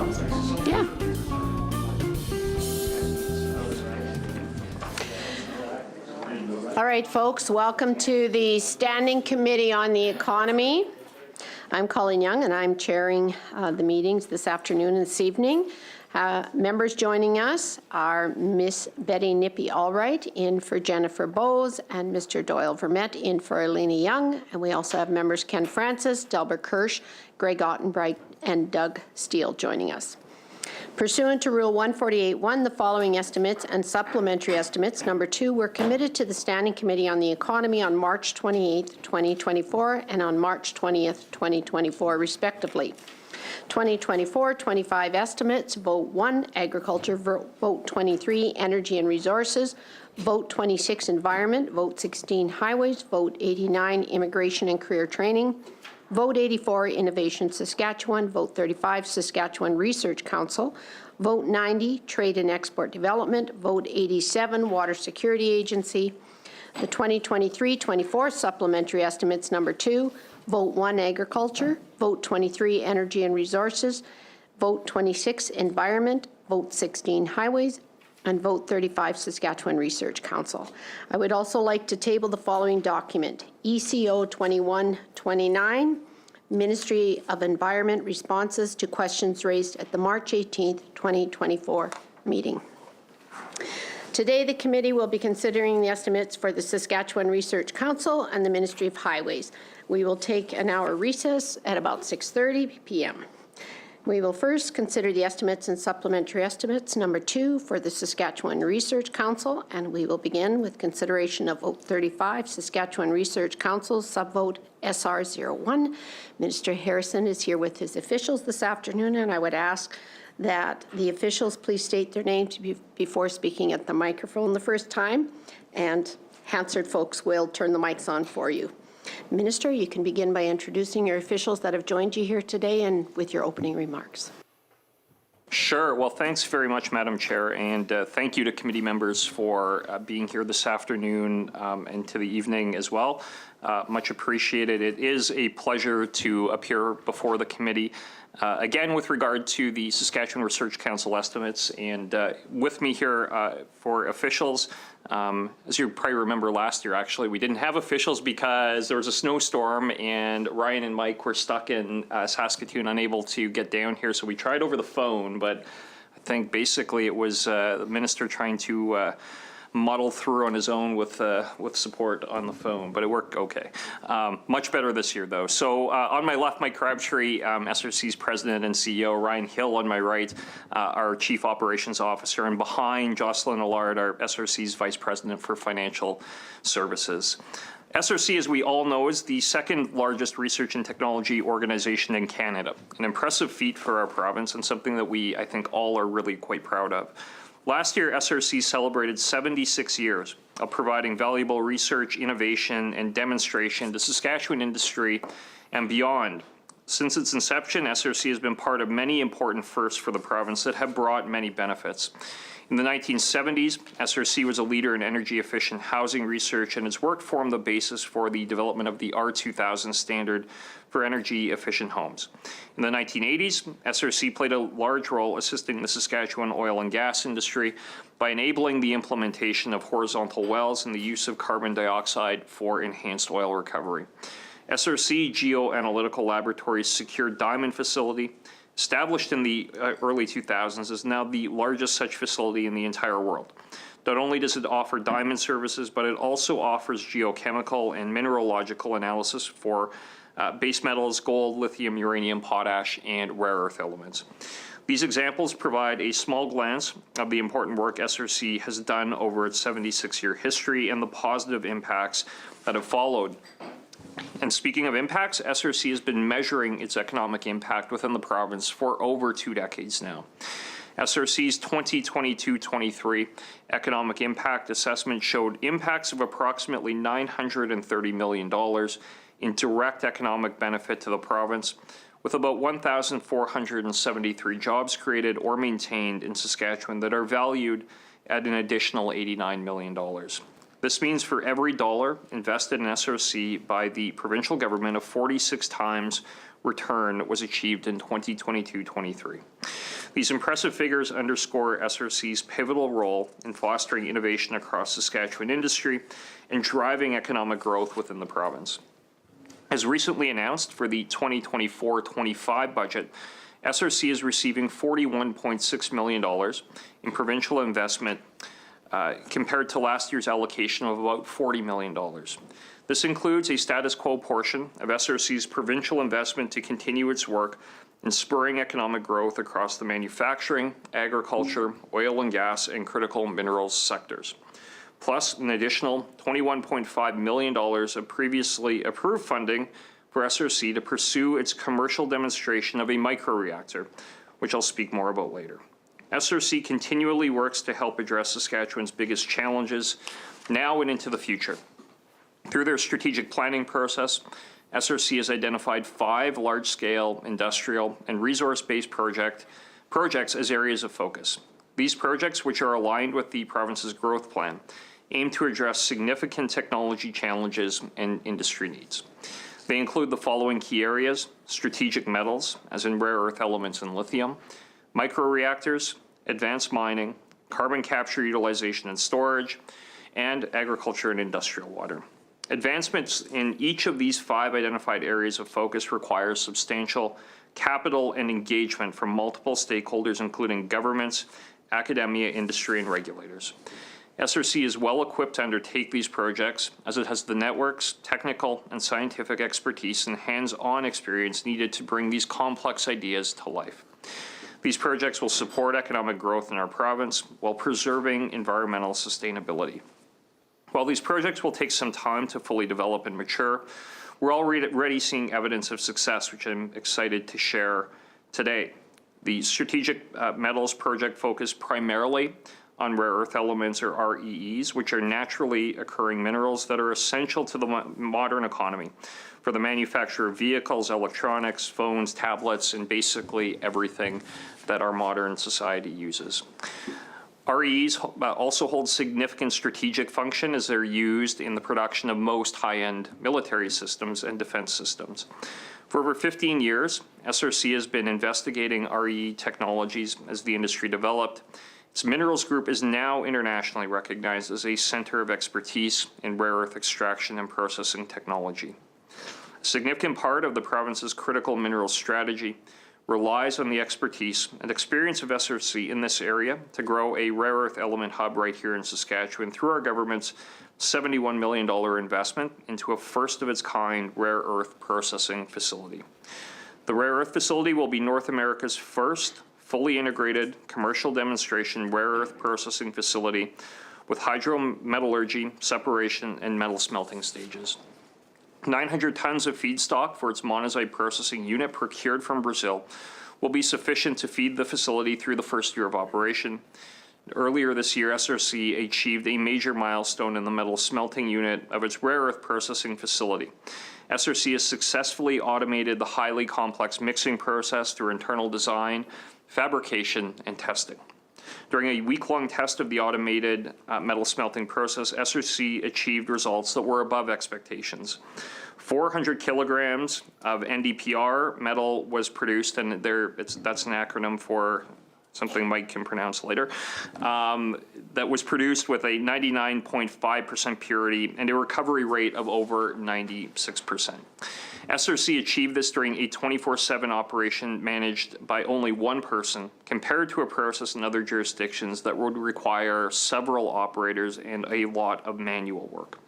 Yeah. All right, folks, welcome to the Standing Committee on the Economy. I'm Colleen Young, and I'm chairing the meetings this afternoon and this evening. Members joining us are Miss Betty Nippy-Albright in for Jennifer Bowes and Mr. Doyle Vermette in for Elena Young. And we also have members Ken Francis, Delbert Kirsch, Greg Ottenbright, and Doug Steele joining us. Pursuant to Rule 148.1, the following estimates and supplementary estimates, number 2, were committed to the Standing Committee on the Economy on March 28, 2024, and on March 20th, 2024, respectively. 2024-25 estimates: Vote 1, Agriculture; Vote 23, Energy and Resources; Vote 26, Environment; Vote 16, Highways; Vote 89, Immigration and Career Training; Vote 84, Innovation Saskatchewan; Vote 35, Saskatchewan Research Council; Vote 90, Trade and Export Development; Vote 87, Water Security Agency. The 2023-24 supplementary estimates: number 2, Vote 1, Agriculture; Vote 23, Energy and Resources; Vote 26, Environment; Vote 16, Highways; and Vote 35, Saskatchewan Research Council. I would also like to table the following document: ECO 2129, Ministry of Environment responses to questions raised at the March 18th, 2024 meeting. Today, the committee will be considering the estimates for the Saskatchewan Research Council and the Ministry of Highways. We will take an hour recess at about 6:30 p.m. We will first consider the estimates and supplementary estimates, number 2, for the Saskatchewan Research Council, and we will begin with consideration of Vote 35, Saskatchewan Research Council, subvote SR01. Minister Harrison is here with his officials this afternoon, and I would ask that the officials please state their names before speaking at the microphone the first time, and Hansard folks will turn the mics on for you. Minister, you can begin by introducing your officials that have joined you here today and with your opening remarks. Sure. Well, thanks very much, Madam Chair, and thank you to committee members for being here this afternoon and to the evening as well. Much appreciated. It is a pleasure to appear before the committee again with regard to the Saskatchewan Research Council estimates, and with me here for officials. As you probably remember, last year, actually, we didn't have officials because there was a snowstorm and Ryan and Mike were stuck in Saskatoon, unable to get down here. So we tried over the phone, but I think basically it was the minister trying to muddle through on his own with support on the phone, but it worked okay. Much better this year, though. So on my left, Mike Crabtree, SRC's president and CEO, Ryan Hill on my right, our chief operations officer, and behind, Jocelyn Allard, our SRC's vice president for financial services. SRC, as we all know, is the second largest research and technology organization in Canada, an impressive feat for our province and something that we, I think, all are really quite proud of. Last year, SRC celebrated 76 years of providing valuable research, innovation, and demonstration to Saskatchewan industry and beyond. Since its inception, SRC has been part of many important firsts for the province that have brought many benefits. In the 1970s, SRC was a leader in energy-efficient housing research, and its work formed the basis for the development of the R2000 standard for energy-efficient homes. In the 1980s, SRC played a large role assisting the Saskatchewan oil and gas industry by enabling the implementation of horizontal wells and the use of carbon dioxide for enhanced oil recovery. SRC Geoanalytical Laboratories' Secure Diamond Facility, established in the early 2000s, is now the largest such facility in the entire world. Not only does it offer diamond services, but it also offers geochemical and mineralogical analysis for base metals, gold, lithium, uranium, potash, and rare earth elements. These examples provide a small glance of the important work SRC has done over its 76-year history and the positive impacts that have followed. And speaking of impacts, SRC has been measuring its economic impact within the province for over 2 decades now. SRC's 2022-23 economic impact assessment showed impacts of approximately $930 million in direct economic benefit to the province, with about 1,473 jobs created or maintained in Saskatchewan that are valued at an additional $89 million. This means for every dollar invested in SRC by the provincial government, a 46 times return was achieved in 2022-23. These impressive figures underscore SRC's pivotal role in fostering innovation across Saskatchewan industry and driving economic growth within the province. As recently announced for the 2024-25 budget, SRC is receiving $41.6 million in provincial investment compared to last year's allocation of about $40 million. This includes a status quo portion of SRC's provincial investment to continue its work in spurring economic growth across the manufacturing, agriculture, oil and gas, and critical minerals sectors, plus an additional $21.5 million of previously approved funding for SRC to pursue its commercial demonstration of a microreactor, which I'll speak more about later. SRC continually works to help address Saskatchewan's biggest challenges now and into the future. Through their strategic planning process, SRC has identified 5 large-scale industrial and resource-based projects as areas of focus. These projects, which are aligned with the province's growth plan, aim to address significant technology challenges and industry needs. They include the following key areas: strategic metals, as in rare earth elements and lithium, microreactors, advanced mining, carbon capture utilization and storage, and agriculture and industrial water. Advancements in each of these 5 identified areas of focus require substantial capital and engagement from multiple stakeholders, including governments, academia, industry, and regulators. SRC is well equipped to undertake these projects, as it has the networks, technical, and scientific expertise and hands-on experience needed to bring these complex ideas to life. These projects will support economic growth in our province while preserving environmental sustainability. While these projects will take some time to fully develop and mature, we're already seeing evidence of success, which I'm excited to share today. The strategic metals project focused primarily on rare earth elements, or REEs, which are naturally occurring minerals that are essential to the modern economy for the manufacture of vehicles, electronics, phones, tablets, and basically everything that our modern society uses. REEs also hold significant strategic function as they're used in the production of most high-end military systems and defense systems. For over 15 years, SRC has been investigating REE technologies as the industry developed. Its minerals group is now internationally recognized as a center of expertise in rare earth extraction and processing technology. A significant part of the province's critical minerals strategy relies on the expertise and experience of SRC in this area to grow a rare earth element hub right here in Saskatchewan through our government's $71 million investment into a first-of-its-kind rare earth processing facility. The rare earth facility will be North America's first fully integrated commercial demonstration rare earth processing facility with hydrometallurgy, separation, and metal smelting stages. 900 tons of feedstock for its monazite processing unit procured from Brazil will be sufficient to feed the facility through the first year of operation. Earlier this year, SRC achieved a major milestone in the metal smelting unit of its rare earth processing facility. SRC has successfully automated the highly complex mixing process through internal design, fabrication, and testing. During a week-long test of the automated metal smelting process, SRC achieved results that were above expectations. 400 kilograms of NdPr metal was produced, and that's an acronym for something Mike can pronounce later, that was produced with a 99.5% purity and a recovery rate of over 96%. SRC achieved this during a 24/7 operation managed by only one person, compared to a process in other jurisdictions that would require several operators and a lot of manual work.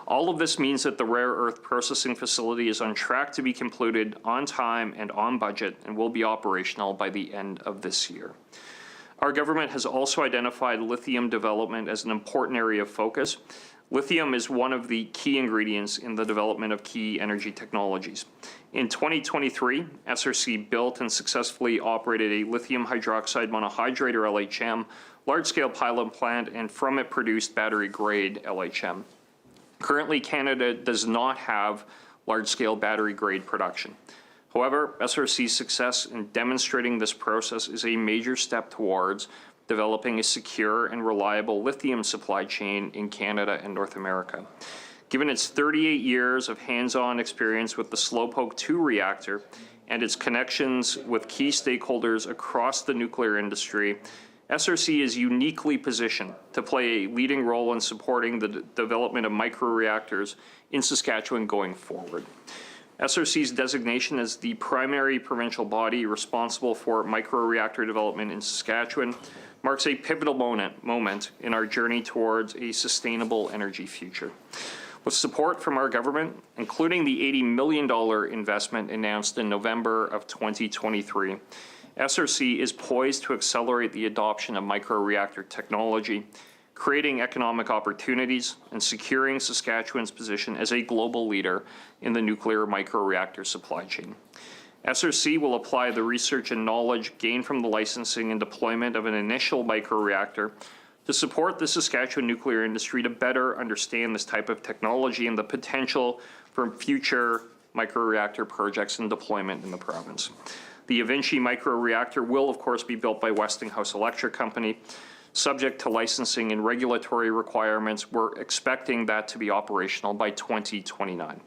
All of this means that the rare earth processing facility is on track to be completed on time and on budget and will be operational by the end of this year. Our government has also identified lithium development as an important area of focus. Lithium is one of the key ingredients in the development of key energy technologies. In 2023, SRC built and successfully operated a lithium hydroxide monohydrate, or LHM, large-scale pilot plant, and from it produced battery-grade LHM. Currently, Canada does not have large-scale battery-grade production. However, SRC's success in demonstrating this process is a major step towards developing a secure and reliable lithium supply chain in Canada and North America. Given its 38 years of hands-on experience with the Slowpoke 2 reactor and its connections with key stakeholders across the nuclear industry, SRC is uniquely positioned to play a leading role in supporting the development of microreactors in Saskatchewan going forward. SRC's designation as the primary provincial body responsible for microreactor development in Saskatchewan marks a pivotal moment in our journey towards a sustainable energy future. With support from our government, including the $80 million investment announced in November of 2023, SRC is poised to accelerate the adoption of microreactor technology, creating economic opportunities and securing Saskatchewan's position as a global leader in the nuclear microreactor supply chain. SRC will apply the research and knowledge gained from the licensing and deployment of an initial microreactor to support the Saskatchewan nuclear industry to better understand this type of technology and the potential for future microreactor projects and deployment in the province. The eVinci microreactor will, of course, be built by Westinghouse Electric Company. Subject to licensing and regulatory requirements, we're expecting that to be operational by 2029.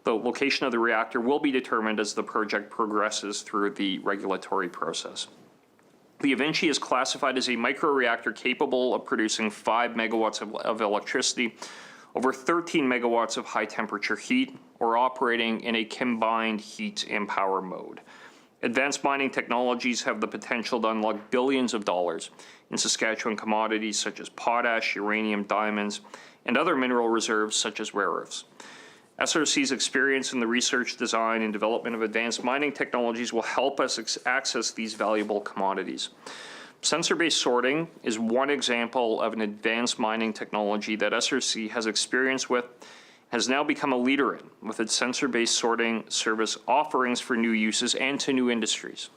The location of the reactor will be determined as the project progresses through the regulatory process. The eVinci is classified as a microreactor capable of producing 5 megawatts of electricity, over 13 megawatts of high-temperature heat, or operating in a combined heat and power mode. Advanced mining technologies have the potential to unlock billions of dollars in Saskatchewan commodities such as potash, uranium, diamonds, and other mineral reserves such as rare earths. SRC's experience in the research, design, and development of advanced mining technologies will help us access these valuable commodities. Sensor-based sorting is one example of an advanced mining technology that SRC has experience with, has now become a leader in with its sensor-based sorting service offerings for new uses and to new industries.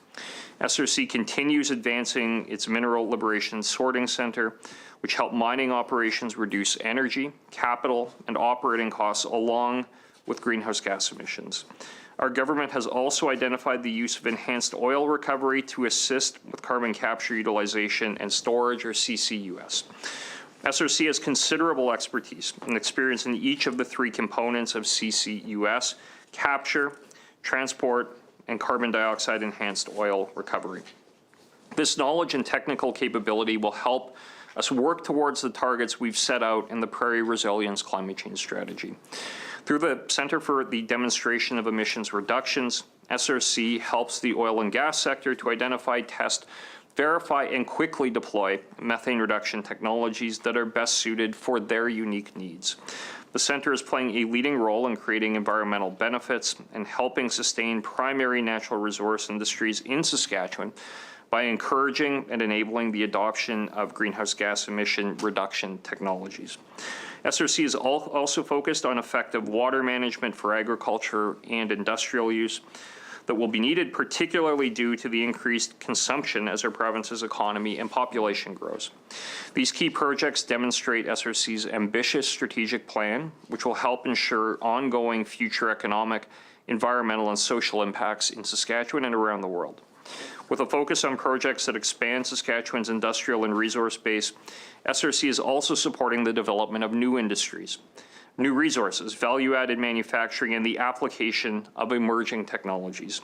SRC continues advancing its Mineral Liberation Sorting Center, which help mining operations reduce energy, capital, and operating costs along with greenhouse gas emissions. Our government has also identified the use of enhanced oil recovery to assist with carbon capture utilization and storage, or CCUS. SRC has considerable expertise and experience in each of the three components of CCUS: capture, transport, and carbon dioxide enhanced oil recovery. This knowledge and technical capability will help us work towards the targets we've set out in the Prairie Resilience Climate Change Strategy. Through the Centre for the Demonstration of Emissions Reductions, SRC helps the oil and gas sector to identify, test, verify, and quickly deploy methane reduction technologies that are best suited for their unique needs. The Centre is playing a leading role in creating environmental benefits and helping sustain primary natural resource industries in Saskatchewan by encouraging and enabling the adoption of greenhouse gas emission reduction technologies. SRC is also focused on effective water management for agriculture and industrial use that will be needed, particularly due to the increased consumption as our province's economy and population grows. These key projects demonstrate SRC's ambitious strategic plan, which will help ensure ongoing future economic, environmental, and social impacts in Saskatchewan and around the world. With a focus on projects that expand Saskatchewan's industrial and resource base, SRC is also supporting the development of new industries, new resources, value-added manufacturing, and the application of emerging technologies.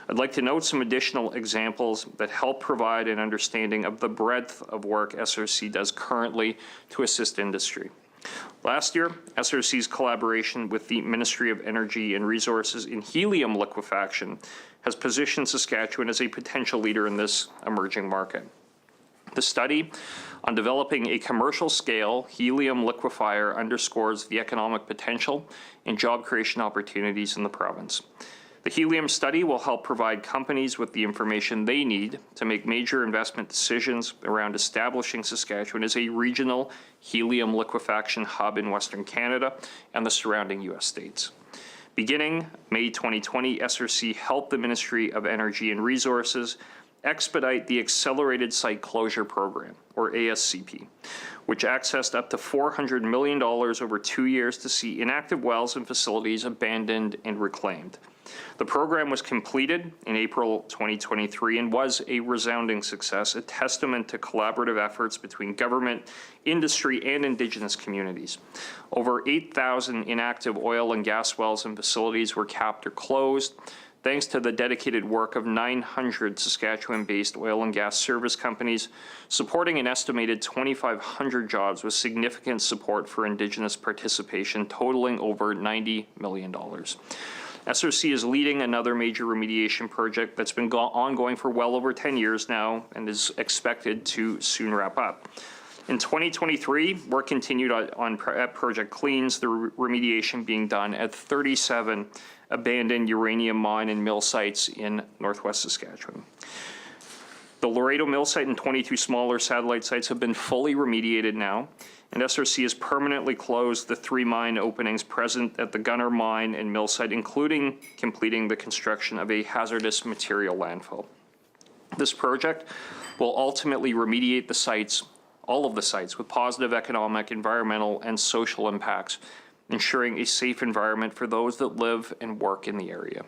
I'd like to note some additional examples that help provide an understanding of the breadth of work SRC does currently to assist industry. Last year, SRC's collaboration with the Ministry of Energy and Resources in helium liquefaction has positioned Saskatchewan as a potential leader in this emerging market. The study on developing a commercial-scale helium liquefier underscores the economic potential and job creation opportunities in the province. The helium study will help provide companies with the information they need to make major investment decisions around establishing Saskatchewan as a regional helium liquefaction hub in Western Canada and the surrounding U.S. states. Beginning May 2020, SRC helped the Ministry of Energy and Resources expedite the Accelerated Site Closure Program, or ASCP, which accessed up to $400 million over 2 years to see inactive wells and facilities abandoned and reclaimed. The program was completed in April 2023 and was a resounding success, a testament to collaborative efforts between government, industry, and Indigenous communities. Over 8,000 inactive oil and gas wells and facilities were capped or closed, thanks to the dedicated work of 900 Saskatchewan-based oil and gas service companies, supporting an estimated 2,500 jobs with significant support for Indigenous participation, totaling over $90 million. SRC is leading another major remediation project that's been ongoing for well over 10 years now and is expected to soon wrap up. In 2023, work continued at Project Cleans, the remediation being done at 37 abandoned uranium mine and mill sites in northwest Saskatchewan. The Laredo mill site and 22 smaller satellite sites have been fully remediated now, and SRC has permanently closed the 3 mine openings present at the Gunner mine and mill site, including completing the construction of a hazardous material landfill. This project will ultimately remediate the sites, all of the sites, with positive economic, environmental, and social impacts, ensuring a safe environment for those that live and work in the area.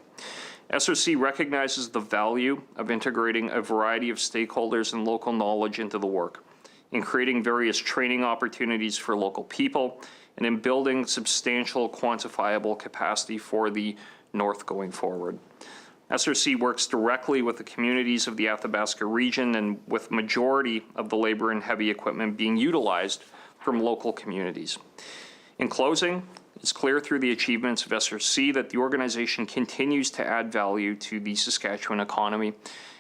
SRC recognizes the value of integrating a variety of stakeholders and local knowledge into the work, in creating various training opportunities for local people, and in building substantial quantifiable capacity for the North going forward. SRC works directly with the communities of the Athabasca region and with majority of the labor and heavy equipment being utilized from local communities. In closing, it's clear through the achievements of SRC that the organization continues to add value to the Saskatchewan economy,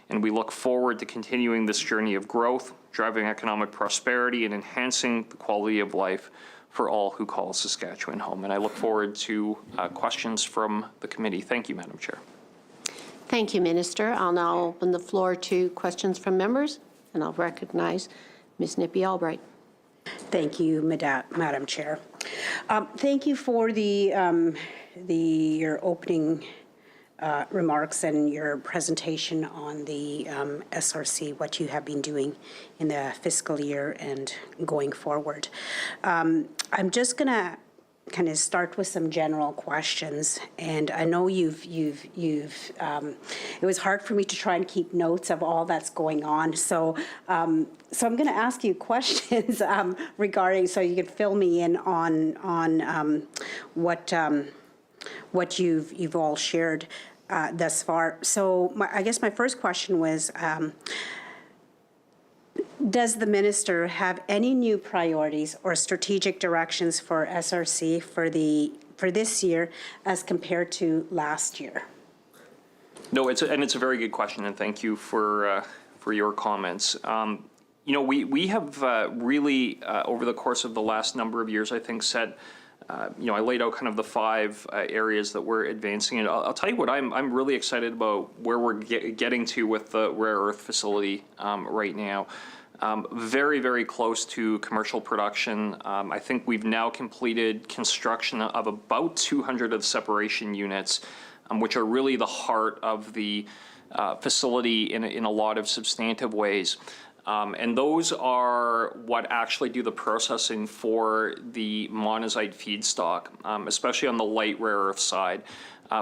and we look forward to continuing this journey of growth, driving economic prosperity, and enhancing the quality of life for all who call Saskatchewan home. And I look forward to questions from the committee. Thank you, Madam Chair. Thank you, Minister. I'll now open the floor to questions from members, and I'll recognize Ms. Nippy Albright. Thank you, Madam Chair. Thank you for your opening remarks and your presentation on the SRC, what you have been doing in the fiscal year and going forward. I'm just going to kind of start with some general questions, and I know it was hard for me to try and keep notes of all that's going on, so I'm going to ask you questions regarding, so you can fill me in on what you've all shared thus far. So I guess my first question was, does the minister have any new priorities or strategic directions for SRC for this year as compared to last year? No, it's a very good question, and thank you for your comments. We have really over the course of the last number of years, I think, set. I laid out kind of the 5 areas that we're advancing, and I'll tell you what I'm really excited about where we're getting to with the rare earth facility right now. Very, very close to commercial production. I think we've now completed construction of about 200 of the separation units, which are really the heart of the facility in a lot of substantive ways. And those are what actually do the processing for the monazite feedstock, especially on the light rare earth side,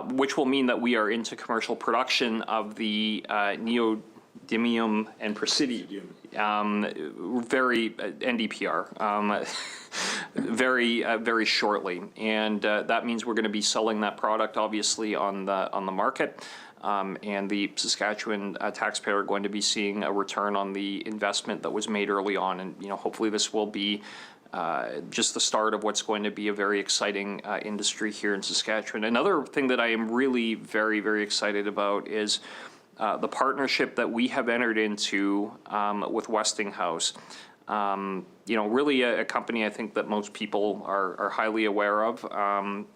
which will mean that we are into commercial production of the neodymium and praseodymium, very NdPr, very shortly, and that means we're going to be selling that product obviously on the market. And the Saskatchewan taxpayer are going to be seeing a return on the investment that was made early on. And, hopefully this will be just the start of what's going to be a very exciting industry here in Saskatchewan. Another thing that I am really very, very excited about is the partnership that we have entered into with Westinghouse. Really a company I think that most people are highly aware of,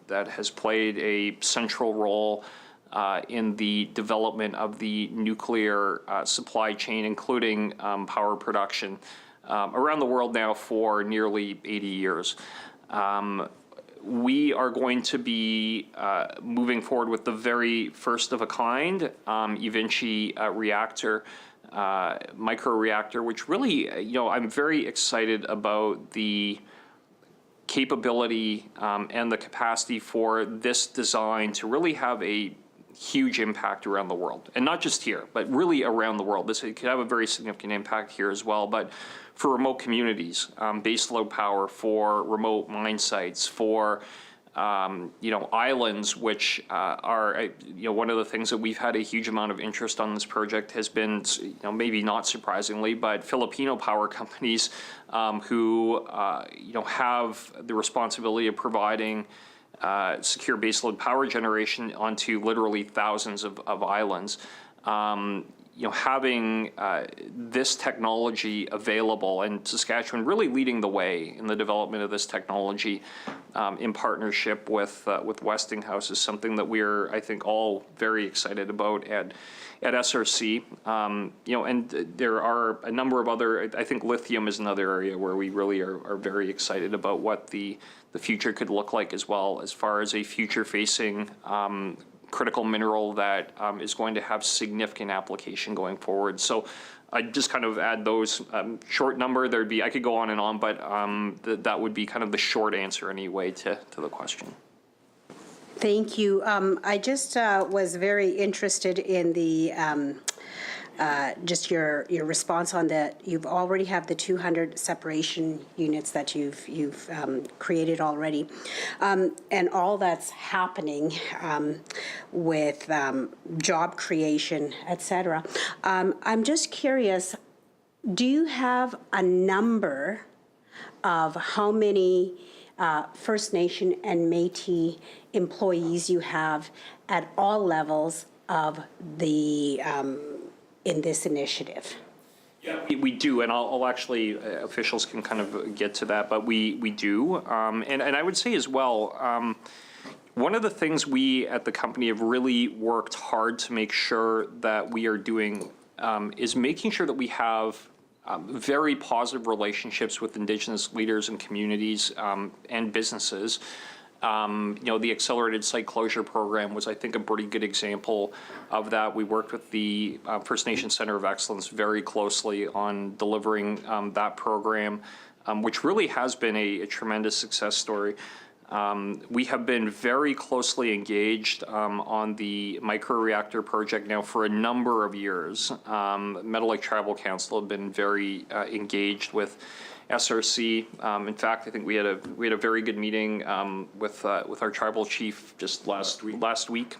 that has played a central role in the development of the nuclear supply chain, including power production around the world now for nearly 80 years. We are going to be moving forward with the very first of a kind eVinci reactor, microreactor, which really, I'm very excited about the capability and the capacity for this design to really have a huge impact around the world, and not just here, but really around the world. This could have a very significant impact here as well, but for remote communities, baseload power, for remote mine sites, for islands, which are, one of the things that we've had a huge amount of interest on this project has been, maybe not surprisingly, but Filipino power companies who, have the responsibility of providing secure baseload power generation onto literally thousands of islands. Having this technology available, and Saskatchewan really leading the way in the development of this technology in partnership with Westinghouse is something that we're, I think, all very excited about at SRC. And there are a number of other, I think lithium is another area where we really are very excited about what the future could look like as well, as far as a future-facing critical mineral that is going to have significant application going forward. So I just kind of add those short number. I could go on and on, but that would be kind of the short answer anyway to the question. Thank you. I just was very interested in the just your response on that. You've already have the 200 separation units that you've created already, and all that's happening with job creation, et cetera. I'm just curious, do you have a number of how many First Nation and Métis employees you have at all levels of the in this initiative? Yeah, we do, and I'll actually, officials can kind of get to that, but we do. And I would say as well, one of the things we at the company have really worked hard to make sure that we are doing is making sure that we have very positive relationships with Indigenous leaders and communities and businesses. The Accelerated Site Closure Program was, I think, a pretty good example of that. We worked with the First Nation Center of Excellence very closely on delivering that program, which really has been a tremendous success story. We have been very closely engaged on the microreactor project now for a number of years. Metal Lake Tribal Council have been very engaged with SRC. In fact, I think we had a very good meeting with our tribal chief just last week.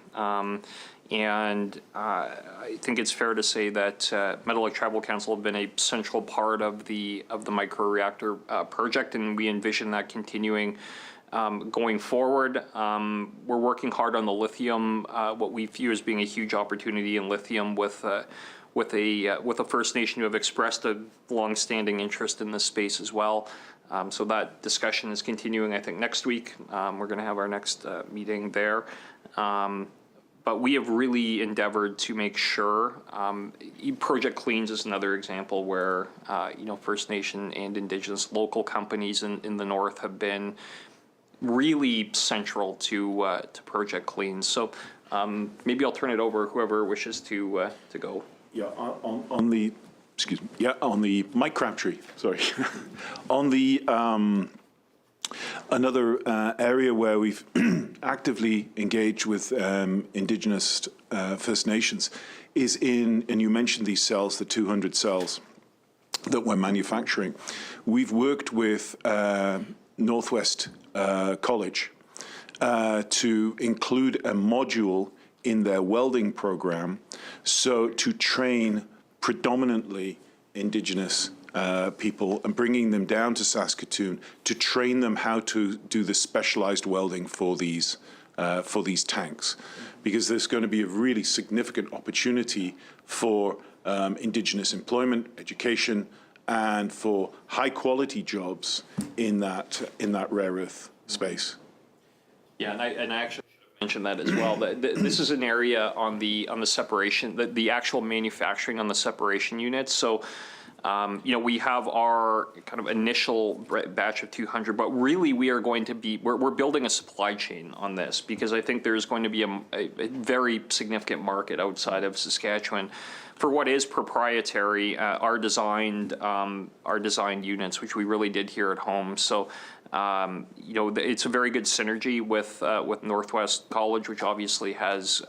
And I think it's fair to say that Metal Lake Tribal Council have been a central part of the microreactor project, and we envision that continuing going forward. We're working hard on the lithium, what we view as being a huge opportunity in lithium with a First Nation who have expressed a long-standing interest in this space as well. So that discussion is continuing, I think, next week. We're going to have our next meeting there. But we have really endeavored to make sure, Project Cleans is another example where, First Nation and Indigenous local companies in the North have been really central to Project Cleans. So maybe I'll turn it over whoever wishes to go. Yeah, on the Mike Crabtree, sorry. On the another area where we've actively engaged with Indigenous First Nations is and you mentioned these cells, the 200 cells that we're manufacturing. We've worked with Northwest College to include a module in their welding program, so to train predominantly Indigenous people and bringing them down to Saskatoon to train them how to do the specialized welding for these tanks, because there's going to be a really significant opportunity for Indigenous employment, education, and for high quality jobs in that rare earth space. Yeah, and I actually mention that as well. This is an area on the separation, the actual manufacturing on the separation units. So, we have our kind of initial batch of 200, but really we are going to be, we're building a supply chain on this, because I think there's going to be a very significant market outside of Saskatchewan for what is proprietary, our designed units, which we really did here at home. So, it's a very good synergy with Northwest College, which obviously has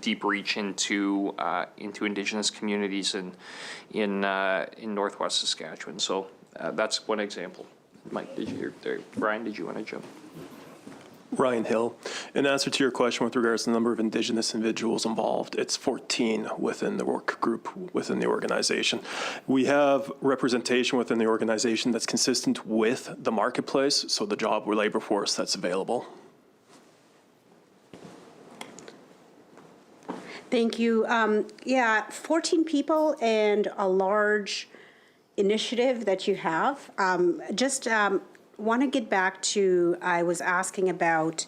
deep reach into Indigenous communities in Northwest Saskatchewan. So that's one example. Mike, Brian, did you want to jump? Ryan Hill. In answer to your question with regards to the number of Indigenous individuals involved, it's 14 within the work group within the organization. We have representation within the organization that's consistent with the marketplace, so the job or labor force that's available. Thank you. Yeah, 14 people and a large initiative that you have. Just want to get back to, I was asking about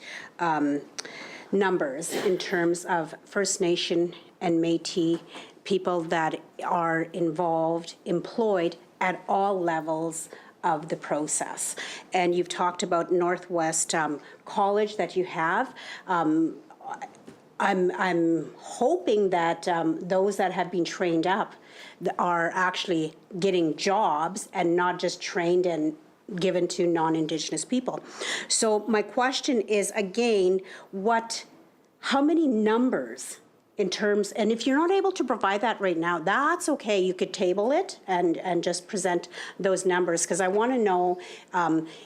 numbers in terms of First Nation and Métis people that are involved, employed at all levels of the process. And you've talked about Northwest College that you have. I'm hoping that those that have been trained up are actually getting jobs and not just trained and given to non-Indigenous people. So my question is, again, how many numbers in terms, and if you're not able to provide that right now, that's okay. You could table it and just present those numbers, because I want to know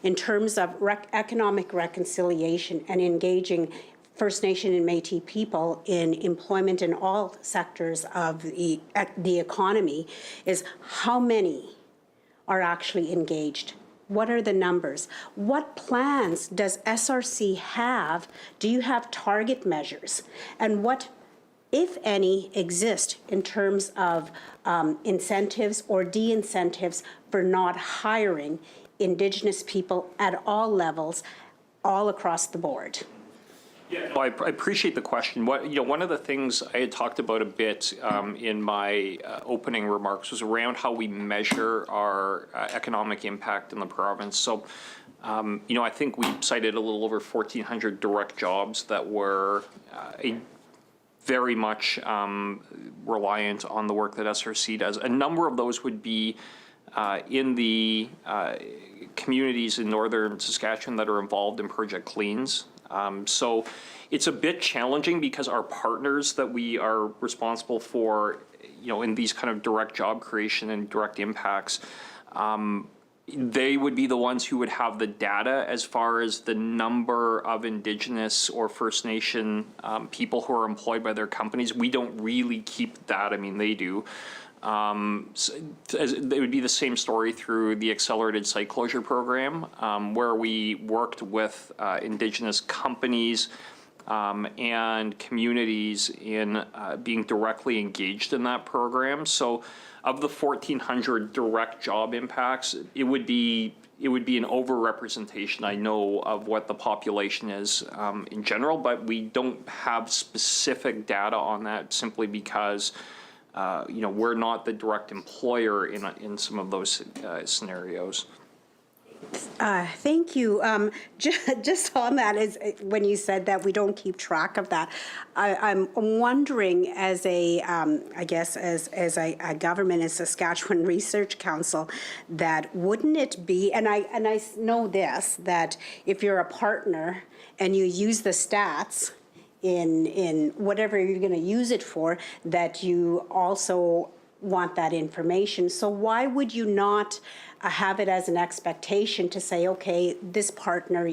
in terms of economic reconciliation and engaging First Nation and Métis people in employment in all sectors of the economy, is how many are actually engaged? What are the numbers? What plans does SRC have? Do you have target measures? And what, if any, exist in terms of incentives or de-incentives for not hiring Indigenous people at all levels, all across the board? Yeah, well, I appreciate the question. One of the things I had talked about a bit in my opening remarks was around how we measure our economic impact in the province. So, I think we cited a little over 1,400 direct jobs that were very much reliant on the work that SRC does. A number of those would be in the communities in northern Saskatchewan that are involved in Project Cleans. So it's a bit challenging because our partners that we are responsible for, in these kind of direct job creation and direct impacts, they would be the ones who would have the data as far as the number of Indigenous or First Nation people who are employed by their companies. We don't really keep that. I mean, they do. So it would be the same story through the accelerated site closure program, where we worked with Indigenous companies and communities in being directly engaged in that program. So of the 1,400 direct job impacts, it would be an overrepresentation, I know, of what the population is in general, but we don't have specific data on that simply because we're not the direct employer in some of those scenarios. Thank you. Just on that, is when you said that we don't keep track of that, I'm wondering, as a government, as Saskatchewan Research Council, that wouldn't it be, and I know this, that if you're a partner and you use the stats in whatever you're going to use it for, that you also want that information. So why would you not have it as an expectation to say, okay, this partner,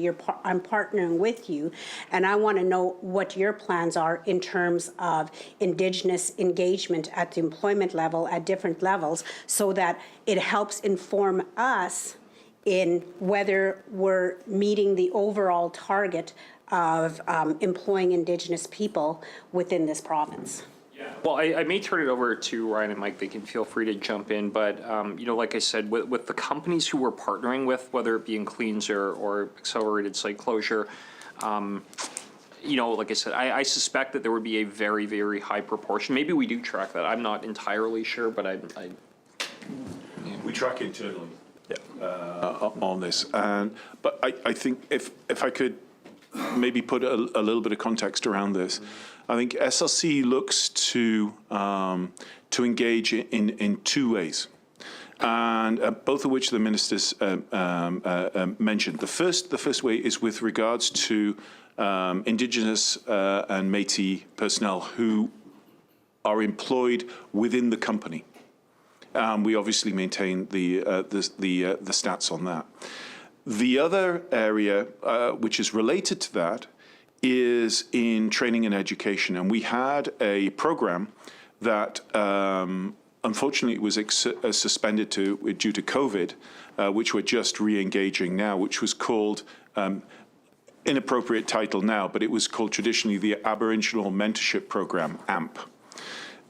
I'm partnering with you, and I want to know what your plans are in terms of Indigenous engagement at the employment level, at different levels, so that it helps inform us in whether we're meeting the overall target of employing Indigenous people within this province. Well, I may turn it over to Ryan and Mike. They can feel free to jump in. But, like I said, with the companies who we're partnering with, whether it be in Cleans or accelerated site closure, like I said, I suspect that there would be a very, very high proportion. Maybe we do track that. I'm not entirely sure, but We track internally on this. But I think if I could maybe put a little bit of context around this, I think SLC looks to engage in two ways, and both of which the ministers mentioned. The first way is with regards to Indigenous and Métis personnel who are employed within the company. We obviously maintain the stats on that. The other area, which is related to that, is in training and education. And we had a program that unfortunately was suspended due to COVID, which we're just re-engaging now, which was called, inappropriate title now, but it was called traditionally the Aboriginal Mentorship Program, AMP.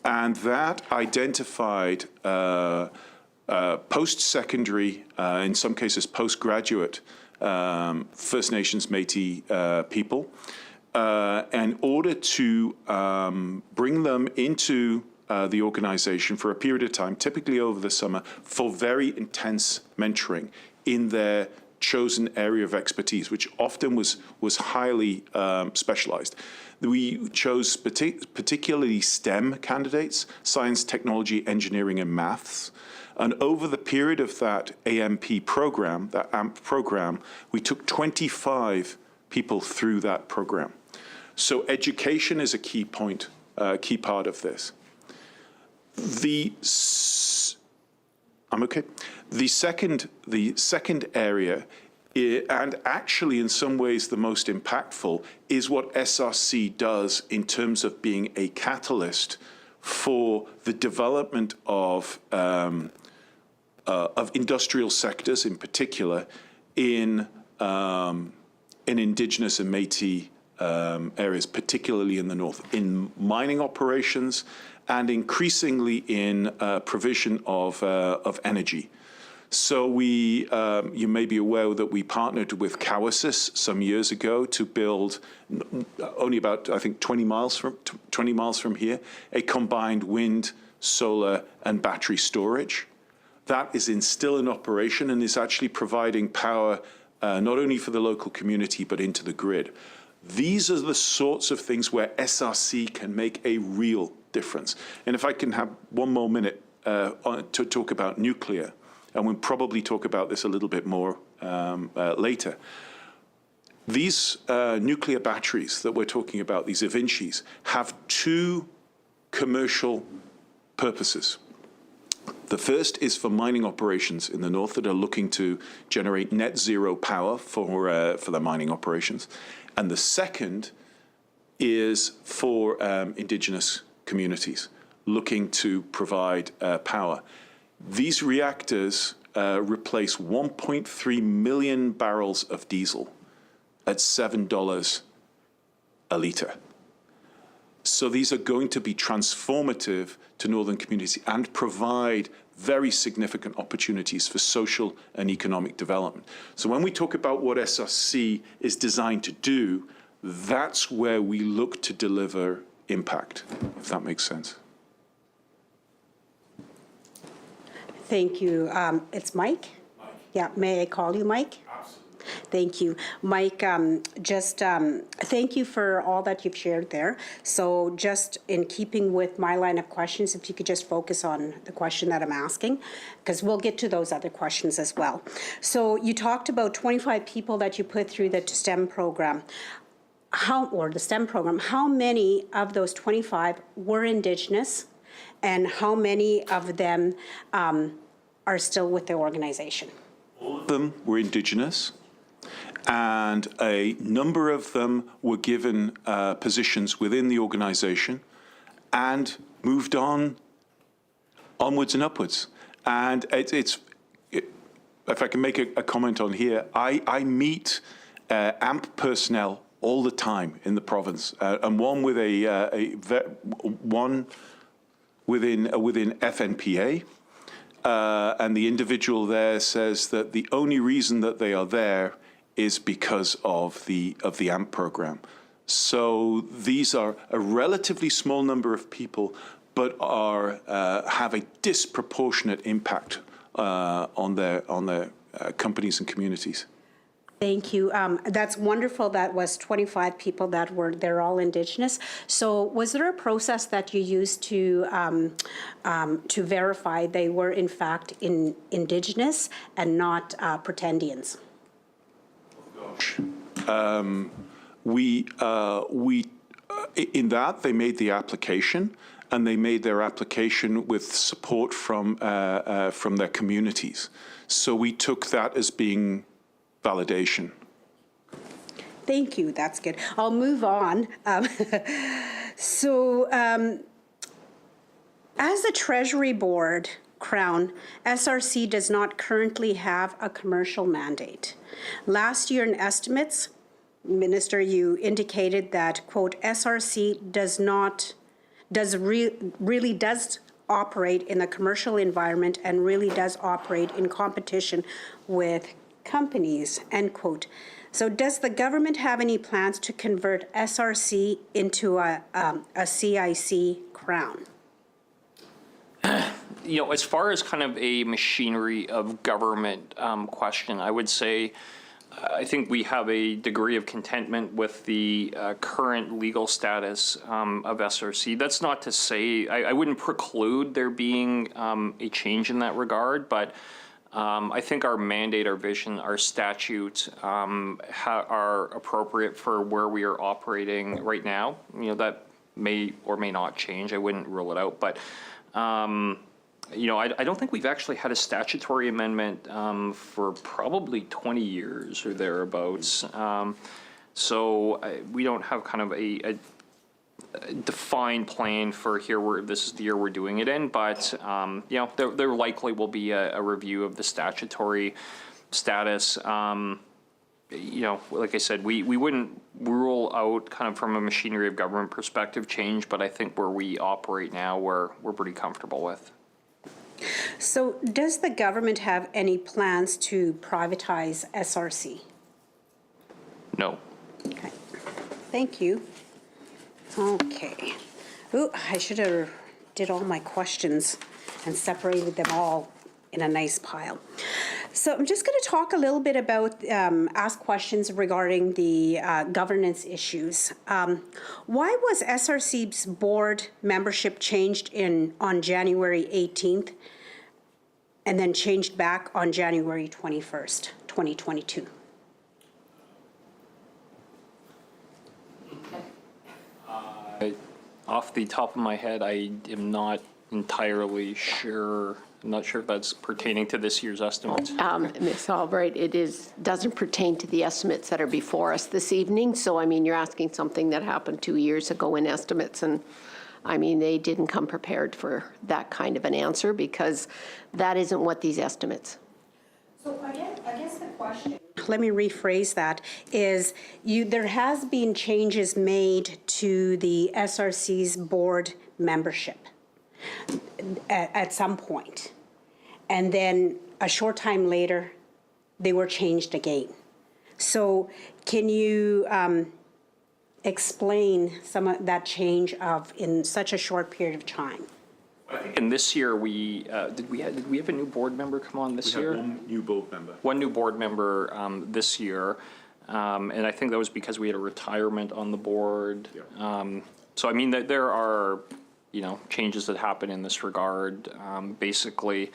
And that identified post-secondary, in some cases postgraduate, First Nations Métis people, in order to bring them into the organization for a period of time, typically over the summer, for very intense mentoring in their chosen area of expertise, which often was highly specialized. We chose particularly STEM candidates, science, technology, engineering, and maths. And over the period of that AMP program, that AMP program, we took 25 people through that program. So education is a key point, key part of this. I'm okay. The second area, and actually in some ways the most impactful, is what SRC does in terms of being a catalyst for the development of industrial sectors, in particular, in Indigenous and Métis areas, particularly in the north, in mining operations, and increasingly in provision of energy. So we, you may be aware that we partnered with Cowasis some years ago to build, only about, I think, 20 miles from here, a combined wind, solar, and battery storage. That is still in operation and is actually providing power not only for the local community, but into the grid. These are the sorts of things where SRC can make a real difference. And if I can have one more minute to talk about nuclear, and we'll probably talk about this a little bit more later. These nuclear batteries that we're talking about, these Avincis, have two commercial purposes. The first is for mining operations in the north that are looking to generate net zero power for their mining operations. And the second is for Indigenous communities looking to provide power. These reactors replace 1.3 million barrels of diesel at $7 a litre. So these are going to be transformative to northern communities and provide very significant opportunities for social and economic development. So when we talk about what SRC is designed to do, that's where we look to deliver impact, if that makes sense. Thank you. It's Mike? Mike. Yeah, may I call you Mike? Absolutely. Thank you. Mike, thank you for all that you've shared there. So just in keeping with my line of questions, if you could just focus on the question that I'm asking, because we'll get to those other questions as well. So you talked about 25 people that you put through the STEM program. The STEM program, how many of those 25 were Indigenous, and how many of them are still with the organization? All of them were Indigenous, and a number of them were given positions within the organization and moved onwards and upwards. And if I can make a comment on here, I meet AMP personnel all the time in the province, and one with one within FNPA, and the individual there says that the only reason that they are there is because of the AMP program. So these are a relatively small number of people, but have a disproportionate impact on their companies and communities. Thank you. That's wonderful. That was 25 people that they're all Indigenous. So was there a process that you used to verify they were in fact Indigenous and not pretendians? In that, they made the application, and they made their application with support from their communities. So we took that as being validation. Thank you, that's good. I'll move on. As a Treasury Board, Crown, SRC does not currently have a commercial mandate. Last year in estimates, Minister, you indicated that, quote, SRC really does operate in the commercial environment and really does operate in competition with companies, end quote. So does the government have any plans to convert SRC into a CIC Crown? You know, as far as kind of a machinery of government question, I would say I think we have a degree of contentment with the current legal status of SRC. That's not to say, I wouldn't preclude there being a change in that regard, but I think our mandate, our vision, our statute are appropriate for where we are operating right now. You know, that may or may not change. I wouldn't rule it out, but you know, I don't think we've actually had a statutory amendment for probably 20 years or thereabouts. So we don't have kind of a defined plan for here. This is the year we're doing it in, but you know, there likely will be a review of the statutory status. You know, like I said, we wouldn't rule out kind of from a machinery of government perspective change, but I think where we operate now, we're pretty comfortable with. So does the government have any plans to privatize SRC? No. Okay. Thank you. Okay. Ooh, I should have did all my questions and separated them all in a nice pile. So I'm just going to talk a little bit about, ask questions regarding the governance issues. Why was SRC's board membership changed on January 18th and then changed back on January 21st, 2022? Off the top of my head, I am entirely sure. I'm not sure if that's pertaining to this year's estimates. Ms. Albright, it doesn't pertain to the estimates that are before us this evening. So, I mean, you're asking something that happened 2 years ago in estimates, and I mean, they didn't come prepared for that kind of an answer because that isn't what these estimates. So I guess the question, let me rephrase that, is there has been changes made to the SRC's board membership at some point. And then a short time later, they were changed again. So can you explain some of that change in such a short period of time? I think in this year, did we have a new board member come on this year? We have one new board member. One new board member this year, and I think that was because we had a retirement on the board. Yeah. So I mean, there are, you know, changes that happen in this regard. Basically,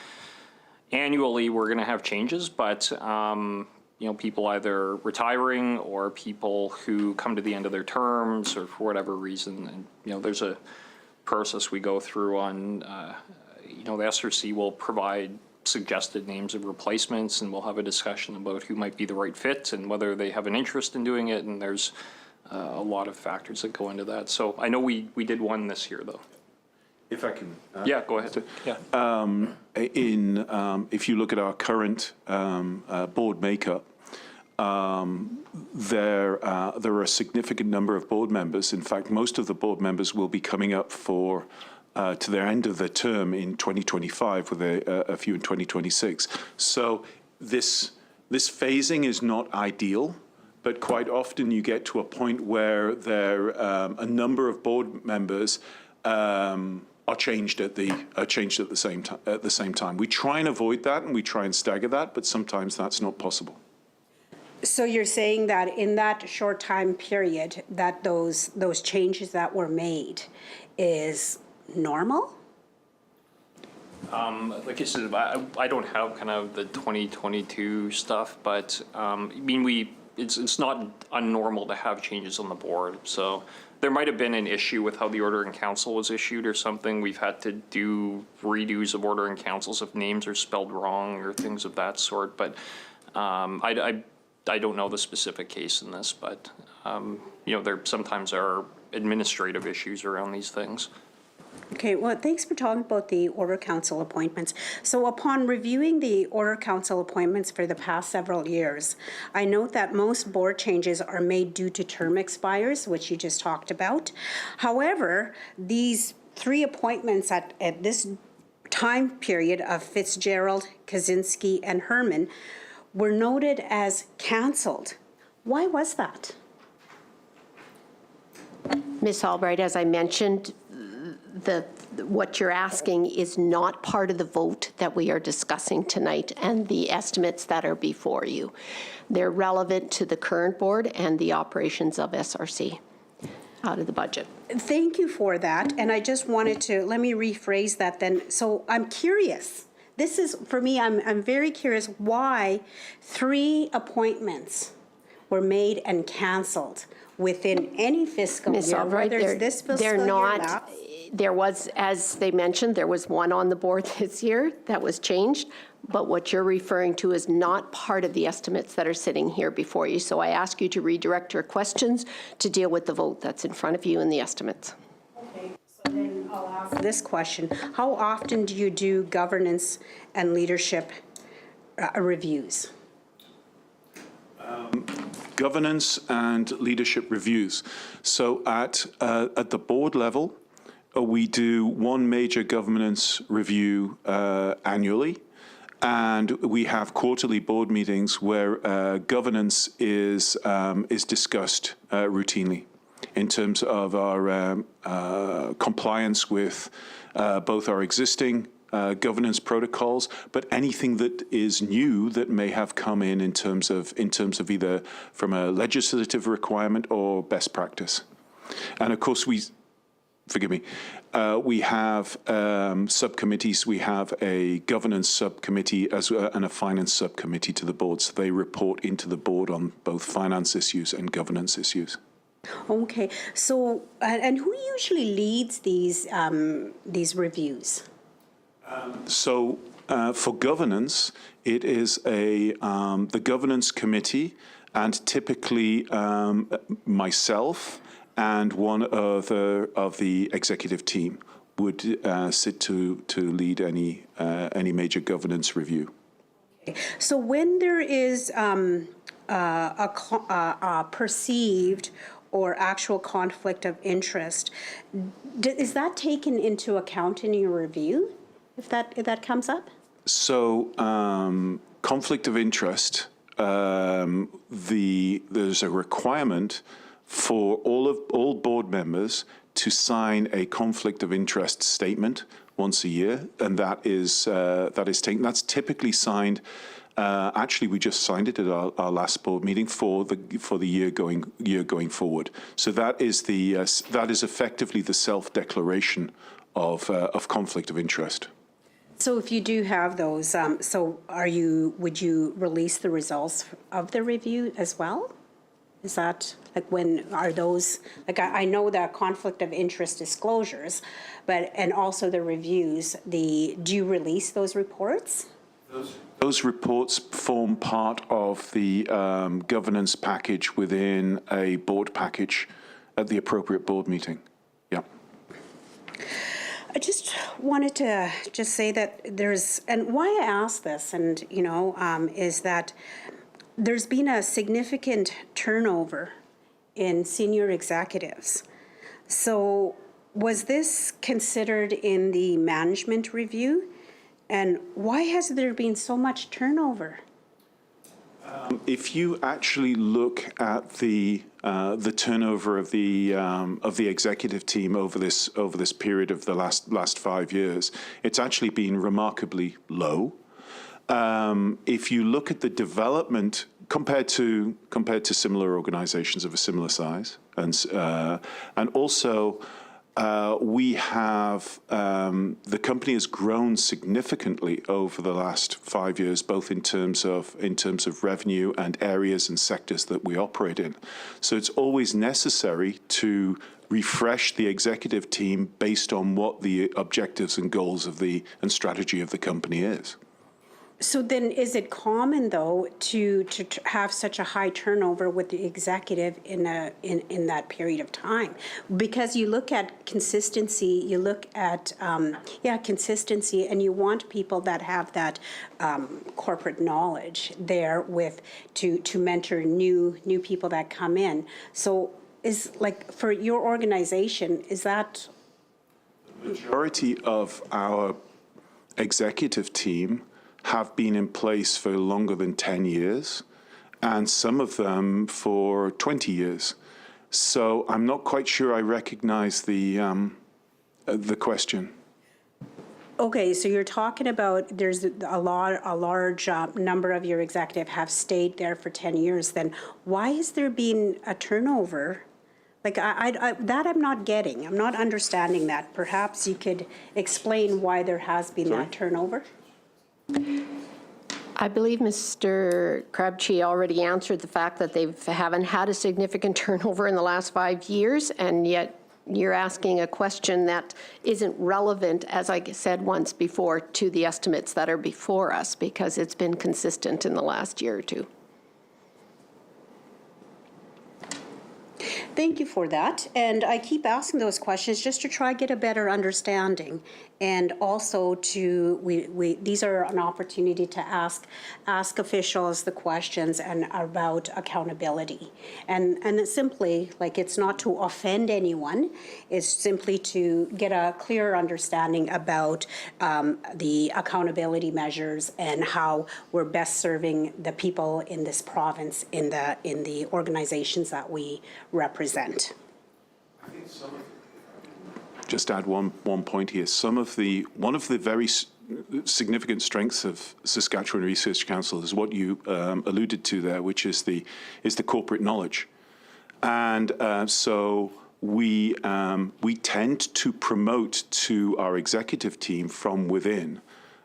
annually we're going to have changes, but you know, people either retiring or people who come to the end of their terms or for whatever reason, and you know, there's a process we go through on, you know, the SRC will provide suggested names of replacements, and we'll have a discussion about who might be the right fit and whether they have an interest in doing it, and there's a lot of factors that go into that. So I know we did one this year, though. If I can. Yeah, go ahead. Yeah. If you look at our current board makeup, there are a significant number of board members. In fact, most of the board members will be coming up to their end of their term in 2025, with a few in 2026. So this phasing is not ideal, but quite often you get to a point where a number of board members are changed at the same time. We try and avoid that, and we try and stagger that, but sometimes that's not possible. So you're saying that in that short time period, that those changes that were made is normal? Like I said, I don't have kind of the 2022 stuff, but I mean, it's not unnormal to have changes on the board. So there might have been an issue with how the order in council was issued or something. We've had to do redos of order in councils if names are spelled wrong or things of that sort. But I don't know the specific case in this, but, there sometimes are administrative issues around these things. Okay, well, thanks for talking about the Order Council appointments. So upon reviewing the Order Council appointments for the past several years, I note that most board changes are made due to term expires, which you just talked about. However, these 3 appointments at this time period of Fitzgerald, Kaczynski, and Herman were noted as canceled. Why was that? Ms. Albright, as I mentioned, what you're asking is not part of the vote that we are discussing tonight and the estimates that are before you. They're relevant to the current board and the operations of SRC out of the budget. Thank you for that. And I just wanted to, let me rephrase that then. So I'm curious. This is, for me, I'm very curious why 3 appointments were made and canceled within any fiscal Ms. year, Albright, whether it's this fiscal they're year not. lapse. There was, as they mentioned, there was 1 on the board this year that was changed, but what you're referring to is not part of the estimates that are sitting here before you. So I ask you to redirect your questions to deal with the vote that's in front of you and the estimates. Okay, so then I'll ask this question. How often do you do governance and leadership reviews? Governance and leadership reviews. So at the board level, we do 1 major governance review annually, and we have quarterly board meetings where governance is discussed routinely in terms of our compliance with both our existing governance protocols, but anything that is new that may have come in terms of either from a legislative requirement or best practice. And of course, we have subcommittees. We have a governance subcommittee and a finance subcommittee to the board. So they report into the board on both finance issues and governance issues. Okay, so, and who usually leads these reviews? So for governance, it is the governance committee, and typically myself and one of the executive team would sit to lead any major governance review. So when there is a perceived or actual conflict of interest, is that taken into account in your review, if that comes up? So conflict of interest, there's a requirement for all board members to sign a conflict of interest statement once a year, and that is taken. That's typically signed. Actually, we just signed it at our last board meeting for the year going forward. So that is effectively the self-declaration of conflict of interest. So if you do have those, would you release the results of the review as well? Is that, like, when are those, like, I know the conflict of interest disclosures, and also the reviews, do you release those reports? Those reports form part of the governance package within a board package at the appropriate board meeting. Yeah. I just wanted to just say that and why I ask this, and, is that there's been a significant turnover in senior executives. So was this considered in the management review? And why has there been so much turnover? If you actually look at the turnover of the executive team over this period of the last 5 years, it's actually been remarkably low. If you look at the development compared to similar organizations of a similar size, and also we have the company has grown significantly over the last 5 years, both in terms of revenue and areas and sectors that we operate in. So it's always necessary to refresh the executive team based on what the objectives and goals and strategy of the company is. So then, is it common though to have such a high turnover with the executive in that period of time? Because you look at consistency, you look at consistency, and you want people that have that corporate knowledge there with to mentor new people that come in. So is like for your organization, is that Majority of our executive team have been in place for longer than 10 years, and some of them for 20 years. So I'm not quite sure I recognize the question. okay? So you're talking about there's a large number of your executive have stayed there for 10 years. Then why is there been a turnover? Like that I'm not getting. I'm not understanding that. Perhaps you could explain why there has been that turnover. I believe Mr. Crabtree already answered the fact that they haven't had a significant turnover in the last 5 years, and yet you're asking a question that isn't relevant, as I said once before, to the estimates that are before us, because it's been consistent in the last year or two. Thank you for that. And I keep asking those questions just to try to get a better understanding. And also to, these are an opportunity to ask officials the questions and about accountability. And it's simply, like, it's not to offend anyone, it's simply to get a clearer understanding about the accountability measures and how we're best serving the people in this province, in the organizations that we represent. Just add one point here. One of the very significant strengths of Saskatchewan Research Council is what you alluded to there, which is the corporate knowledge, and so we tend to promote to our executive team from within,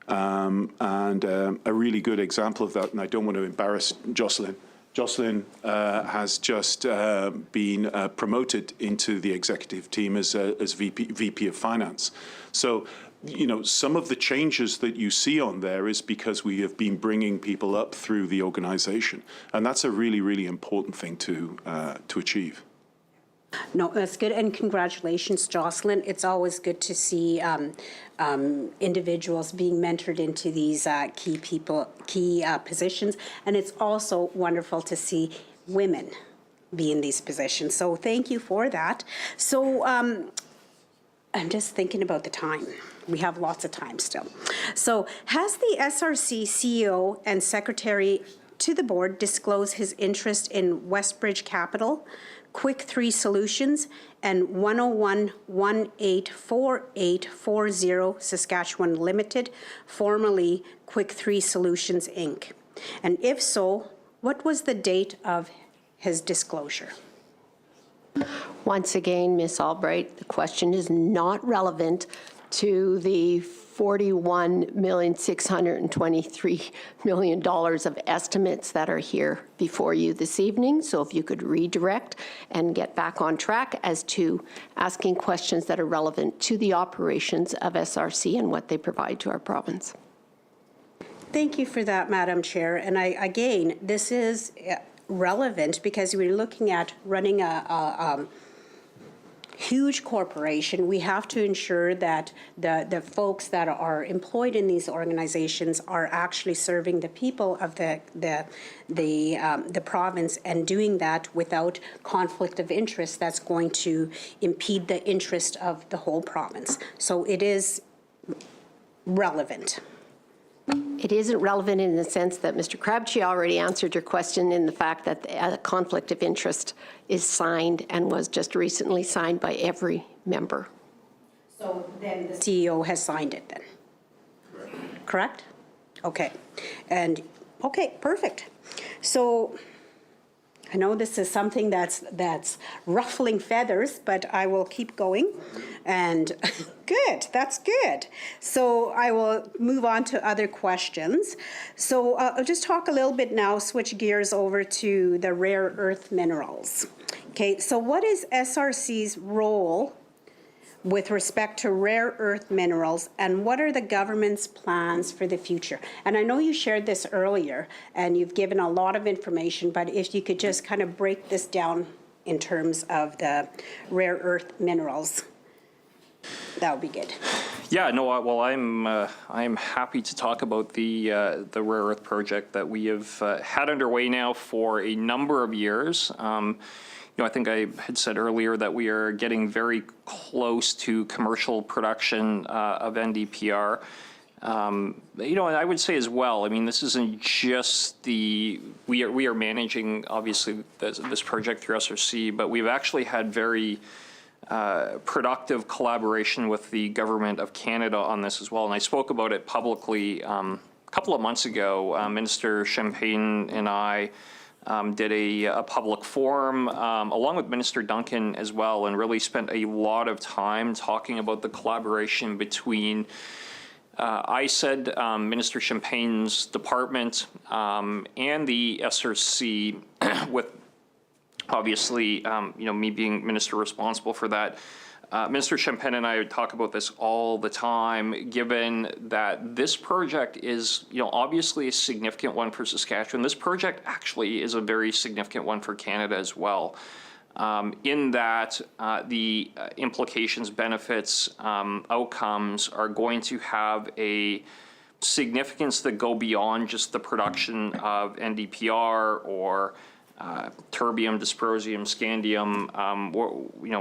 and a really good example of that. And I don't want to embarrass Jocelyn. Jocelyn has just been promoted into the executive team as VP of Finance. So, you know, some of the changes that you see on there is because we have been bringing people up through the organization. And that's a really, really important thing to achieve. No, that's good, and congratulations, Jocelyn. It's always good to see individuals being mentored into these key positions, and it's also wonderful to see women be in these positions. So thank you for that. So I'm just thinking about the time. We have lots of time still. So has the SRC CEO and Secretary to the board disclosed his interest in Westbridge Capital, Quick 3 Solutions, and 101-184840 Saskatchewan Limited, formerly Quick 3 Solutions, Inc.? And if so, what was the date of his disclosure? Once again, Ms. Albright, the question is not relevant to the $41,623,000 of estimates that are here before you this evening. So if you could redirect and get back on track as to asking questions that are relevant to the operations of SRC and what they provide to our province. Thank you for that, Madam Chair. And again, this is relevant because we're looking at running a huge corporation. We have to ensure that the folks that are employed in these organizations are actually serving the people of the province, and doing that without conflict of interest that's going to impede the interest of the whole province. So it is relevant. It isn't relevant in the sense that Mr. Crabtree already answered your question in the fact that a conflict of interest is signed and was just recently signed by every member. So then the CEO has signed it then? Correct? Okay. And, okay, perfect. So I know this is something that's ruffling feathers, but I will keep going. And good, that's good. So I will move on to other questions. So I'll just talk a little bit now, switch gears over to the rare earth minerals. Okay, so what is SRC's role with respect to rare earth minerals, and what are the government's plans for the future? And I know you shared this earlier, and you've given a lot of information, but if you could just kind of break this down in terms of the rare earth minerals, that would be good. Yeah, no, well, I'm happy to talk about the rare earth project that we have had underway now for a number of years. I think I had said earlier that we are getting very close to commercial production of NdPr. And I would say as well, I mean, this isn't just we are managing, obviously, this project through SRC, but we've actually had very productive collaboration with the Government of Canada on this as well. And I spoke about it publicly a couple of months ago. Minister Champagne and I did a public forum along with Minister Duncan as well, and really spent a lot of time talking about the collaboration between ISED, Minister Champagne's department, and the SRC with obviously, me being minister responsible for that. Minister Champagne and I talk about this all the time, given that this project is, obviously a significant one for Saskatchewan. This project actually is a very significant one for Canada as well, in that the implications, benefits, outcomes are going to have a significance that go beyond just the production of NdPr or terbium, dysprosium, scandium,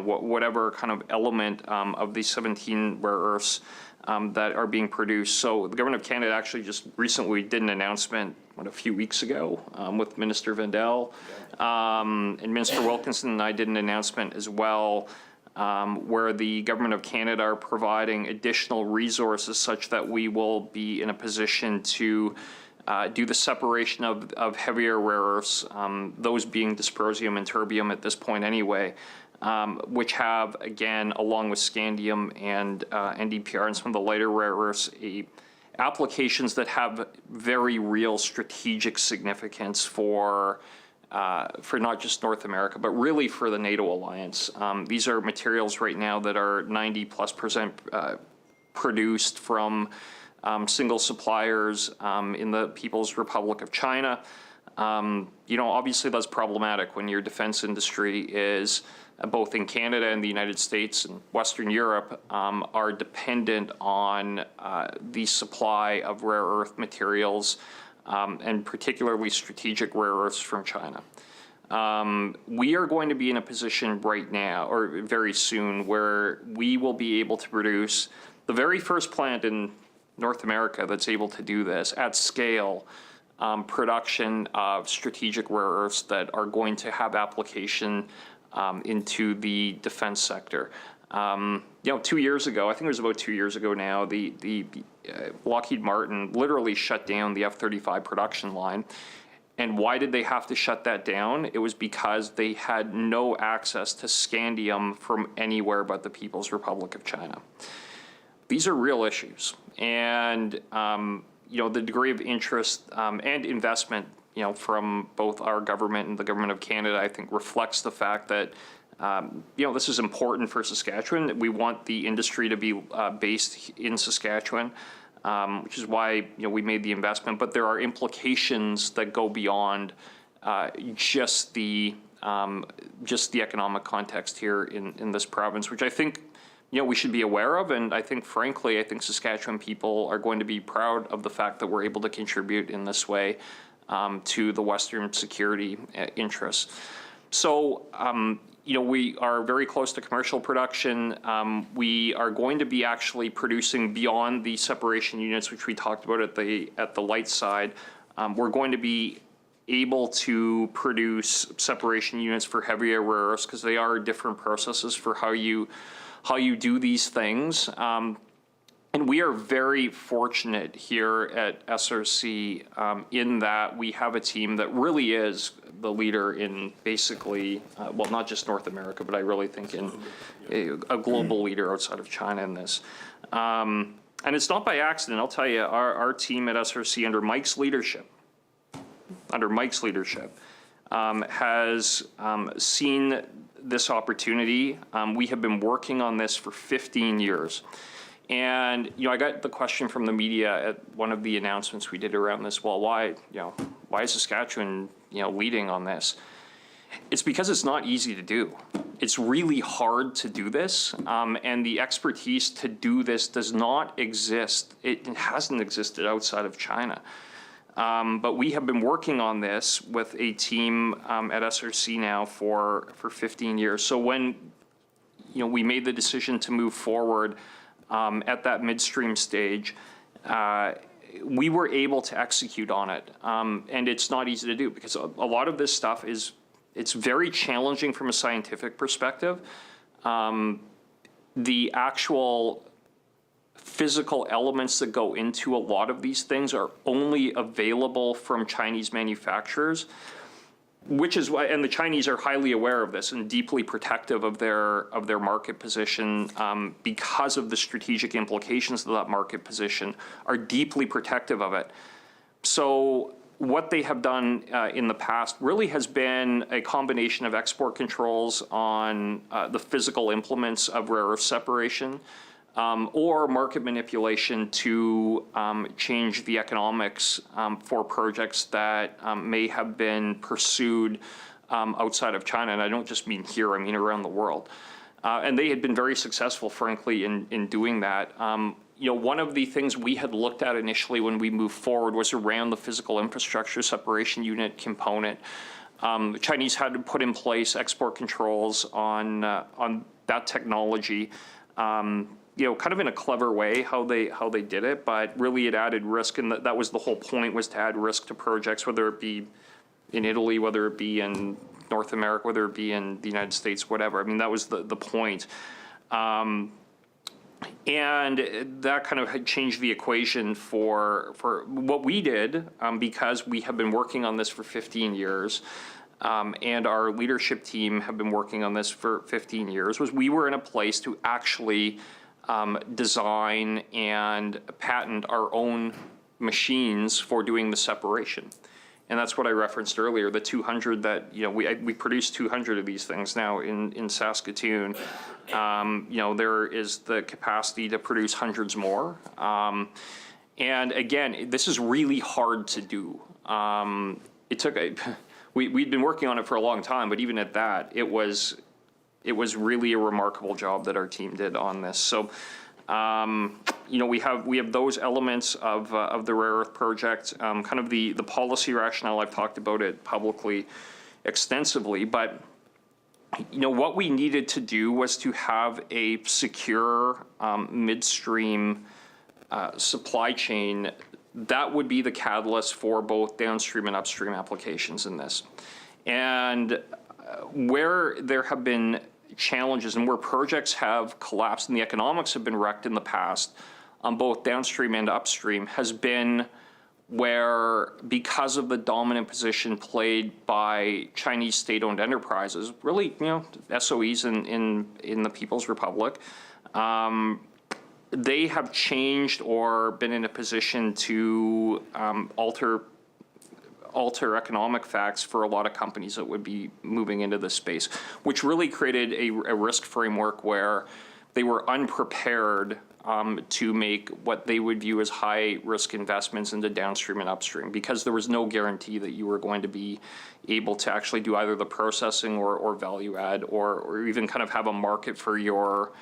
whatever kind of element of these 17 rare earths that are being produced. So the Government of Canada actually just recently did an announcement, a few weeks ago with Minister Vendel, and Minister Wilkinson and I did an announcement as well where the Government of Canada are providing additional resources such that we will be in a position to do the separation of heavier rare earths, those being dysprosium and terbium at this point anyway, which have, again, along with scandium and NdPr and some of the lighter rare earths, applications that have very real strategic significance for not just North America, but really for the NATO alliance. These are materials right now that are 90+% produced from single suppliers in the People's Republic of China. Obviously that's problematic when your defense industry is both in Canada and the United States and Western Europe are dependent on the supply of rare earth materials and particularly strategic rare earths from China. We are going to be in a position right now, or very soon, where we will be able to produce the very first plant in North America that's able to do this at scale, production of strategic rare earths that are going to have application into the defense sector. 2 years ago, I think it was about 2 years ago now, the Lockheed Martin literally shut down the F-35 production line. And why did they have to shut that down? It was because they had no access to scandium from anywhere but the People's Republic of China. These are real issues. And, the degree of interest and investment, from both our government and the Government of Canada, I think reflects the fact that, this is important for Saskatchewan. We want the industry to be based in Saskatchewan, which is why, we made the investment. But there are implications that go beyond just the economic context here in this province, which I think we should be aware of. And I think, frankly, Saskatchewan people are going to be proud of the fact that we're able to contribute in this way to the Western security interests. So, we are very close to commercial production. We are going to be actually producing beyond the separation units, which we talked about at the light side. We're going to be able to produce separation units for heavier rare earths because they are different processes for how you do these things. And we are very fortunate here at SRC in that we have a team that really is the leader in basically, not just North America, but I really think in a global leader outside of China in this. And it's not by accident. I'll tell you, our team at SRC under Mike's leadership, has seen this opportunity. We have been working on this for 15 years. And, I got the question from the media at one of the announcements we did around this. Well, why is Saskatchewan, leading on this? It's because it's not easy to do. It's really hard to do this, and the expertise to do this does not exist. It hasn't existed outside of China. But we have been working on this with a team at SRC now for 15 years. So when we made the decision to move forward at that midstream stage, we were able to execute on it. And it's not easy to do because a lot of this stuff it's very challenging from a scientific perspective. The actual physical elements that go into a lot of these things are only available from Chinese manufacturers, which is why, and the Chinese are highly aware of this and deeply protective of their market position because of the strategic implications of that market position, are deeply protective of it. So what they have done in the past really has been a combination of export controls on the physical implements of rare earth separation, or market manipulation to change the economics for projects that may have been pursued outside of China. And I don't just mean here, I mean around the world. And they had been very successful, frankly, in doing that. One of the things we had looked at initially when we moved forward was around the physical infrastructure separation unit component. The Chinese had to put in place export controls on that technology. Kind of in a clever way how they did it, but really it added risk, and that was the whole point, was to add risk to projects, whether it be in Italy, whether it be in North America, whether it be in the United States, whatever. I mean, that was the point. And that kind of had changed the equation for what we did, because we have been working on this for 15 years. And our leadership team have been working on this for 15 years, was we were in a place to actually design and patent our own machines for doing the separation. And that's what I referenced earlier, the 200 that, we produce 200 of these things now in Saskatoon. There is the capacity to produce hundreds more. And again, this is really hard to do. We'd been working on it for a long time, but even at that, it was really a remarkable job that our team did on this. So, we have those elements of the rare earth project, kind of the policy rationale. I've talked about it publicly extensively, but what we needed to do was to have a secure midstream supply chain that would be the catalyst for both downstream and upstream applications in this. And where there have been challenges and where projects have collapsed and the economics have been wrecked in the past on both downstream and upstream has been where, because of the dominant position played by Chinese state-owned enterprises, really, SOEs in the People's Republic, they have changed or been in a position to alter economic facts for a lot of companies that would be moving into this space, which really created a risk framework where they were unprepared to make what they would view as high-risk investments into downstream and upstream, because there was no guarantee that you were going to be able to actually do either the processing or value add or even kind of have a market for your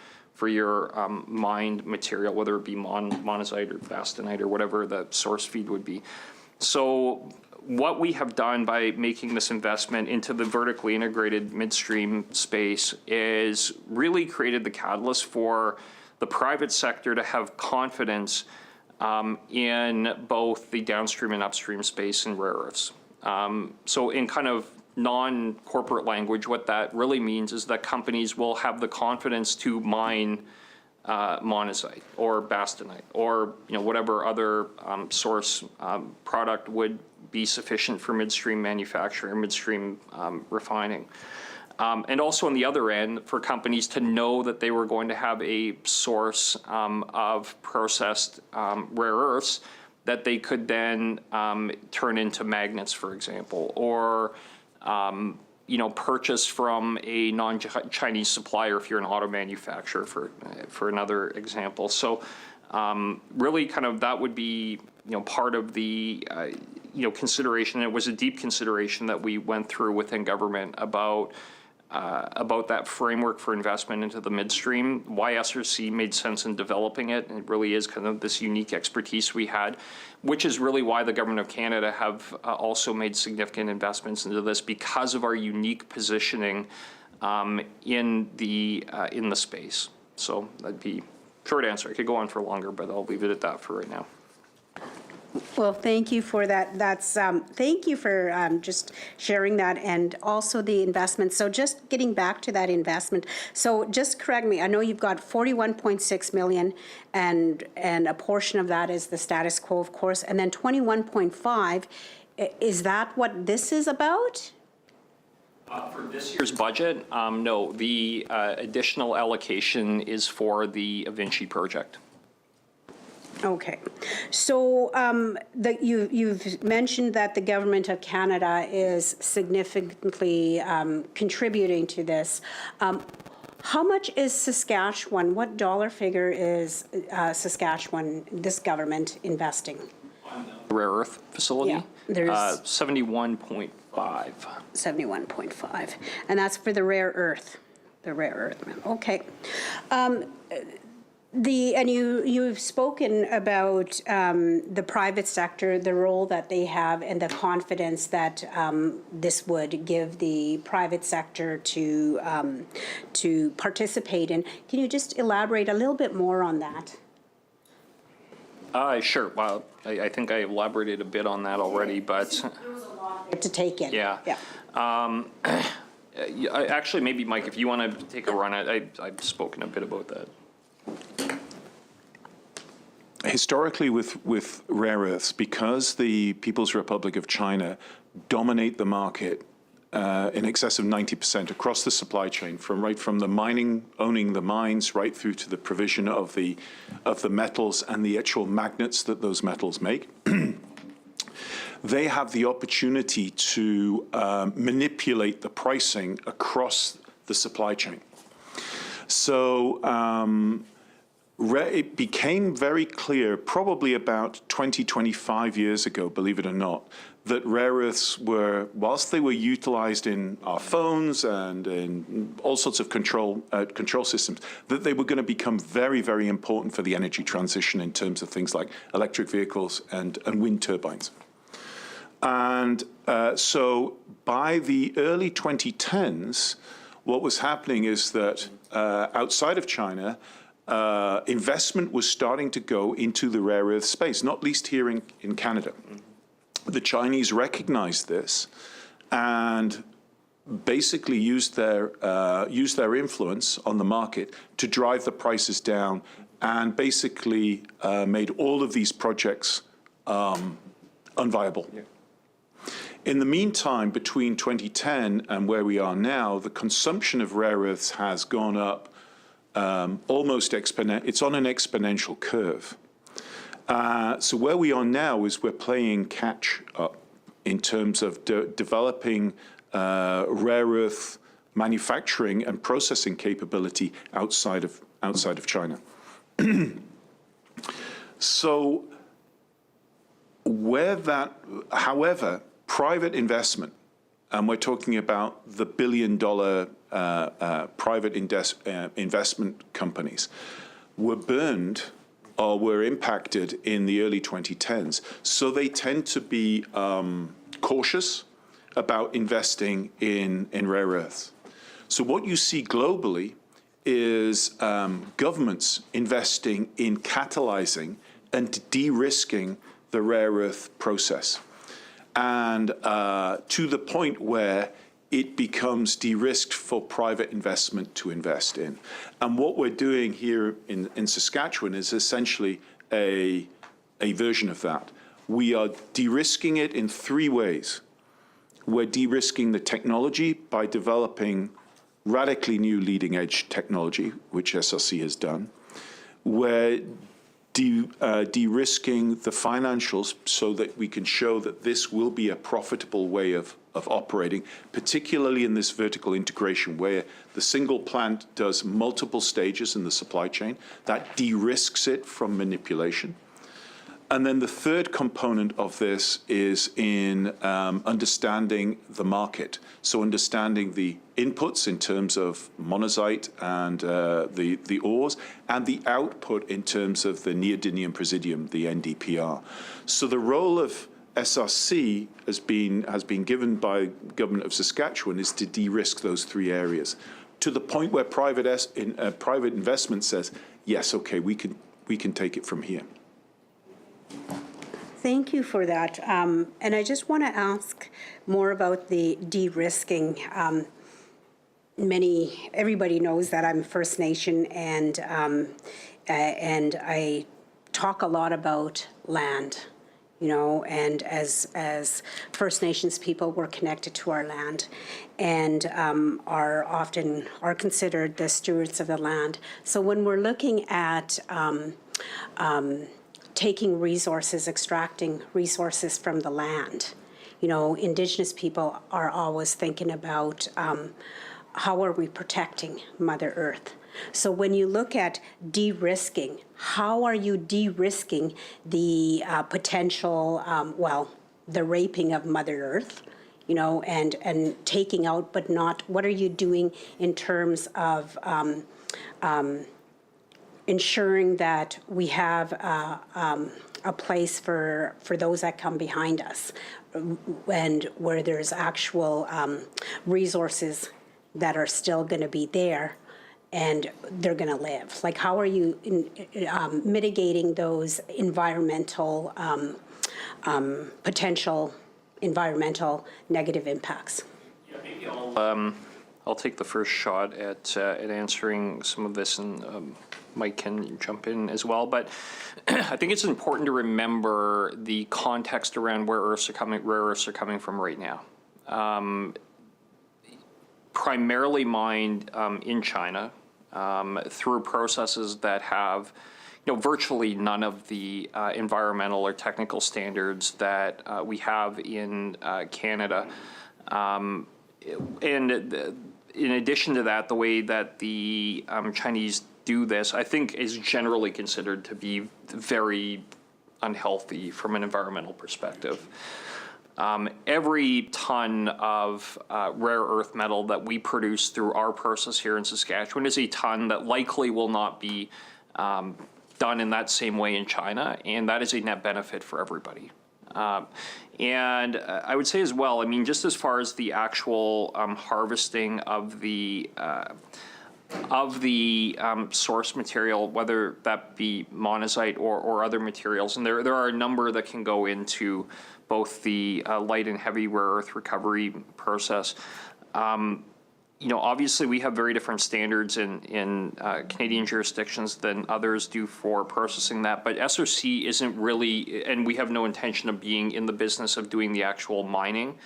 mined material, whether it be monazite or bastnäsite or whatever the source feed would be. So what we have done by making this investment into the vertically integrated midstream space is really created the catalyst for the private sector to have confidence in both the downstream and upstream space in rare earths. So in kind of non-corporate language, what that really means is that companies will have the confidence to mine monazite or bastnäsite or whatever other source product would be sufficient for midstream manufacturing or midstream refining. And also on the other end, for companies to know that they were going to have a source of processed rare earths that they could then turn into magnets, for example, or purchase from a non-Chinese supplier if you're an auto manufacturer, for another example. So really kind of that would be, part of the, consideration. It was a deep consideration that we went through within government about that framework for investment into the midstream, why SRC made sense in developing it. And it really is kind of this unique expertise we had, which is really why the Government of Canada have also made significant investments into this, because of our unique positioning in the space. So that'd be short answer. I could go on for longer, but I'll leave it at that for right now. Well, thank you for that. Thank you for just sharing that, and also the investment. So just getting back to that investment. So just correct me. I know you've got 41.6 million, and a portion of that is the status quo, of course, and then 21.5. Is that what this is about? For this year's budget, no. The additional allocation is for the Vinci project. Okay, so you've mentioned that the Government of Canada is significantly contributing to this. How much is Saskatchewan? What dollar figure is Saskatchewan, this government, investing? Rare earth facility? Yeah, there's 71.5. 71.5, and that's for the rare earth. The rare earth, okay. And you've spoken about the private sector, the role that they have, and the confidence that this would give the private sector to participate in. Can you just elaborate a little bit more on that? Sure. Well, I think I elaborated a bit on that already, but There was a lot to take in. yeah. Actually, maybe Mike, if you want to take a run at it, I've spoken a bit about that. Historically, with rare earths, because the People's Republic of China dominate the market in excess of 90% across the supply chain, from the mining, owning the mines, right through to the provision of the metals and the actual magnets that those metals make, they have the opportunity to manipulate the pricing across the supply chain. So it became very clear, probably about 20, 25 years ago, believe it or not, that rare earths were, whilst they were utilized in our phones and in all sorts of control systems, that they were going to become very, very important for the energy transition in terms of things like electric vehicles and wind turbines. And so by the early 2010s, what was happening is that outside of China, investment was starting to go into the rare earth space, not least here in Canada. The Chinese recognized this and basically used their influence on the market to drive the prices down, and basically made all of these projects unviable. Yeah. In the meantime, between 2010 and where we are now, the consumption of rare earths has gone up almost it's on an exponential curve. So where we are now is we're playing catch up in terms of developing rare earth manufacturing and processing capability outside of China. So however, private investment, and we're talking about the billion-dollar private investment companies, were burned or were impacted in the early 2010s. So they tend to be cautious about investing in rare earths. So what you see globally is governments investing in catalyzing and de-risking the rare earth process, and to the point where it becomes de-risked for private investment to invest in. And what we're doing here in Saskatchewan is essentially a version of that. We are de-risking it in three ways. We're de-risking the technology by developing radically new leading edge technology, which SRC has done. We're de-risking the financials so that we can show that this will be a profitable way of operating, particularly in this vertical integration where the single plant does multiple stages in the supply chain. That de-risks it from manipulation. And then the third component of this is in understanding the market. So understanding the inputs in terms of monazite and the ores, and the output in terms of the neodymium praseodymium, the NdPr. So the role of SRC has been given by Government of Saskatchewan is to de-risk those three areas, to the point where private investment says, yes, okay, we can take it from here. Thank you for that. And I just want to ask more about the de-risking. Everybody knows that I'm First Nation, and I talk a lot about land, you know, and as First Nations people, we're connected to our land and are considered the stewards of the land. So when we're looking at taking resources, extracting resources from the land, you know, Indigenous people are always thinking about how are we protecting Mother Earth. So when you look at de-risking, how are you de-risking the potential, the raping of Mother Earth, you know, and taking out, but not, what are you doing in terms of ensuring that we have a place for those that come behind us, and where there's actual resources that are still going to be there and they're going to live? Like, how are you mitigating those environmental, potential environmental negative impacts? Yeah, maybe I'll take the first shot at answering some of this, and Mike can jump in as well. But I think it's important to remember the context around where rare earths are coming from right now. Primarily mined in China through processes that have, you know, virtually none of the environmental or technical standards that we have in Canada. And in addition to that, the way that the Chinese do this, I think, is generally considered to be very unhealthy from an environmental perspective. Every ton of rare earth metal that we produce through our process here in Saskatchewan is a ton that likely will not be done in that same way in China, and that is a net benefit for everybody. And I would say as well, I mean, just as far as the actual harvesting of the source material, whether that be monazite or other materials, and there are a number that can go into both the light and heavy rare earth recovery process. You know, obviously we have very different standards in Canadian jurisdictions than others do for processing that, but SRC isn't really, and we have no intention of being in the business of doing the actual mining.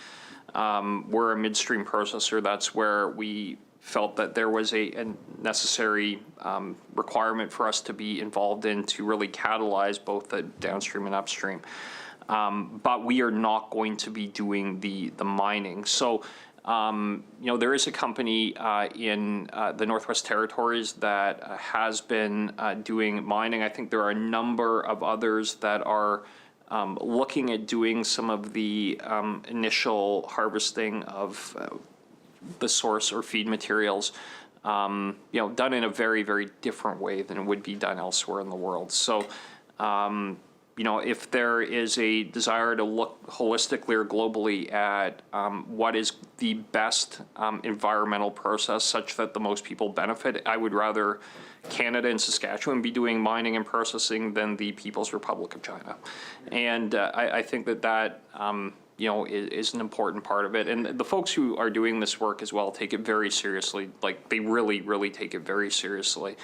We're a midstream processor. That's where we felt that there was a necessary requirement for us to be involved in to really catalyze both the downstream and upstream. But we are not going to be doing the mining. So, you know, there is a company in the Northwest Territories that has been doing mining. I think there are a number of others that are looking at doing some of the initial harvesting of the source or feed materials, you know, done in a very, very different way than it would be done elsewhere in the world. So, you know, if there is a desire to look holistically or globally at what is the best environmental process such that the most people benefit, I would rather Canada and Saskatchewan be doing mining and processing than the People's Republic of China. And I think that you know, is an important part of it. And the folks who are doing this work as well take it very seriously. Like, they really, really take it very seriously.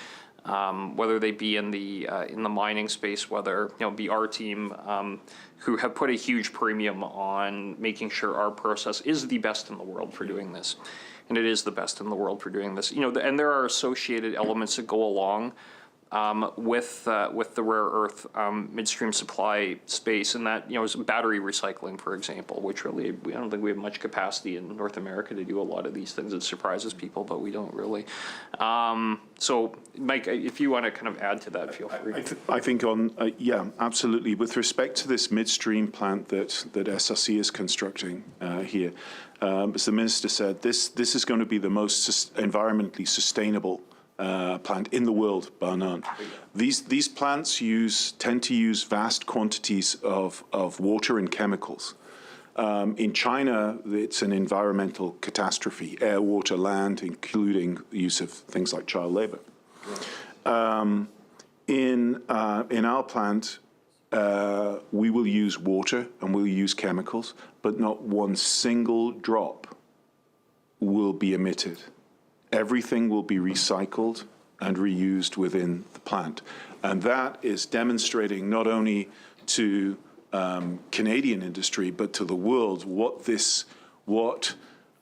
Whether they be in the mining space, whether, you know, be our team, who have put a huge premium on making sure our process is the best in the world for doing this. And it is the best in the world for doing this. You know, and there are associated elements that go along with the rare earth midstream supply space, and that, is battery recycling, for example, which really, I don't think we have much capacity in North America to do a lot of these things. It surprises people, but we don't really. So, Mike, if you want to kind of add to that, feel free. I think yeah, absolutely. With respect to this midstream plant that SRC is constructing here, as the Minister said, this is going to be the most environmentally sustainable plant in the world, bar none. These plants tend to use vast quantities of water and chemicals. In China, it's an environmental catastrophe, air, water, land, including the use of things like child labor. In our plant, we will use water and we'll use chemicals, but not one single drop will be emitted. Everything will be recycled and reused within the plant. And that is demonstrating not only to Canadian industry, but to the world what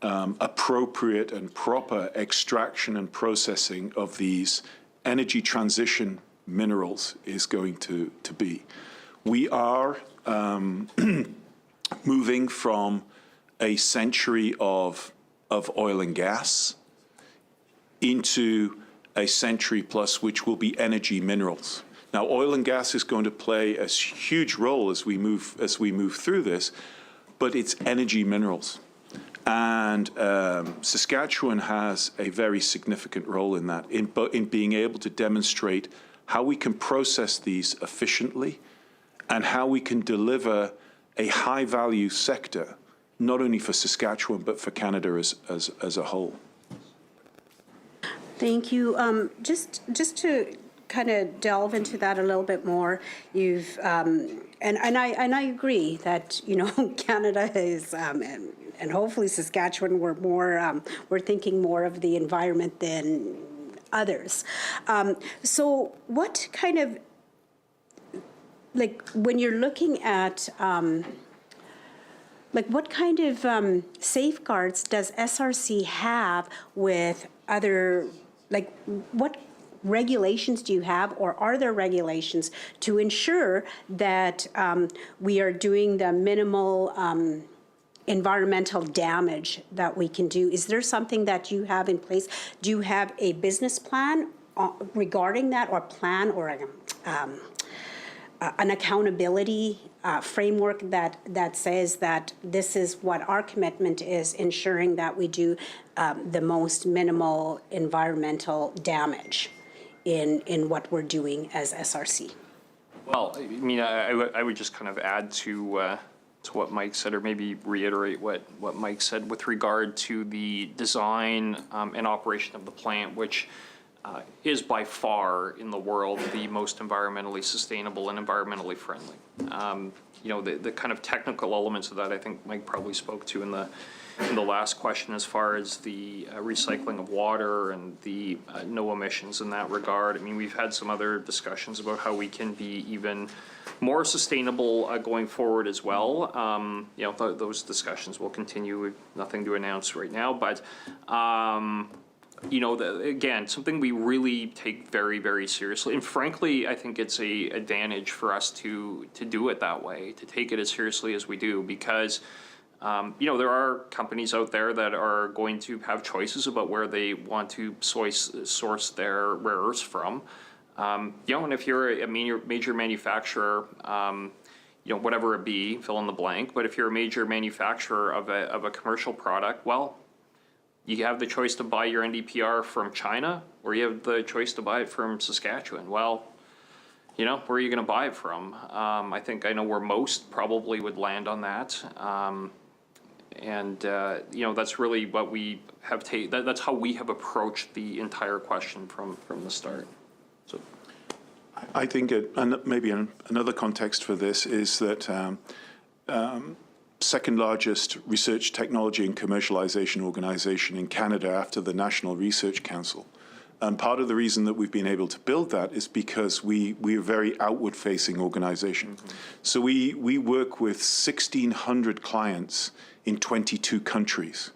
appropriate and proper extraction and processing of these energy transition minerals is going to be. We are moving from a century of oil and gas into a century plus, which will be energy minerals. Now, oil and gas is going to play a huge role as we move through this, but it's energy minerals. And Saskatchewan has a very significant role in that, in being able to demonstrate how we can process these efficiently and how we can deliver a high-value sector, not only for Saskatchewan, but for Canada as a whole. Thank you. Just to kind of delve into that a little bit more, you've and I agree that Canada is and hopefully Saskatchewan we're thinking more of the environment than others. So what kind of, like, when you're looking at what kind of safeguards does SRC have with other, what regulations do you have, or are there regulations to ensure that we are doing the minimal environmental damage that we can do? Is there something that you have in place? Do you have a business plan regarding that, or plan, or an accountability framework that says that this is what our commitment is, ensuring that we do the most minimal environmental damage in what we're doing as SRC? Well, I mean, I would just kind of add to what Mike said, or maybe reiterate what Mike said with regard to the design and operation of the plant, which is by far in the world the most environmentally sustainable and environmentally friendly. The kind of technical elements of that, I think Mike probably spoke to in the last question, as far as the recycling of water and the no emissions in that regard. I mean, we've had some other discussions about how we can be even more sustainable going forward as well. Those discussions will continue. We've nothing to announce right now, but again, something we really take very, very seriously. And frankly, I think it's a advantage for us to do it that way, to take it as seriously as we do, because there are companies out there that are going to have choices about where they want to source their rare earths from. And if you're a major manufacturer, whatever it be, fill in the blank, but if you're a major manufacturer of a commercial product, well, you have the choice to buy your NdPr from China, or you have the choice to buy it from Saskatchewan. Well, where are you going to buy it from? I know where most probably would land on that. That's really what we have that's how we have approached the entire question from the start. So, I think maybe another context for this is that second largest research, technology and commercialization organization in Canada after the National Research Council. And part of the reason that we've been able to build that is because we're a very outward-facing organization. Mm-hmm. So we work with 1,600 clients in 22 countries.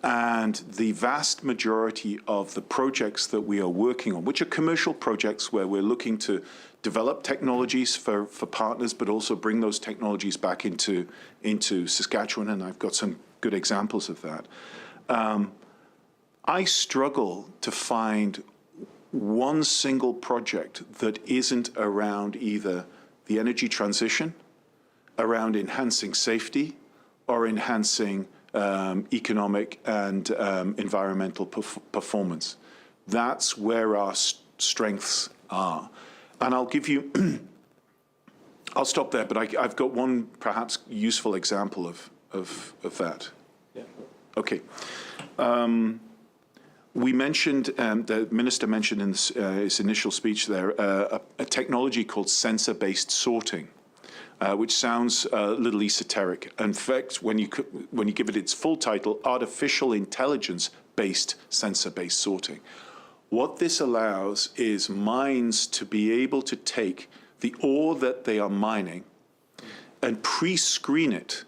And the vast majority of the projects that we are working on, which are commercial projects where we're looking to develop technologies for partners, but also bring those technologies back into Saskatchewan, and I've got some good examples of that. I struggle to find one single project that isn't around either the energy transition, around enhancing safety, or enhancing economic and environmental performance. That's where our strengths are. And I'll give you, I'll stop there, but I've got one perhaps useful example of that. Yeah. Okay. We mentioned, the minister mentioned in his initial speech there, a technology called sensor-based sorting. Which sounds a little esoteric. In fact, when you give it its full title, artificial intelligence-based sensor-based sorting. What this allows is mines to be able to take the ore that they are mining and pre-screen it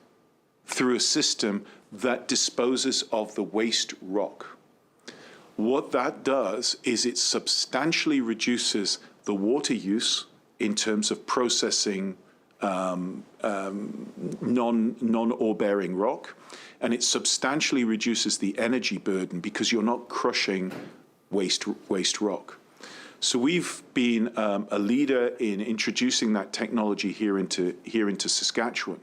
through a system that disposes of the waste rock. What that does is it substantially reduces the water use in terms of processing non-ore-bearing rock, and it substantially reduces the energy burden because you're not crushing waste rock. So we've been a leader in introducing that technology here into Saskatchewan,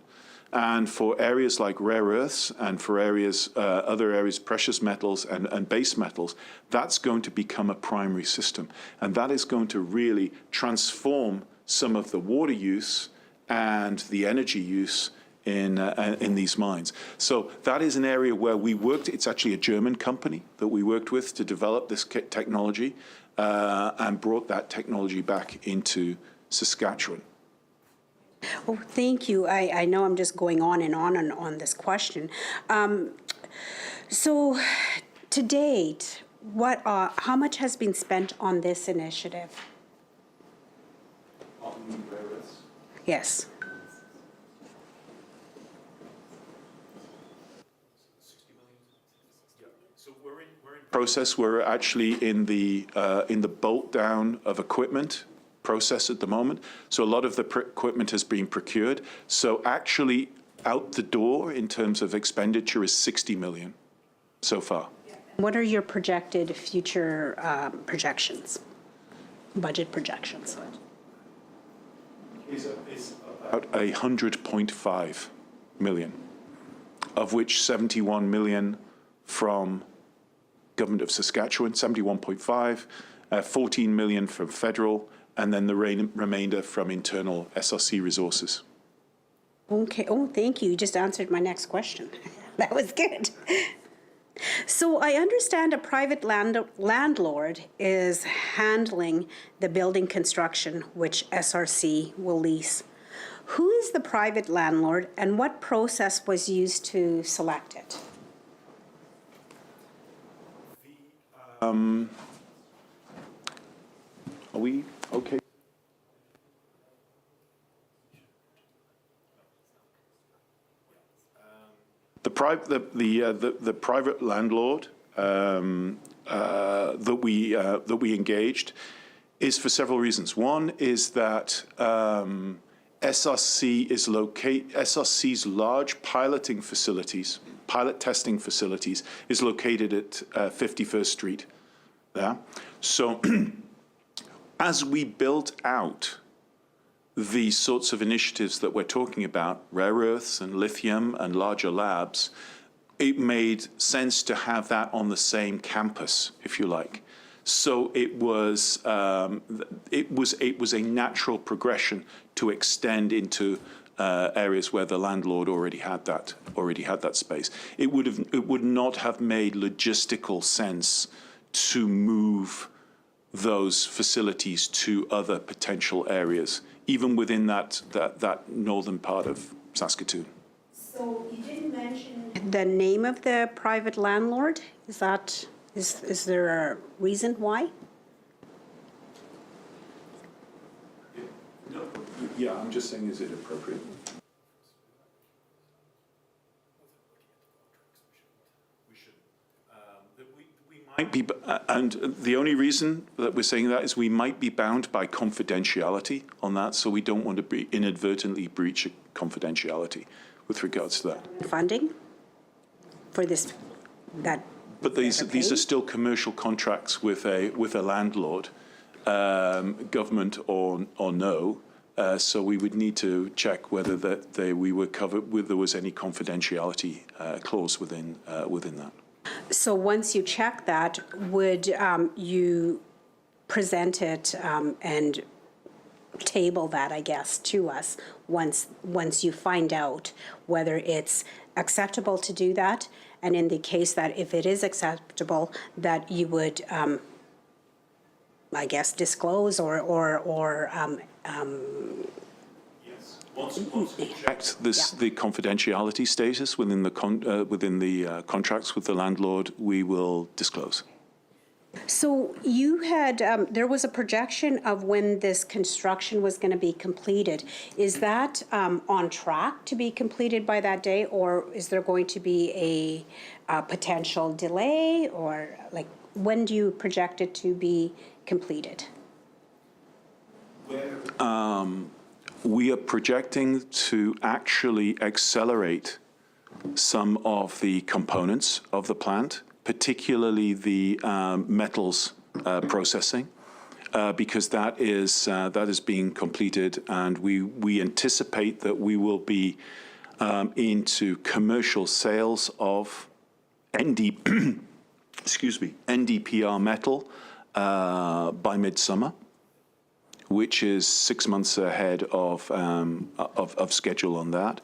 and for areas like rare earths and for areas other areas, precious metals and base metals, that's going to become a primary system, and that is going to really transform some of the water use and the energy use in these mines. So that is an area where we worked. It's actually a German company that we worked with to develop this technology and brought that technology back into Saskatchewan. Oh, thank you. I know I'm just going on and on this question. So to date, how much has been spent on this initiative? Yes. Process. We're actually in the bolt down of equipment process at the moment. So a lot of the equipment has been procured. So actually out the door in terms of expenditure is 60 million so far. What are your projected future projections, budget projections? Is about 100.5 million, of which 71 million from Government of Saskatchewan, 71.5, 14 million from federal, and then the remainder from internal SRC resources. Okay. Oh, thank you. You just answered my next question. That was good. So I understand a private landlord is handling the building construction, which SRC will lease. Who is the private landlord, and what process was used to select it? Are we okay? The private landlord that we engaged is for several reasons. One is that SRC's large piloting facilities, pilot testing facilities, is located at 51st Street. Yeah. So as we built out the sorts of initiatives that we're talking about, rare earths and lithium and larger labs, it made sense to have that on the same campus, if you like. So it was a natural progression to extend into areas where the landlord already had that space. It would not have made logistical sense to move those facilities to other potential areas, even within that northern part of Saskatoon. So you didn't mention the name of the private landlord. Is there a reason why? No. Yeah, I'm just saying, is it appropriate? Might be, and the only reason that we're saying that is we might be bound by confidentiality on that, so we don't want to be inadvertently breach confidentiality with regards to that. Funding for this, that. But these are still commercial contracts with a landlord, government or no. So we would need to check whether we were covered, whether there was any confidentiality clause within that. So once you check that, would you present it and table that, I guess, to us once you find out whether it's acceptable to do that? And in the case that if it is acceptable, that you would, I guess, disclose or Once we checked the confidentiality status within the contracts with the landlord, we will disclose. So you had, there was a projection of when this construction was going to be completed. Is that on track to be completed by that day, or is there going to be a potential delay, or like when do you project it to be completed? We are projecting to actually accelerate some of the components of the plant, particularly the metals processing, because that is being completed, and we anticipate that we will be into commercial sales of NdPr metal by midsummer, which is 6 months ahead of schedule on that.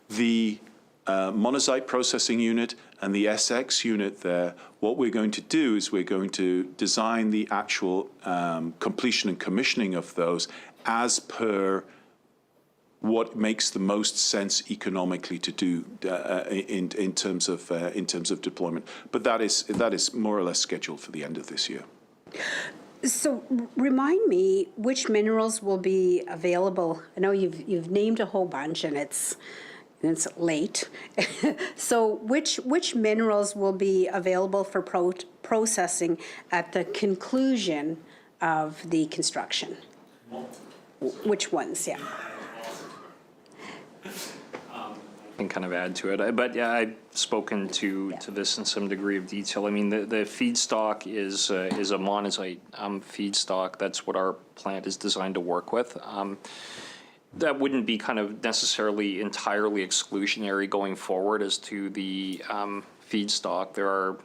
The monazite processing unit and the SX unit there, what we're going to do is we're going to design the actual completion and commissioning of those as per what makes the most sense economically to do in terms of deployment. But that is more or less scheduled for the end of this year. So remind me which minerals will be available. I know you've named a whole bunch, and it's late. So which minerals will be available for processing at the conclusion of the construction? Which ones? Yeah. Can kind of add to it, but yeah, I've spoken to this in some degree of detail. I mean, the feedstock is a monazite feedstock. That's what our plant is designed to work with. That wouldn't be kind of necessarily entirely exclusionary going forward as to the feedstock.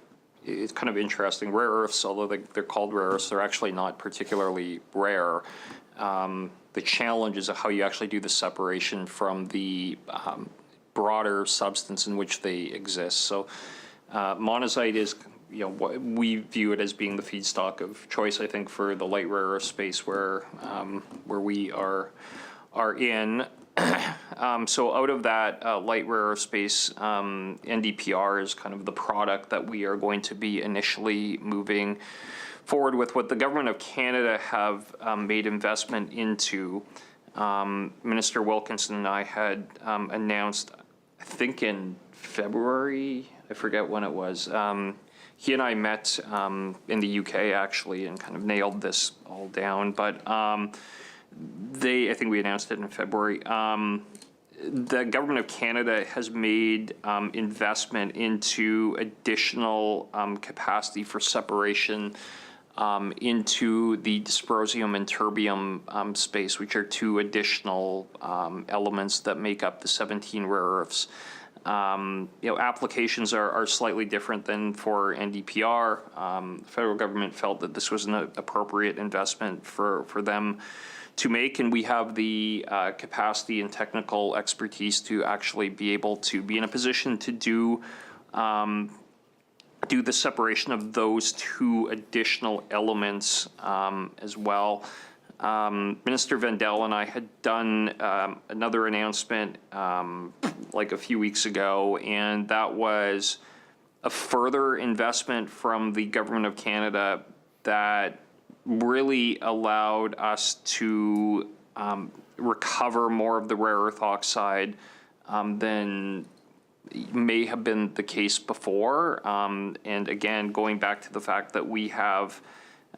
It's kind of interesting. Rare earths, although they're called rare earths, they're actually not particularly rare. The challenge is how you actually do the separation from the broader substance in which they exist. So monazite is, we view it as being the feedstock of choice, I think, for the light rare earth space where we are in. So out of that light rare earth space, NdPr is kind of the product that we are going to be initially moving forward with. What the government of Canada have made investment into. Minister Wilkinson and I had announced, I think in February, I forget when it was. He and I met in the UK actually and kind of nailed this all down. But I think we announced it in February. The government of Canada has made investment into additional capacity for separation into the dysprosium and terbium space, which are two additional elements that make up the 17 rare earths. Applications are slightly different than for NdPr. The federal government felt that this was an appropriate investment for them to make, and we have the capacity and technical expertise to actually be able to be in a position to do the separation of those two additional elements as well. Minister Vendel and I had done another announcement like a few weeks ago, and that was a further investment from the Government of Canada that really allowed us to recover more of the rare earth oxide than may have been the case before. And again, going back to the fact that we have,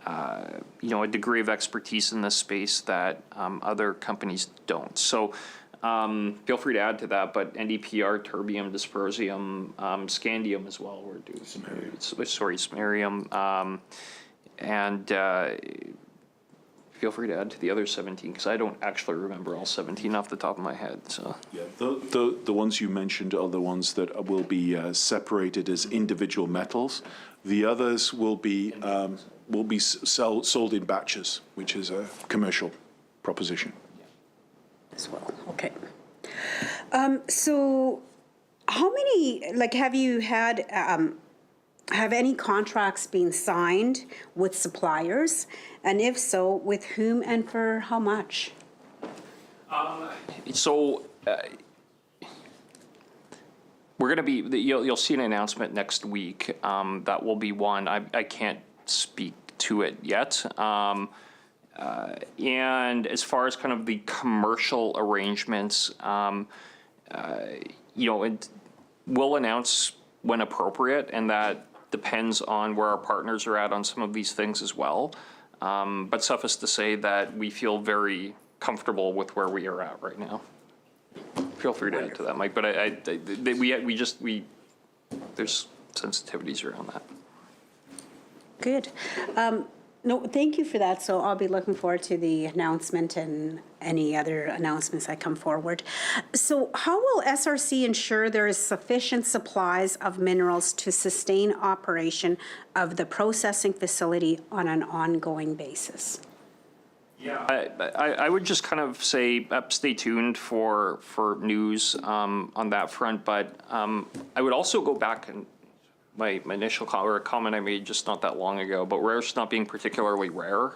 a degree of expertise in this space that other companies don't. So feel free to add to that, but NdPr, terbium, dysprosium, scandium as well. We're doing samarium. And feel free to add to the other 17, because I don't actually remember all 17 off the top of my head. So Yeah, the ones you mentioned are the ones that will be separated as individual metals. The others will be sold in batches, which is a commercial proposition. As well, okay. So how many, have you had, have any contracts been signed with suppliers? And if so, with whom and for how much? So we're going to be, you'll see an announcement next week. That will be one. I can't speak to it yet. And as far as kind of the commercial arrangements, we'll announce when appropriate, and that depends on where our partners are at on some of these things as well. But suffice to say that we feel very comfortable with where we are at right now. Feel free to add to that, Mike, but there's sensitivities around that. Good. No, thank you for that. So I'll be looking forward to the announcement and any other announcements that come forward. So how will SRC ensure there is sufficient supplies of minerals to sustain operation of the processing facility on an ongoing basis? Yeah, I would just kind of say stay tuned for news on that front, but I would also go back and my initial comment I made just not that long ago, but rare earths not being particularly rare.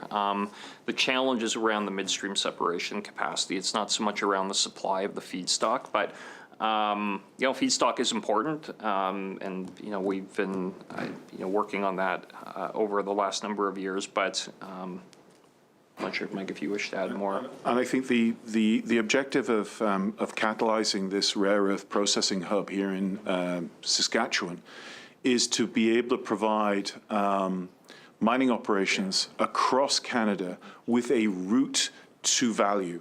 The challenge is around the midstream separation capacity. It's not so much around the supply of the feedstock, but feedstock is important, and we've been working on that over the last number of years. But I'm not sure, Mike, if you wish to add more. And I think the objective of catalyzing this rare earth processing hub here in Saskatchewan is to be able to provide mining operations across Canada with a route to value.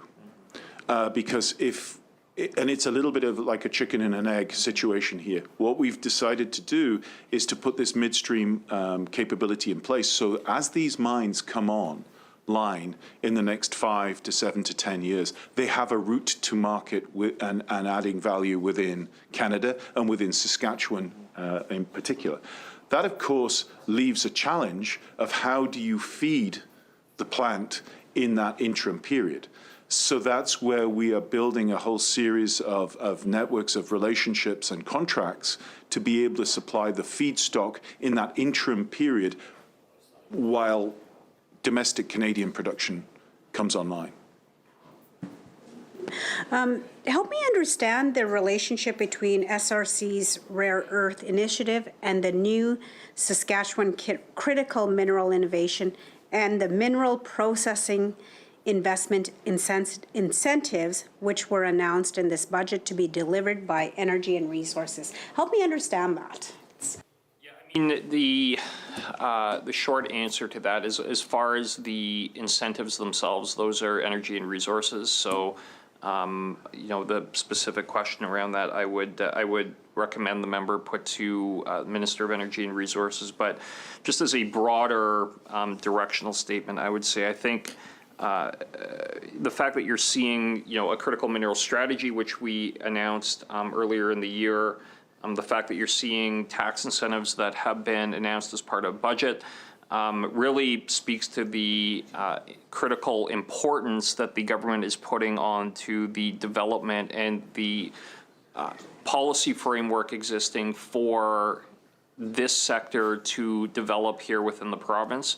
Because and it's a little bit of like a chicken and an egg situation here. What we've decided to do is to put this midstream capability in place. So as these mines come online in the next 5 to 7 to 10 years, they have a route to market and adding value within Canada and within Saskatchewan in particular. That, of course, leaves a challenge of how do you feed the plant in that interim period. So that's where we are building a whole series of networks of relationships and contracts to be able to supply the feedstock in that interim period while domestic Canadian production comes online. Help me understand the relationship between SRC's Rare Earth Initiative and the new Saskatchewan Critical Mineral Innovation and the Mineral Processing Investment Incentives, which were announced in this budget to be delivered by Energy and Resources. Help me understand that. I mean, the short answer to that is, as far as the incentives themselves, those are Energy and Resources. So, the specific question around that, I would recommend the member put to Minister of Energy and Resources. But just as a broader directional statement, I would say I think the fact that you're seeing, a critical mineral strategy, which we announced earlier in the year, the fact that you're seeing tax incentives that have been announced as part of budget really speaks to the critical importance that the government is putting on to the development and the policy framework existing for this sector to develop here within the province.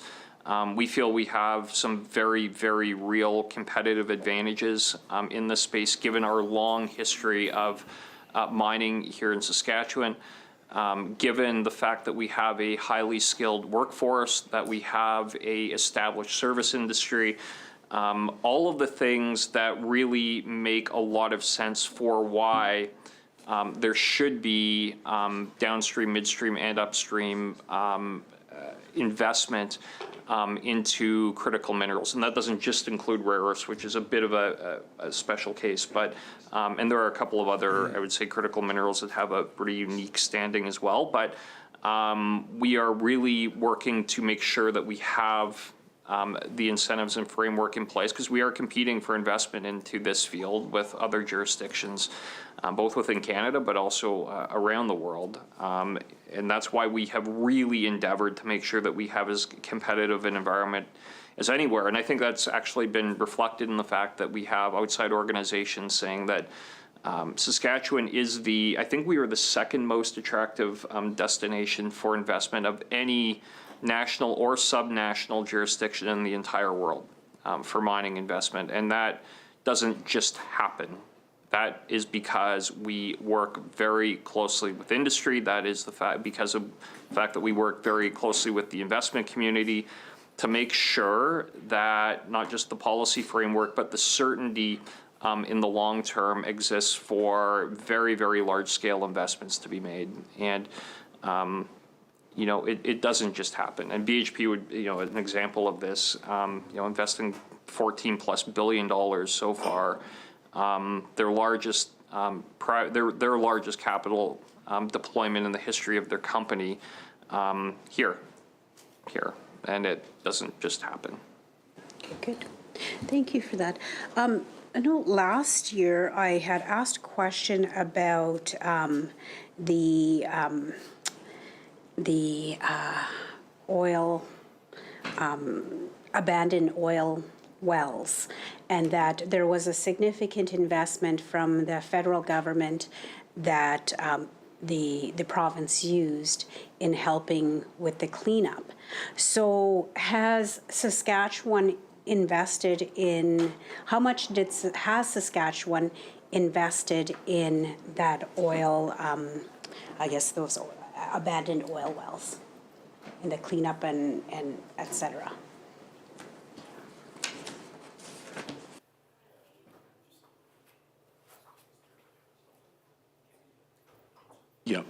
We feel we have some very, very real competitive advantages in this space, given our long history of mining here in Saskatchewan. Given the fact that we have a highly skilled workforce, that we have a established service industry, all of the things that really make a lot of sense for why there should be downstream, midstream, and upstream investment into critical minerals. And that doesn't just include rare earths, which is a bit of a special case, but, and there are a couple of other, I would say, critical minerals that have a pretty unique standing as well. But we are really working to make sure that we have the incentives and framework in place, because we are competing for investment into this field with other jurisdictions, both within Canada but also around the world. And that's why we have really endeavored to make sure that we have as competitive an environment as anywhere. And I think that's actually been reflected in the fact that we have outside organizations saying that Saskatchewan is I think we are the second most attractive destination for investment of any national or subnational jurisdiction in the entire world for mining investment. And that doesn't just happen. That is because we work very closely with industry. That is the fact, because of the fact that we work very closely with the investment community to make sure that not just the policy framework, but the certainty in the long term exists for very, very large scale investments to be made. And you know, it doesn't just happen. And BHP would, you know, an example of this, you know, investing $14+ billion so far, their largest their largest capital deployment in the history of their company here, and it doesn't just happen. Okay, good. Thank you for that. I know last year I had asked a question about the oil, abandoned oil wells, and that there was a significant investment from the federal government that the province used in helping with the cleanup. So has Saskatchewan invested in, how much has Saskatchewan invested in that oil, I guess those abandoned oil wells, in the cleanup and et cetera? Yeah.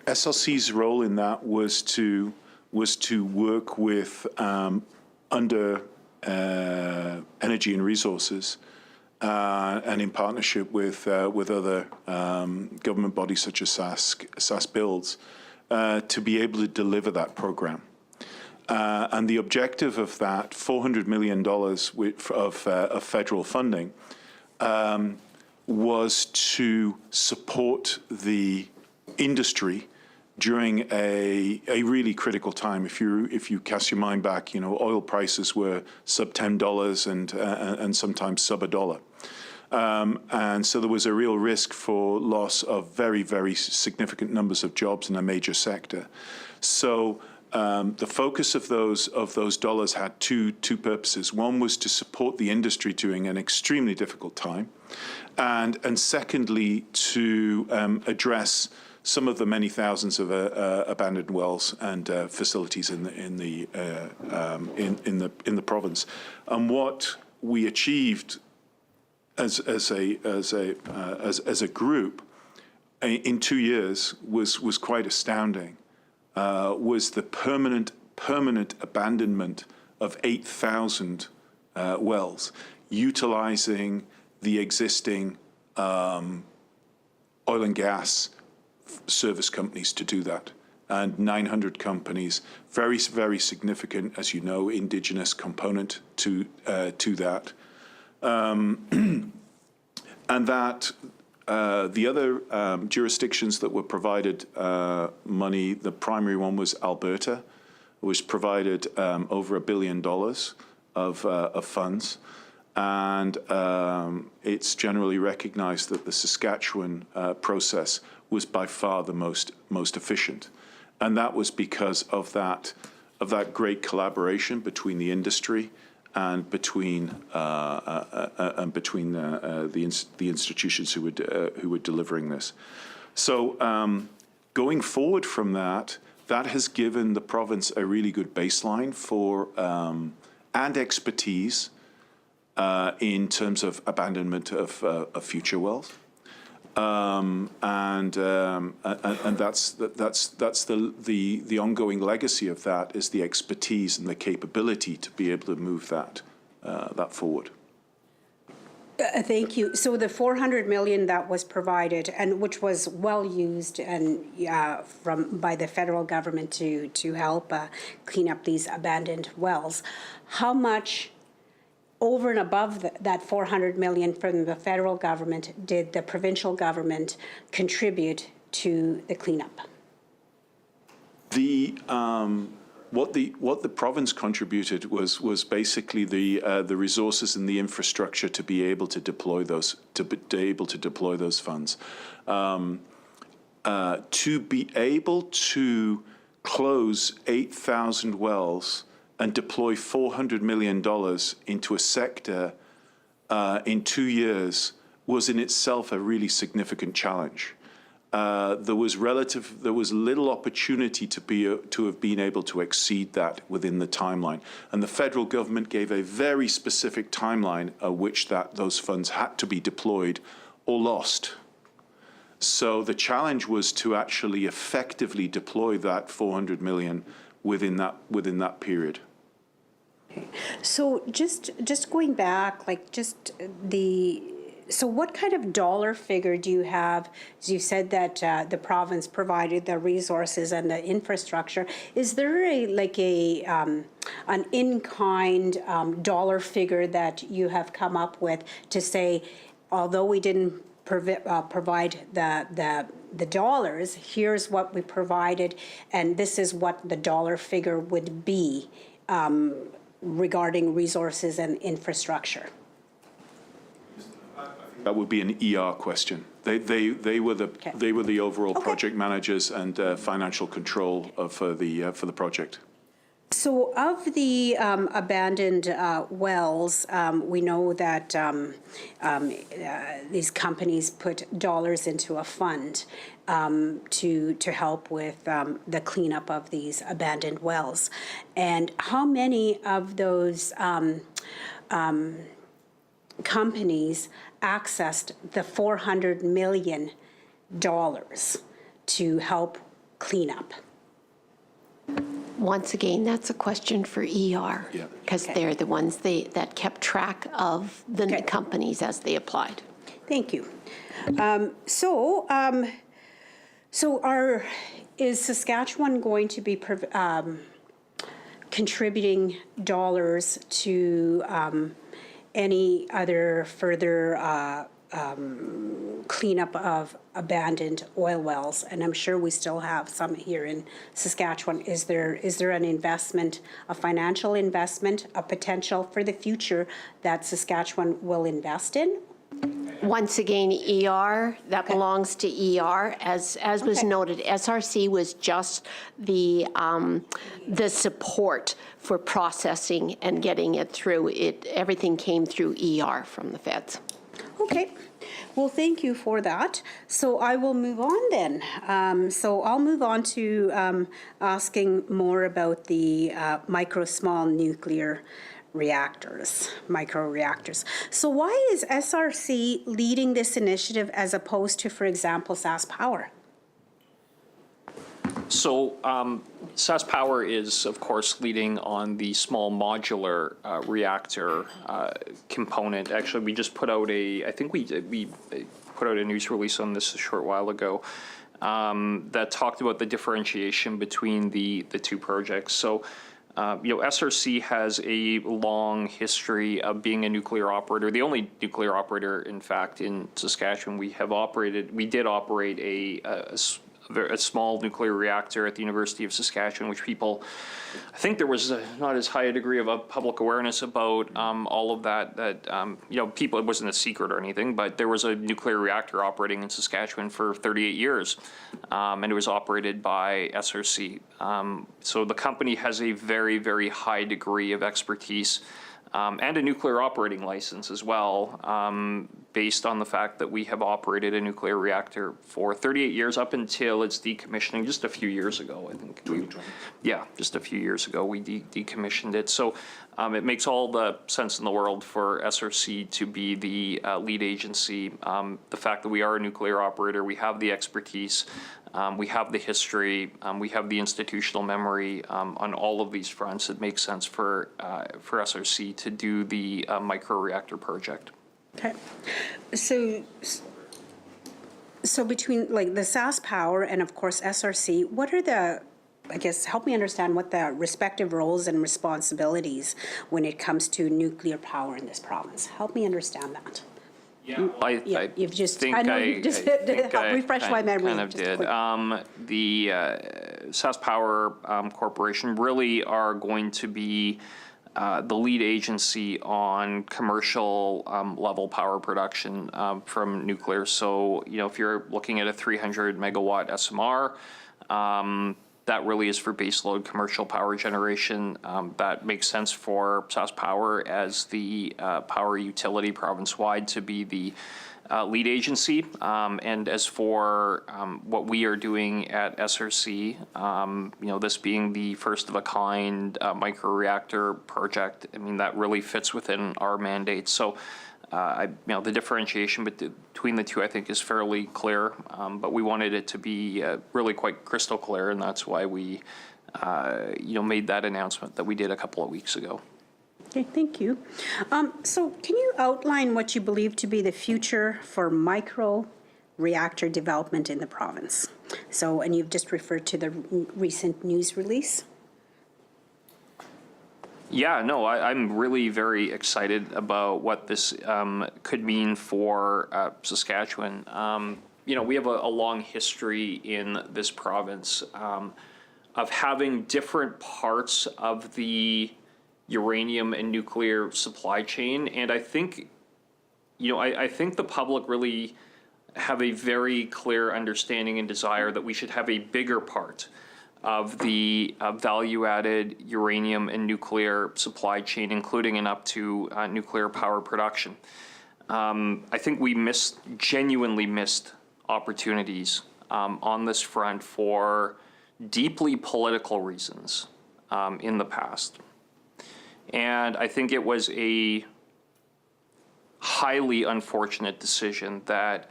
SLC's role in that was to work with under Energy and Resources and in partnership with other government bodies such as SAS Builds to be able to deliver that program. And the objective of that $400 million of federal funding was to support the industry during a really critical time. If you cast your mind back, you know, oil prices were sub $10 and sometimes sub $1. And so there was a real risk for loss of very, very significant numbers of jobs in a major sector. So the focus of those dollars had two purposes. One was to support the industry during an extremely difficult time, and secondly to address some of the many thousands of abandoned wells and facilities in the province. And what we achieved as a group in 2 years was quite astounding. Was the permanent abandonment of 8,000 wells, utilizing the existing oil and gas service companies to do that, and 900 companies, very, very significant, as you know, indigenous component to that, and that the other jurisdictions that were provided money, the primary one was Alberta, was provided over $1 billion of funds. And it's generally recognized that the Saskatchewan process was by far the most efficient. And that was because of that great collaboration between the industry and between the institutions who were delivering this. So going forward from that has given the province a really good baseline for and expertise in terms of abandonment of future wells. and that's the ongoing legacy of that is the expertise and the capability to be able to move that forward. Thank you. So the 400 million that was provided, and which was well used, and by the federal government to help clean up these abandoned wells, how much over and above that 400 million from the federal government did the provincial government contribute to the cleanup? What the province contributed was basically the resources and the infrastructure to be able to deploy those funds. To be able to close 8,000 wells and deploy $400 million into a sector in 2 years was in itself a really significant challenge. There was little opportunity to have been able to exceed that within the timeline, and the federal government gave a very specific timeline at which those funds had to be deployed or lost. So the challenge was to actually effectively deploy that 400 million within that period. So just going back, so what kind of dollar figure do you have? As you said that the province provided the resources and the infrastructure. Is there an in-kind dollar figure that you have come up with to say, although we didn't provide the dollars, here's what we provided, and this is what the dollar figure would be regarding resources and infrastructure? That would be an ER question. They were the overall project managers and financial control for the project. So of the abandoned wells, we know that these companies put dollars into a fund to help with the cleanup of these abandoned wells. And how many of those companies accessed the $400 million to help clean up? Once again, that's a question for ER, because they're the ones that kept track of the companies as they applied. Thank you. Is Saskatchewan going to be contributing dollars to any other further cleanup of abandoned oil wells? And I'm sure we still have some here in Saskatchewan. Is there an investment, a financial investment, a potential for the future that Saskatchewan will invest in? Once again, ER, that belongs to ER. As was noted, SRC was just the support for processing and getting it through. Everything came through ER from the feds. Okay. Well, thank you for that. So I will move on then. So I'll move on to asking more about the small nuclear microreactors. So why is SRC leading this initiative as opposed to, for example, SaskPower? So SaskPower is, of course, leading on the small modular reactor component. Actually, we just put out I think we put out a news release on this a short while ago that talked about the differentiation between the two projects. So, SRC has a long history of being a nuclear operator, the only nuclear operator, in fact, in Saskatchewan. We did operate a small nuclear reactor at the University of Saskatchewan, which I think there was not as high a degree of public awareness about all of that, people, it wasn't a secret or anything, but there was a nuclear reactor operating in Saskatchewan for 38 years, and it was operated by SRC. So the company has a very, very high degree of expertise and a nuclear operating license as well, based on the fact that we have operated a nuclear reactor for 38 years up until its decommissioning just a few years ago, I think. Yeah, just a few years ago we decommissioned it. So it makes all the sense in the world for SRC to be the lead agency. The fact that we are a nuclear operator, we have the expertise, we have the history, we have the institutional memory on all of these fronts. It makes sense for SRC to do the microreactor project. Okay. So between like the SAS Power and of course SRC, what are the, I guess, help me understand what the respective roles and responsibilities when it comes to nuclear power in this province? Help me understand that. Yeah, You've just, think I know you just think help refresh my memory. kind of just did. quick. The SAS Power Corporation really are going to be the lead agency on commercial level power production from nuclear. So, you know, if you're looking at a 300 megawatt SMR, that really is for baseload commercial power generation. That makes sense for SAS Power as the power utility province-wide to be the lead agency. And as for what we are doing at SRC, you know, this being the first of a kind microreactor project, I mean, that really fits within our mandate. So, you know, the differentiation between the two, I think, is fairly clear, but we wanted it to be really quite crystal clear, and that's why we, you know, made that announcement that we did a couple of weeks ago. Okay, thank you. So can you outline what you believe to be the future for micro-reactor development in the province? So, and you've just referred to the recent news release. Yeah, no, I'm really very excited about what this could mean for Saskatchewan. You know, we have a long history in this province of having different parts of the uranium and nuclear supply chain. And I think, you know, I think the public really have a very clear understanding and desire that we should have a bigger part of the value-added uranium and nuclear supply chain, including and up to nuclear power production. I think we genuinely missed opportunities on this front for deeply political reasons in the past. And I think it was a highly unfortunate decision that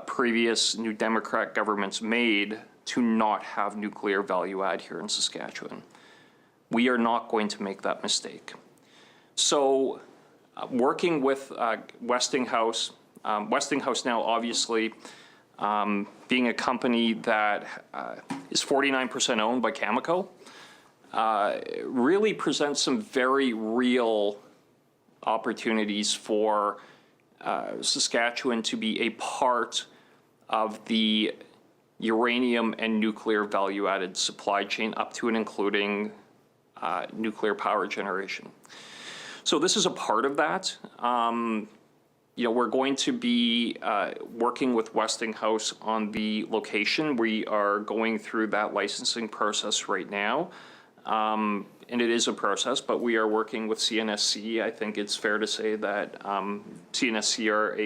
previous New Democrat governments made to not have nuclear value add here in Saskatchewan. We are not going to make that mistake. So working with Westinghouse, Westinghouse now obviously being a company that is 49% owned by Cameco, really presents some very real opportunities for Saskatchewan to be a part of the uranium and nuclear value-added supply chain up to and including nuclear power generation. So this is a part of that. You know, we're going to be working with Westinghouse on the location. We are going through that licensing process right now. And it is a process, but we are working with CNSC. I think it's fair to say that CNSC are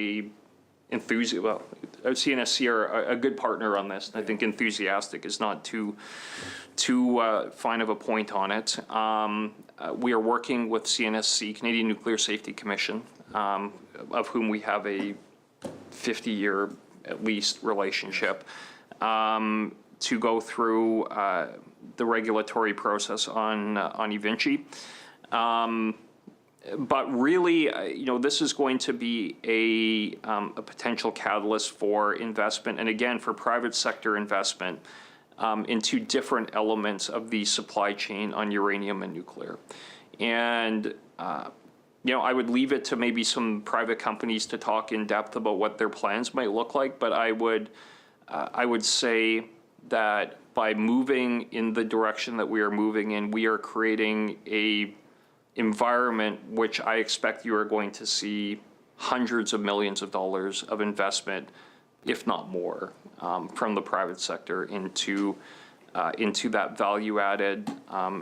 CNSC are a good partner on this. I think enthusiastic is not too fine of a point on it. We are working with CNSC, Canadian Nuclear Safety Commission, of whom we have a 50-year at least relationship, to go through the regulatory process on eVinci. But really, you know, this is going to be a potential catalyst for investment, and again, for private sector investment into different elements of the supply chain on uranium and nuclear. And, you know, I would leave it to maybe some private companies to talk in depth about what their plans might look like, but I would say that by moving in the direction that we are moving in, we are creating a environment which I expect you are going to see hundreds of millions of dollars of investment, if not more, from the private sector into that value-added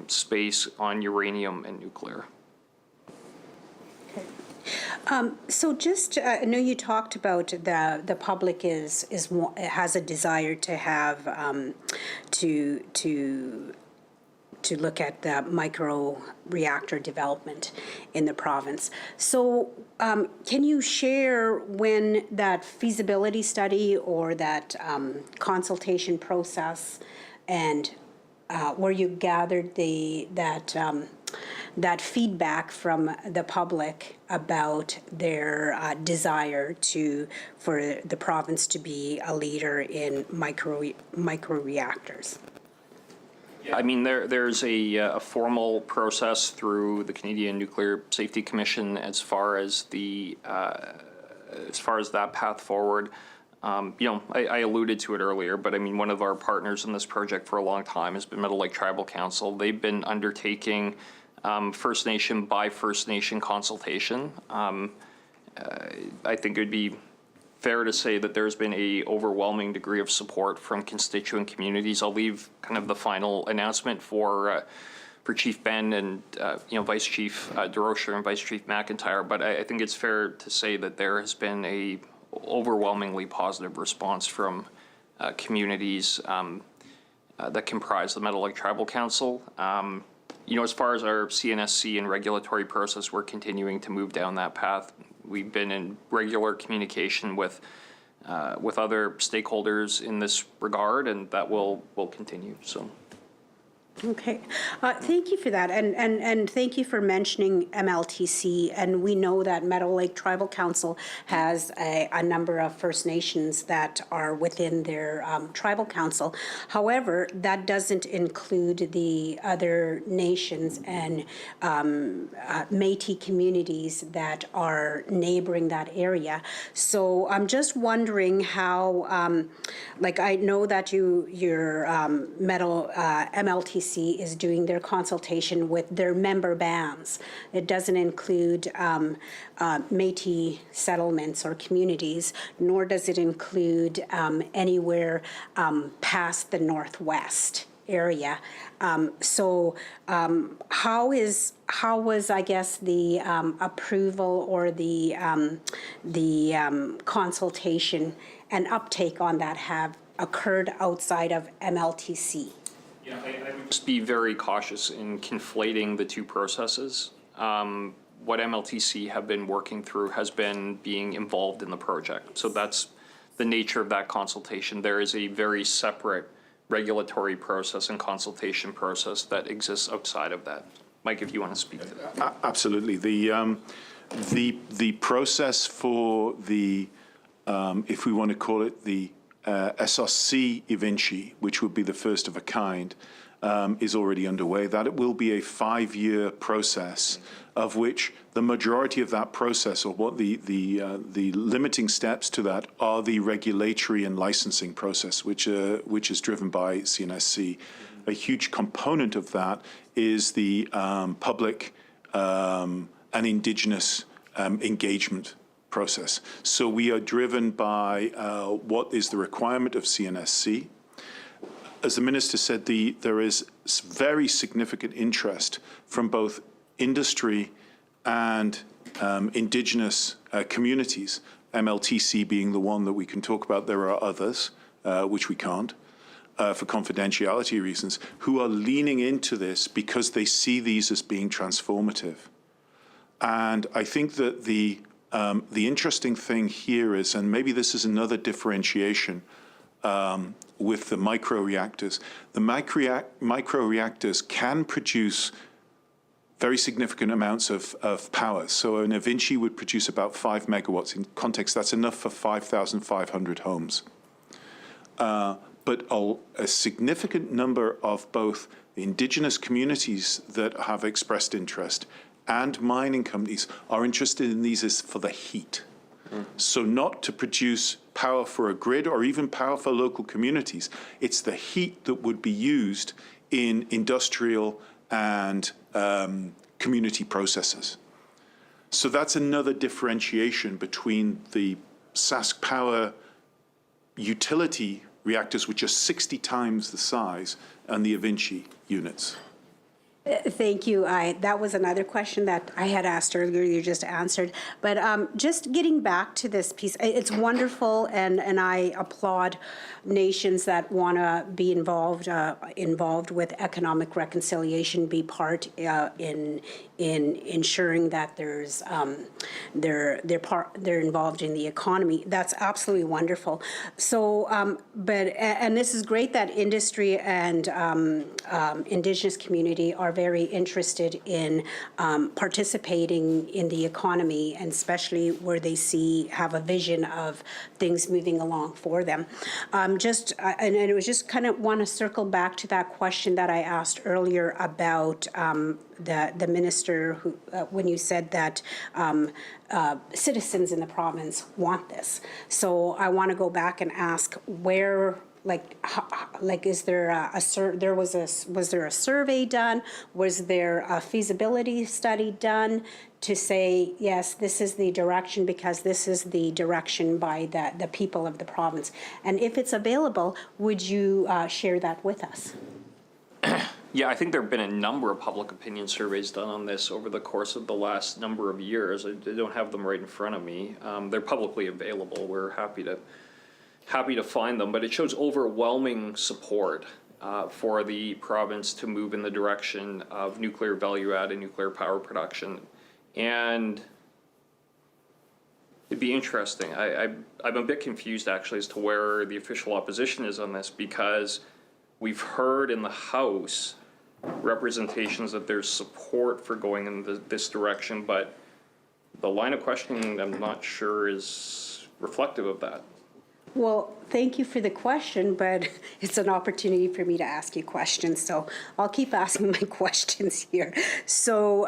space on uranium and nuclear. So just, I know you talked about the public has a desire to have, to look at the micro reactor development in the province. So can you share when that feasibility study or that consultation process and where you gathered that feedback from the public about their desire for the province to be a leader in micro reactors? I mean, there's a formal process through the Canadian Nuclear Safety Commission as far as that path forward. I alluded to it earlier, but I mean, one of our partners in this project for a long time has been Meadow Lake Tribal Council. They've been undertaking First Nation by First Nation consultation. I think it would be fair to say that there's been a overwhelming degree of support from constituent communities. I'll leave kind of the final announcement for Chief Ben and Vice Chief DeRocher and Vice Chief McIntyre, but I think it's fair to say that there has been a overwhelmingly positive response from communities that comprise the Meadow Lake Tribal Council. As far as our CNSC and regulatory process, we're continuing to move down that path. We've been in regular communication with other stakeholders in this regard, and that will continue. So. Okay, thank you for that, and thank you for mentioning MLTC. And we know that Meadow Lake Tribal Council has a number of First Nations that are within their tribal council. However, that doesn't include the other nations and Métis communities that are neighboring that area. So I'm just wondering how, I know that your MLTC is doing their consultation with their member bands. It doesn't include Métis settlements or communities, nor does it include anywhere past the Northwest area. How was, I guess, the approval or the consultation and uptake on that have occurred outside of MLTC? Yeah, I would just be very cautious in conflating the two processes. What MLTC have been working through has been being involved in the project. So that's the nature of that consultation. There is a very separate regulatory process and consultation process that exists outside of that. Mike, if you want to speak to that. Absolutely. The process for the, if we want to call it the SRC eVinci, which would be the first of a kind, is already underway. That it will be a 5-year process, of which the majority of that process, or what the limiting steps to that, are the regulatory and licensing process, which is driven by CNSC. A huge component of that is the public and Indigenous engagement process. So we are driven by what is the requirement of CNSC. As the Minister said, there is very significant interest from both industry and Indigenous communities, MLTC being the one that we can talk about. There are others, which we can't, for confidentiality reasons, who are leaning into this because they see these as being transformative. And I think that the interesting thing here is, and maybe this is another differentiation with the microreactors, the microreactors can produce very significant amounts of power. So an eVinci would produce about 5 megawatts. In context, that's enough for 5,500 homes. But a significant number of both Indigenous communities that have expressed interest and mining companies are interested in these as for the heat. So not to produce power for a grid or even power for local communities. It's the heat that would be used in industrial and community processes. So that's another differentiation between the Sask Power utility reactors, which are 60 times the size, and the eVinci units. Thank you. That was another question that I had asked earlier, you just answered. But just getting back to this piece, it's wonderful, and I applaud nations that want to be involved with economic reconciliation, be part in ensuring that they're involved in the economy. That's absolutely wonderful. So, and this is great that industry and Indigenous community are very interested in participating in the economy, and especially where they have a vision of things moving along for them. And it was just kind of want to circle back to that question that I asked earlier about the minister who, when you said that citizens in the province want this. So I want to go back and ask where. Is there was there a survey done? Was there a feasibility study done to say, yes, this is the direction because this is the direction by the people of the province? And if it's available, would you share that with us? Yeah, I think there have been a number of public opinion surveys done on this over the course of the last number of years. I don't have them right in front of me. They're publicly available. We're happy to find them, but it shows overwhelming support for the province to move in the direction of nuclear value-added nuclear power production. And it'd be interesting. I'm a bit confused actually as to where the official opposition is on this, because we've heard in the House representations that there's support for going in this direction, but the line of questioning I'm not sure is reflective of that. Well, thank you for the question, but it's an opportunity for me to ask you questions, so I'll keep asking my questions here. So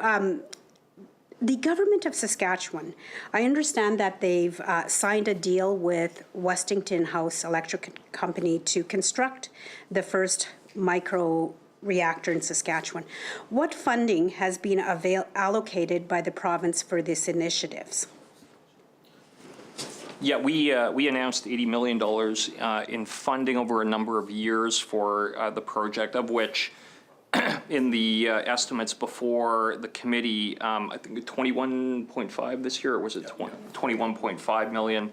the government of Saskatchewan, I understand that they've signed a deal with Westinghouse Electric Company to construct the first micro reactor in Saskatchewan. What funding has been allocated by the province for these initiatives? Yeah, we announced $80 million in funding over a number of years for the project, of which in the estimates before the committee, I think 21.5 this year, or was it 21.5 million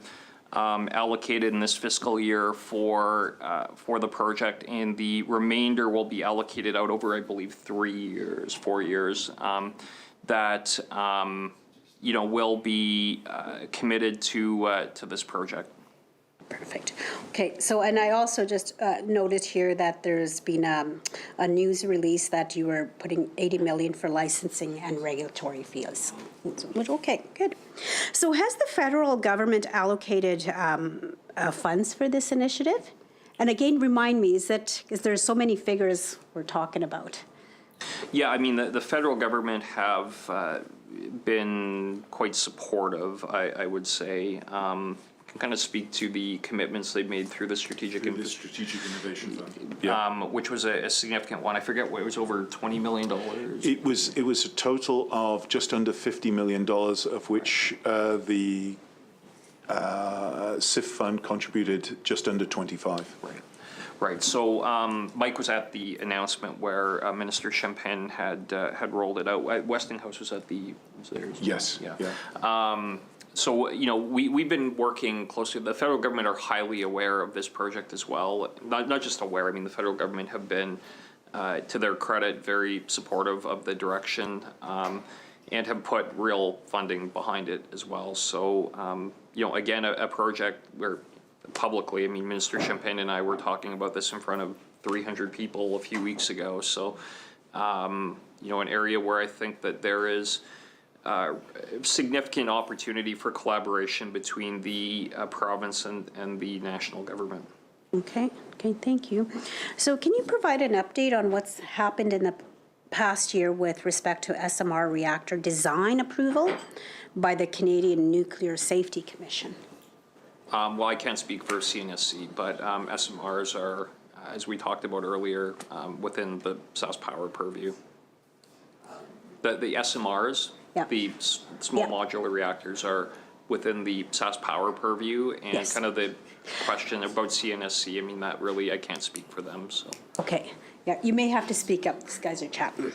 allocated in this fiscal year for the project, and the remainder will be allocated out over, I believe, 4 years. That will be committed to this project. Perfect. Okay, so, and I also just noted here that there's been a news release that you were putting $80 million for licensing and regulatory fees. Okay, good. So has the federal government allocated funds for this initiative? And again, remind me, because there's so many figures we're talking about. Yeah, I mean, the federal government have been quite supportive, I would say. Can kind of speak to the commitments they've made through the Strategic Innovation Fund, which was a significant one. I forget what it was, over $20 million. It was a total of just under $50 million, of which the SIF fund contributed just under 25. Right. So Mike was at the announcement where Minister Champagne had rolled it out. Westinghouse was at the. Was there? Yes. Yeah. So we've been working closely. The federal government are highly aware of this project as well. Not just aware. I mean, the federal government have been, to their credit, very supportive of the direction, and have put real funding behind it as well. So again, a project where publicly, I mean, Minister Champagne and I were talking about this in front of 300 people a few weeks ago. So an area where I think that there is significant opportunity for collaboration between the province and the national government. Okay, thank you. So can you provide an update on what's happened in the past year with respect to SMR reactor design approval by the Canadian Nuclear Safety Commission? Well, I can't speak for CNSC, but SMRs are, as we talked about earlier, within the SaskPower purview. The SMRs, the small modular reactors, are within the SaskPower purview, and kind of the question about CNSC, I mean, that really, I can't speak for them. So. Okay, Yeah, you may have to speak up. These guys are chatting.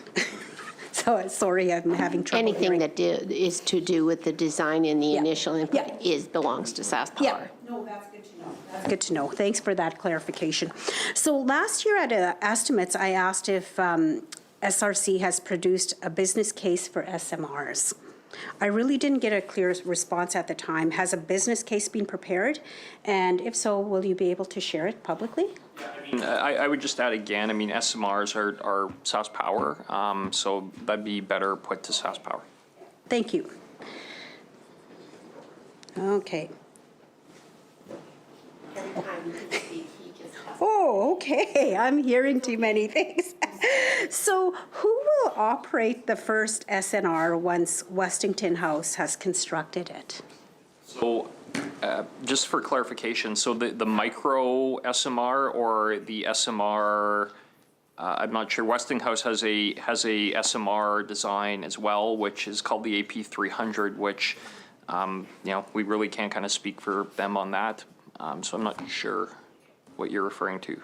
So sorry, I'm having trouble Anything hearing. that is to do with the design and the Yeah. initial input Yeah. belongs to SAS Yeah, Power. no, that's good to know. That's good to know. Thanks for that clarification. So last year at estimates, I asked if SRC has produced a business case for SMRs. I really didn't get a clear response at the time. Has a business case been prepared? And if so, will you be able to share it publicly? I would just add again, I mean, SMRs are SAS Power, so that'd be better put to SAS Power. Thank you. Okay. Oh, okay. I'm hearing too many things. So who will operate the first SNR once Westington House has constructed it? So just for clarification, so the micro SMR or the SMR, I'm not sure, Westinghouse has a SMR design as well, which is called the AP300, which, we really can't kind of speak for them on that. So I'm not sure what you're referring to.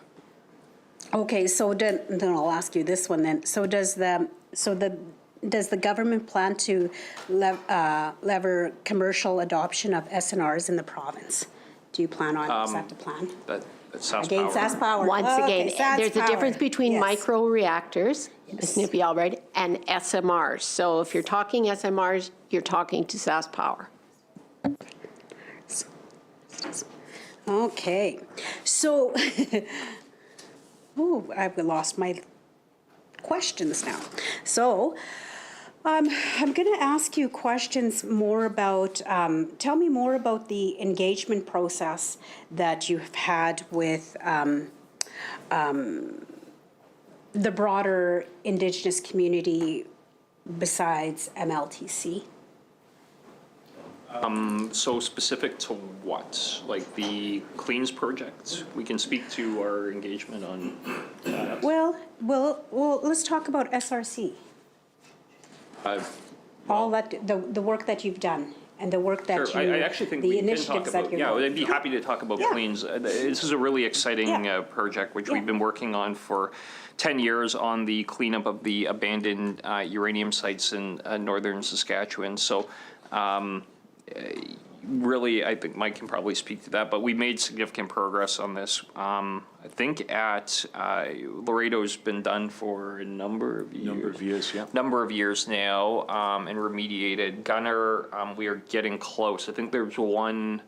Okay, so then I'll ask you this one then. So does the government plan to lever commercial adoption of SNRs in the province? Do you plan on, is that the plan? That's SAS Again, Power. SAS Power. Once Okay, again, SAS there's a Power. difference between Yes. micro-reactors, Ms. Nippy Albright, and SMRs. So if you're talking SMRs, you're talking to SAS Power. Okay, so, ooh, I've lost my questions now. So, I'm going to ask you questions more about, tell me more about the engagement process that you've had with the broader Indigenous community besides MLTC. So specific to what? Like the Cleans project? We can speak to our engagement on that. Well, let's talk about SRC. All that, the work that you've done and the work that Sure, you, I actually think the we can talk initiatives that about, you're yeah, working I'd be happy to talk about Yeah. Cleans. This is a really exciting Yeah. project, which Yeah. we've been working on for 10 years on the cleanup of the abandoned uranium sites in northern Saskatchewan. So really, I think Mike can probably speak to that, but we made significant progress on this. I think at Laredo's been done for a number of years. Number of years now, and remediated. Gunner, we are getting close. I think there's one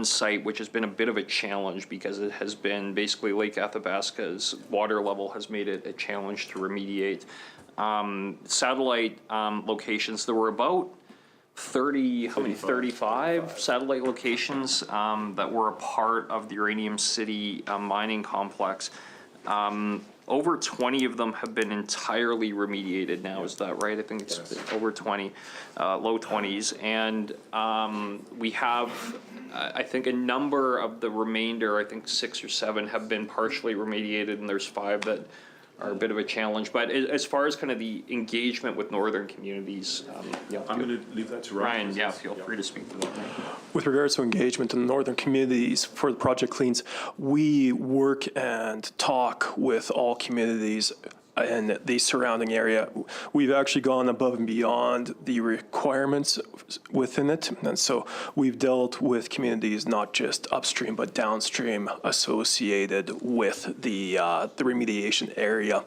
site which has been a bit of a challenge because it has been basically Lake Athabasca's water level has made it a challenge to remediate. Satellite locations, there were about 35 satellite locations that were a part of the Uranium City mining complex. Over 20 of them have been entirely remediated now, is that right? I think it's over 20, low 20s. And we have, I think, a number of the remainder, I think 6 or 7 have been partially remediated, and there's 5 that are a bit of a challenge. But as far as kind of the engagement with northern communities, I'm going to leave that to Ryan, yeah, feel free to speak to that. With regards to engagement in the northern communities for the Project Cleans, we work and talk with all communities in the surrounding area. We've actually gone above and beyond the requirements within it. And so we've dealt with communities not just upstream but downstream associated with the remediation area.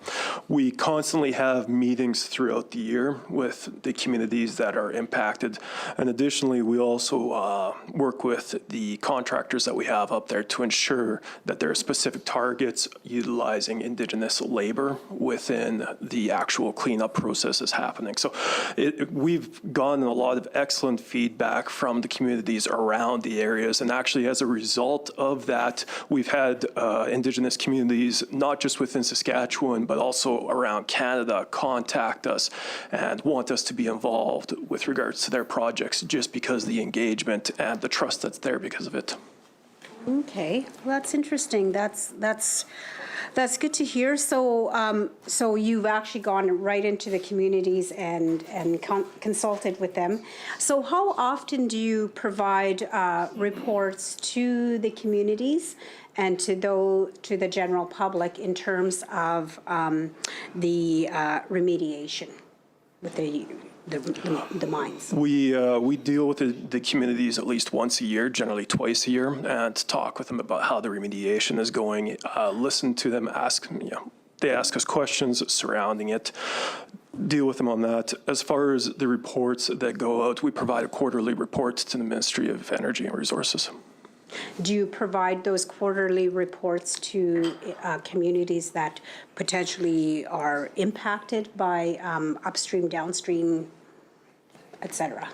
We constantly have meetings throughout the year with the communities that are impacted. And additionally, we also work with the contractors that we have up there to ensure that there are specific targets utilizing Indigenous labor within the actual cleanup processes happening. So we've gotten a lot of excellent feedback from the communities around the areas. And actually, as a result of that, we've had Indigenous communities, not just within Saskatchewan, but also around Canada, contact us and want us to be involved with regards to their projects just because of the engagement and the trust that's there because of it. Okay, well, that's interesting. That's good to hear. So, so you've actually gone right into the communities and consulted with them. So, how often do you provide reports to the communities and to the general public in terms of the remediation with the mines? We deal with the communities at least once a year, generally twice a year, and talk with them about how the remediation is going, listen to them, they ask us questions surrounding it, deal with them on that. As far as the reports that go out, we provide a quarterly report to the Ministry of Energy and Resources. Do you provide those quarterly reports to communities that potentially are impacted by upstream, downstream, et cetera?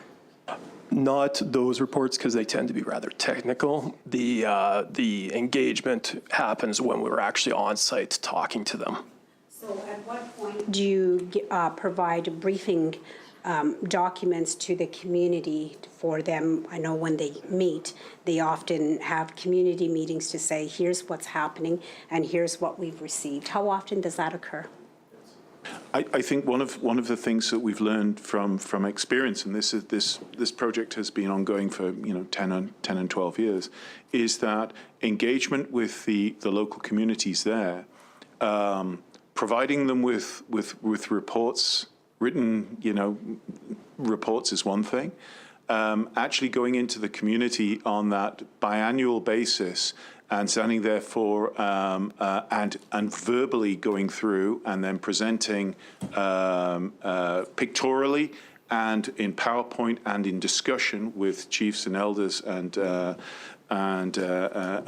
Not those reports, because they tend to be rather technical. The engagement happens when we're actually on site talking to them. So at what point do you provide briefing documents to the community for them? I know when they meet, they often have community meetings to say, here's what's happening and here's what we've received. How often does that occur? I think one of the things that we've learned from experience, and this project has been ongoing for 10 and 12 years, is that engagement with the local communities there, providing them with reports. Written, reports is one thing. Actually going into the community on that biannual basis and standing there for and verbally going through and then presenting pictorially and in PowerPoint and in discussion with chiefs and elders and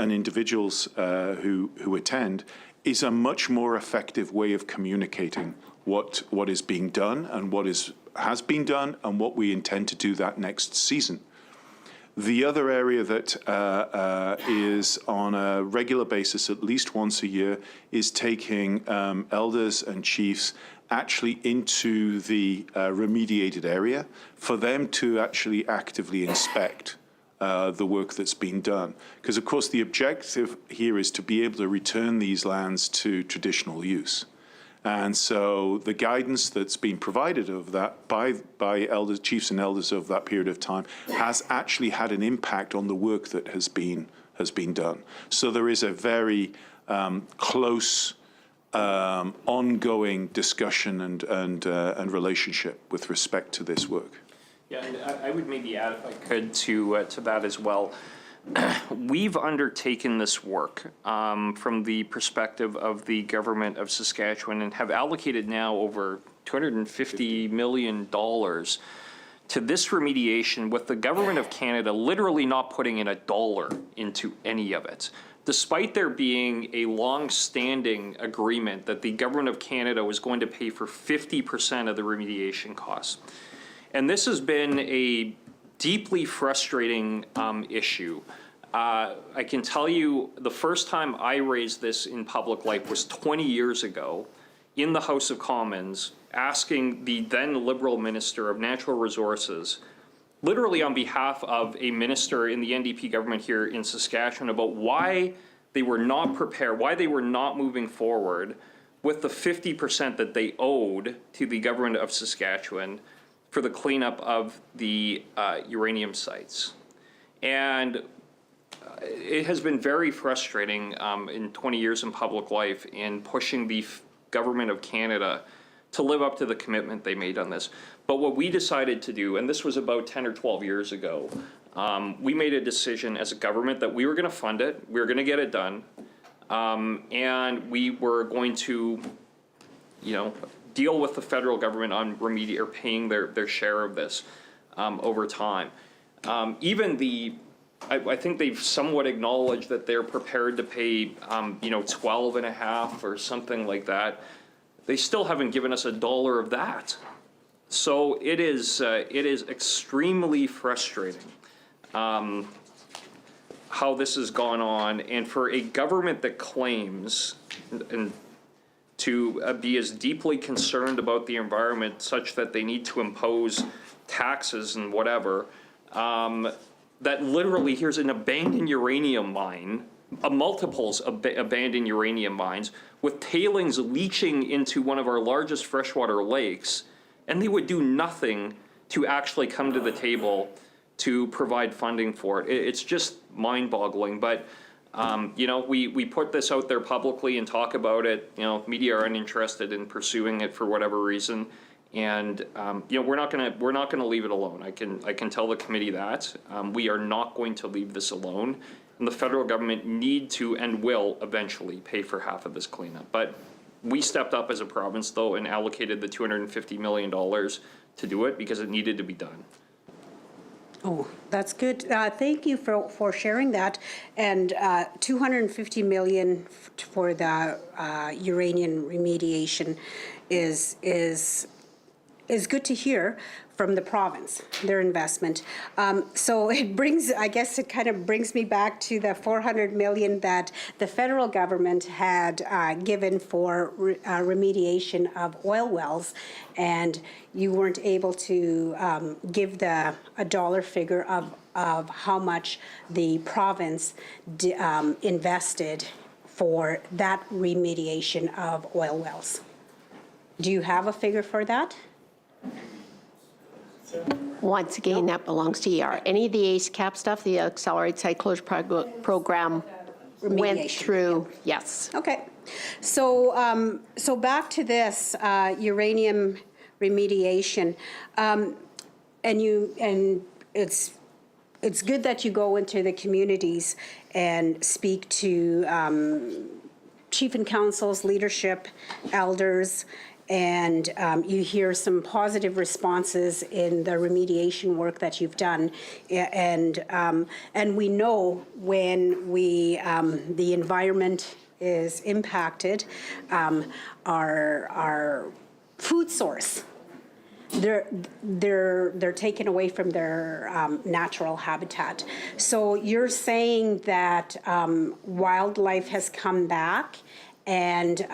individuals who attend is a much more effective way of communicating what is being done and what has been done and what we intend to do that next season. The other area that is on a regular basis, at least once a year, is taking elders and chiefs actually into the remediated area for them to actually actively inspect the work that's been done. Because, of course, the objective here is to be able to return these lands to traditional use. And so the guidance that's been provided of that by elders, chiefs and elders of that period of time has actually had an impact on the work that has been done. So there is a very close ongoing discussion and relationship with respect to this work. Yeah, and I would maybe add, if I could, to that as well. We've undertaken this work from the perspective of the government of Saskatchewan and have allocated now over $250 million to this remediation, with the government of Canada literally not putting in a dollar into any of it, despite there being a long-standing agreement that the government of Canada was going to pay for 50% of the remediation costs. And this has been a deeply frustrating issue. I can tell you the first time I raised this in public life was 20 years ago in the House of Commons, asking the then Liberal Minister of Natural Resources, literally on behalf of a minister in the NDP government here in Saskatchewan, about why they were not prepared, why they were not moving forward with the 50% that they owed to the government of Saskatchewan for the cleanup of the uranium sites. And it has been very frustrating in 20 years in public life in pushing the government of Canada to live up to the commitment they made on this. But what we decided to do, and this was about 10 or 12 years ago, we made a decision as a government that we were going to fund it, we were going to get it done, and we were going to, deal with the federal government on paying their share of this over time. Even I think they've somewhat acknowledged that they're prepared to pay, 12.5 or something like that. They still haven't given us a dollar of that. So it is extremely frustrating how this has gone on, and for a government that claims and to be as deeply concerned about the environment such that they need to impose taxes and whatever, that literally here's an abandoned uranium mine, multiples of abandoned uranium mines with tailings leaching into one of our largest freshwater lakes, and they would do nothing to actually come to the table to provide funding for it. It's just mind-boggling, but you know, we put this out there publicly and talk about it. You know, media are uninterested in pursuing it for whatever reason, and you know, we're not gonna leave it alone. I can tell the committee that we are not going to leave this alone, and the federal government need to and will eventually pay for half of this cleanup. But we stepped up as a province though and allocated the $250 million to do it because it needed to be done. Oh, that's good. Thank you for sharing that. And $250 million for the uranium remediation is good to hear from the province, their investment. So it brings, I guess it kind of brings me back to the $400 million that the federal government had given for remediation of oil wells, and you weren't able to give a dollar figure of how much the province invested for that remediation of oil wells. Do you have a figure for that? Once again, that belongs to ER. Any of the ACE-CAP stuff, the Accelerated Site Closure Program went Remediation, through, yes. Okay, so so back to this uranium remediation, and it's good that you go into the communities and speak to chief and councils, leadership, elders, and you hear some positive responses in the remediation work that you've done, and we know when the environment is impacted, our food source, they're taken away from their natural habitat. So you're saying that wildlife has come back, and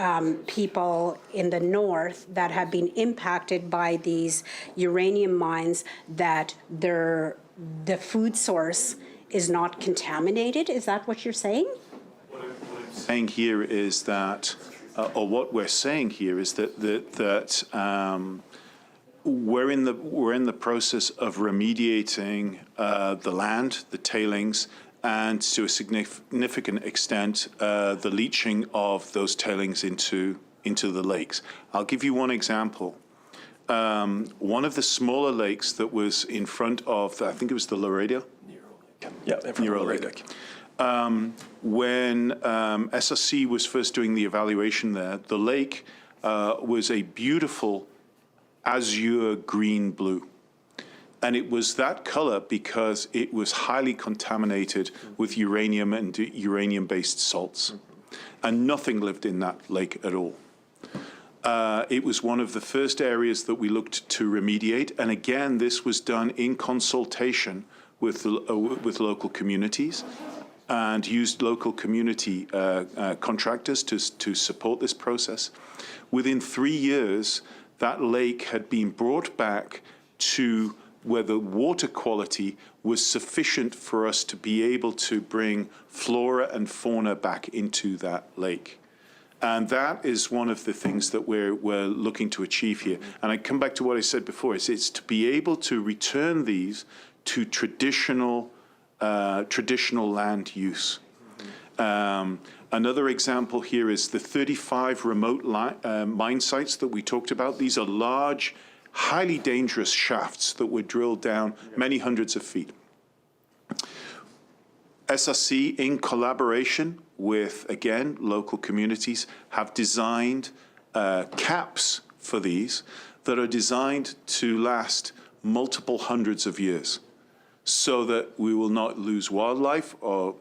people in the north that have been impacted by these uranium mines, that the food source is not contaminated? Is that what you're saying? Saying here is that, or what we're saying here is that we're in the process of remediating the land, the tailings, and to a significant extent, the leaching of those tailings into the lakes. I'll give you one example. One of the smaller lakes that was in front of, I think it was the Laredo? Yeah, in front of Laredo. When SRC was first doing the evaluation there, the lake was a beautiful azure green blue. And it was that color because it was highly contaminated with uranium and uranium-based salts. And nothing lived in that lake at all. It was one of the first areas that we looked to remediate. And again, this was done in consultation with local communities, and used local community contractors to support this process. Within 3 years, that lake had been brought back to where the water quality was sufficient for us to be able to bring flora and fauna back into that lake. And that is one of the things that we're looking to achieve here. And I come back to what I said before, it's to be able to return these to traditional land use. Another example here is the 35 remote mine sites that we talked about. These are large, highly dangerous shafts that were drilled down many hundreds of feet. SRC, in collaboration with, again, local communities, have designed caps for these that are designed to last multiple hundreds of years, so that we will not lose wildlife or,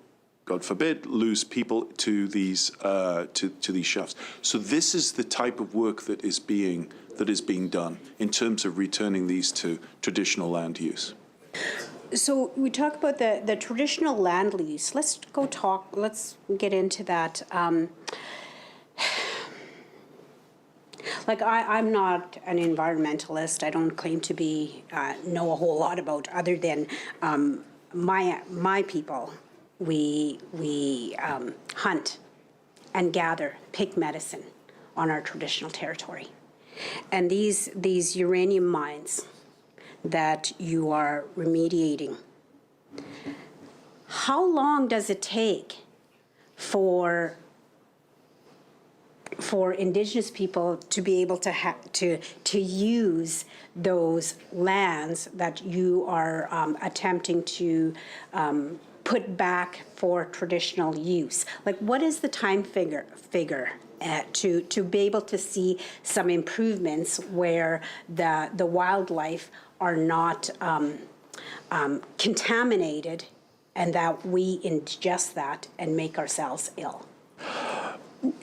God forbid, lose people to these shafts. So this is the type of work that is being done in terms of returning these to traditional land use. So we talk about the traditional land lease. Let's get into that. Like I'm not an environmentalist. I don't claim to be know a whole lot about, other than my people, we hunt and gather, pick medicine on our traditional territory. And these uranium mines that you are remediating, how long does it take for Indigenous people to be able to use those lands that you are attempting to put back for traditional use? Like, what is the time figure to be able to see some improvements where the wildlife are not contaminated, and that we ingest that and make ourselves ill?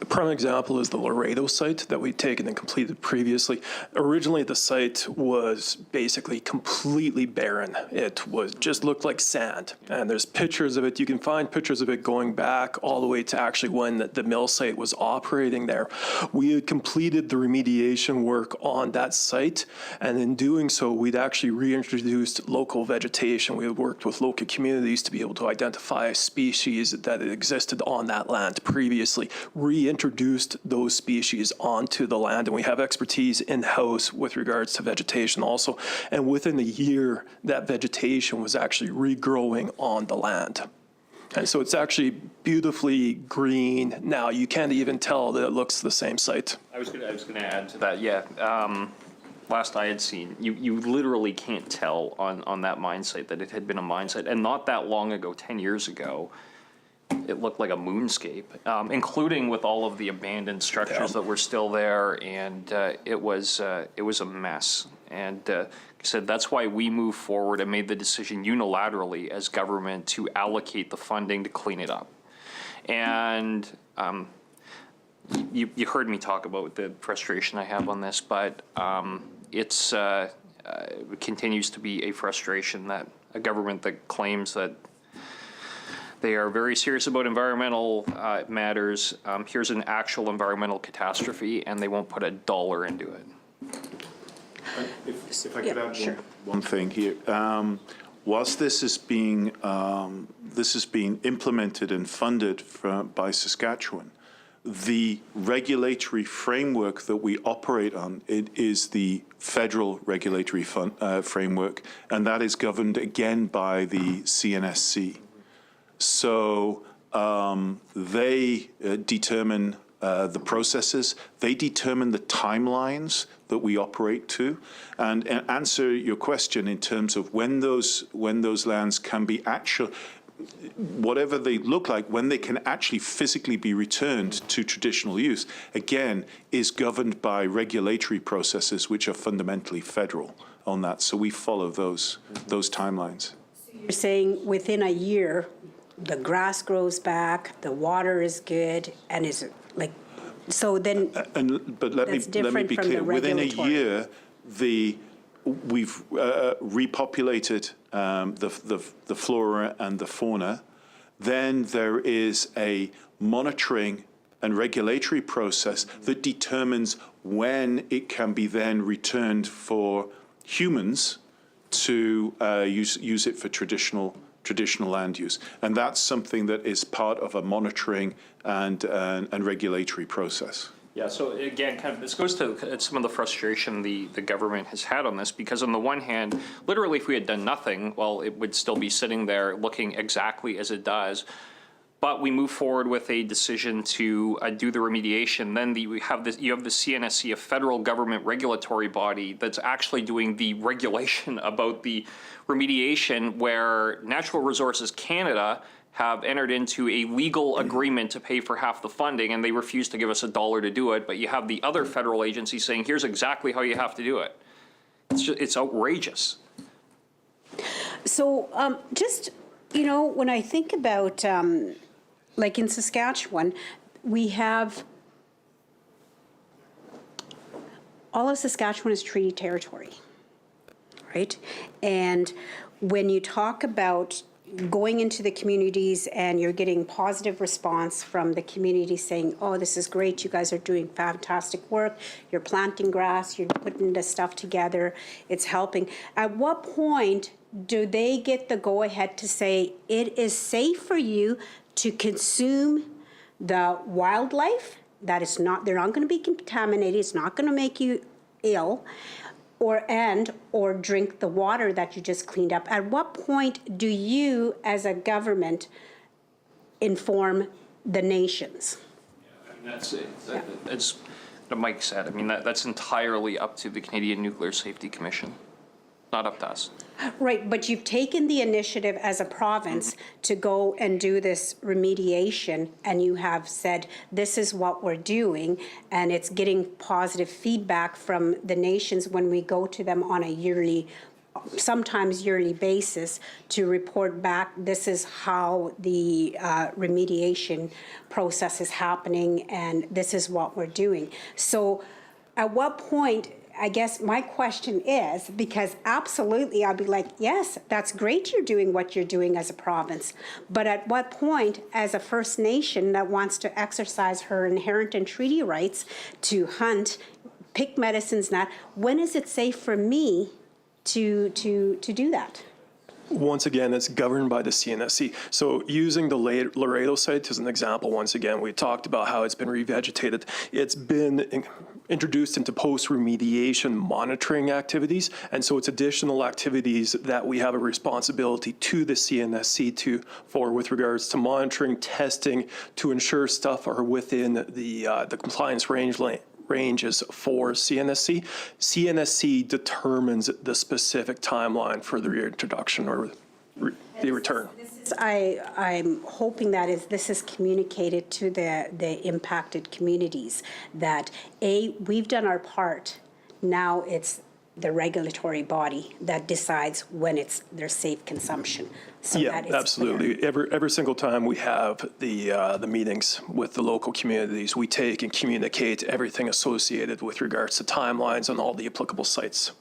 A prime example is the Laredo site that we'd taken and completed previously. Originally, the site was basically completely barren. It was just looked like sand. And there's pictures of it. You can find pictures of it going back all the way to actually when the mill site was operating there. We had completed the remediation work on that site. And in doing so, we'd actually reintroduced local vegetation. We had worked with local communities to be able to identify species that had existed on that land previously, reintroduced those species onto the land, and we have expertise in-house with regards to vegetation also. And within a year, that vegetation was actually regrowing on the land. And so it's actually beautifully green now. You can't even tell that it looks the same site. I was going to add to that, yeah. Last I had seen, you literally can't tell on that mine site that it had been a mine site. And not that long ago, 10 years ago, it looked like a moonscape, including with all of the abandoned structures that were still there, and it was a mess. And like I said, that's why we moved forward and made the decision unilaterally as government to allocate the funding to clean it up. And you heard me talk about the frustration I have on this, but it continues to be a frustration that a government that claims that they are very serious about environmental matters. Here's an actual environmental catastrophe, and they won't put a dollar into it. If I could add one thing here. Whilst this is being implemented and funded by Saskatchewan, the regulatory framework that we operate on, it is the federal regulatory framework, and that is governed again by the CNSC. So they determine the processes, they determine the timelines that we operate to, and answer your question in terms of when those lands can be whatever they look like, when they can actually physically be returned to traditional use, again, is governed by regulatory processes which are fundamentally federal on that. So we follow those timelines. You're saying within a year, the grass grows back, the water is good, and is like, so then. But let me be clear. Within a year, we've repopulated the flora and the fauna. Then there is a monitoring and regulatory process that determines when it can be then returned for humans to use it for traditional land use. And that's something that is part of a monitoring and regulatory process. Yeah, so again, kind of this goes to some of the frustration the government has had on this, because on the one hand, literally if we had done nothing, well, it would still be sitting there looking exactly as it does. But we move forward with a decision to do the remediation. Then you have the CNSC, a federal government regulatory body that's actually doing the regulation about the remediation, where Natural Resources Canada have entered into a legal agreement to pay for half the funding, and they refuse to give us $1 to do it. But you have the other federal agency saying, here's exactly how you have to do it. It's outrageous. So just, when I think about, like in Saskatchewan, we have, all of Saskatchewan is treaty territory, right? And when you talk about, going into the communities and you're getting positive response from the community saying, oh, this is great, you guys are doing fantastic work, you're planting grass, you're putting the stuff together, it's helping. At what point do they get the go-ahead to say it is safe for you to consume the wildlife, that is not, they're not going to be contaminated, it's not going to make you ill, or drink the water that you just cleaned up? At what point do you, as a government, inform the nations? That's it. As Mike said, I mean, that's entirely up to the Canadian Nuclear Safety Commission, not up to us. Right, but you've taken the initiative as a province to go and do this remediation, and you have said, this is what we're doing, and it's getting positive feedback from the nations when we go to them on a yearly, sometimes yearly basis to report back, this is how the remediation process is happening, and this is what we're doing. So at what point, I guess my question is, because absolutely I'll be like, yes, that's great you're doing what you're doing as a province, but at what point, as a First Nation that wants to exercise her inherent and treaty rights to hunt, pick medicines, when is it safe for me to do that? Once again, it's governed by the CNSC. So using the Laredo site as an example, once again, we talked about how it's been revegetated. It's been introduced into post-remediation monitoring activities, and so it's additional activities that we have a responsibility to the CNSC for with regards to monitoring, testing, to ensure stuff are within the compliance ranges for CNSC. CNSC determines the specific timeline for the reintroduction or the return. I'm hoping that this is communicated to the impacted communities, that we've done our part. Now it's the regulatory body that decides when it's their safe consumption. So Yeah, that is absolutely. clear. Every single time we have the meetings with the local communities, we take and communicate everything associated with regards to timelines on all the applicable sites.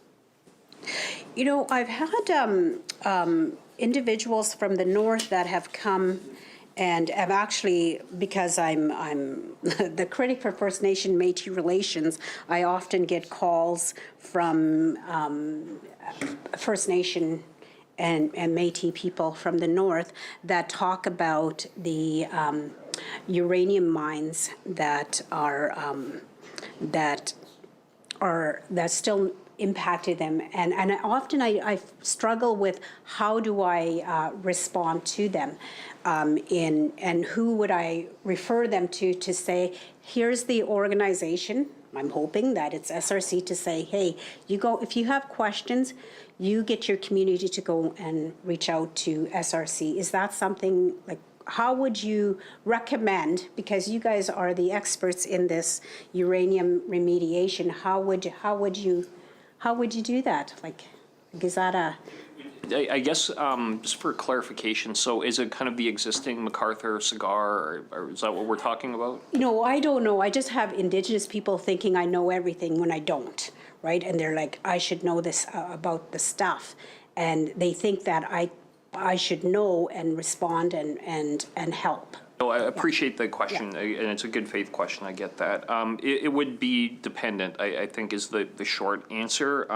You know, I've had individuals from the north that have come, and have actually, because I'm the critic for First Nation Métis relations, I often get calls from First Nation and Métis people from the north that talk about the uranium mines that still impacted them, and often I struggle with how do I respond to them, and who would I refer them to say, here's the organization. I'm hoping that it's SRC to say, hey, you go, if you have questions, you get your community to go and reach out to SRC. Is that something, like, how would you recommend, because you guys are the experts in this uranium remediation, how would you do that? Like, is that a... I guess, just for clarification, so is it kind of the existing MacArthur cigar, or is that what we're talking about? No, I don't know. I just have Indigenous people thinking I know everything when I don't, right? And they're like, I should know this about the stuff. And they think that I should know and respond and help. Oh, I appreciate the question, and it's a good faith question, I get that. It would be dependent, I think, is the short answer.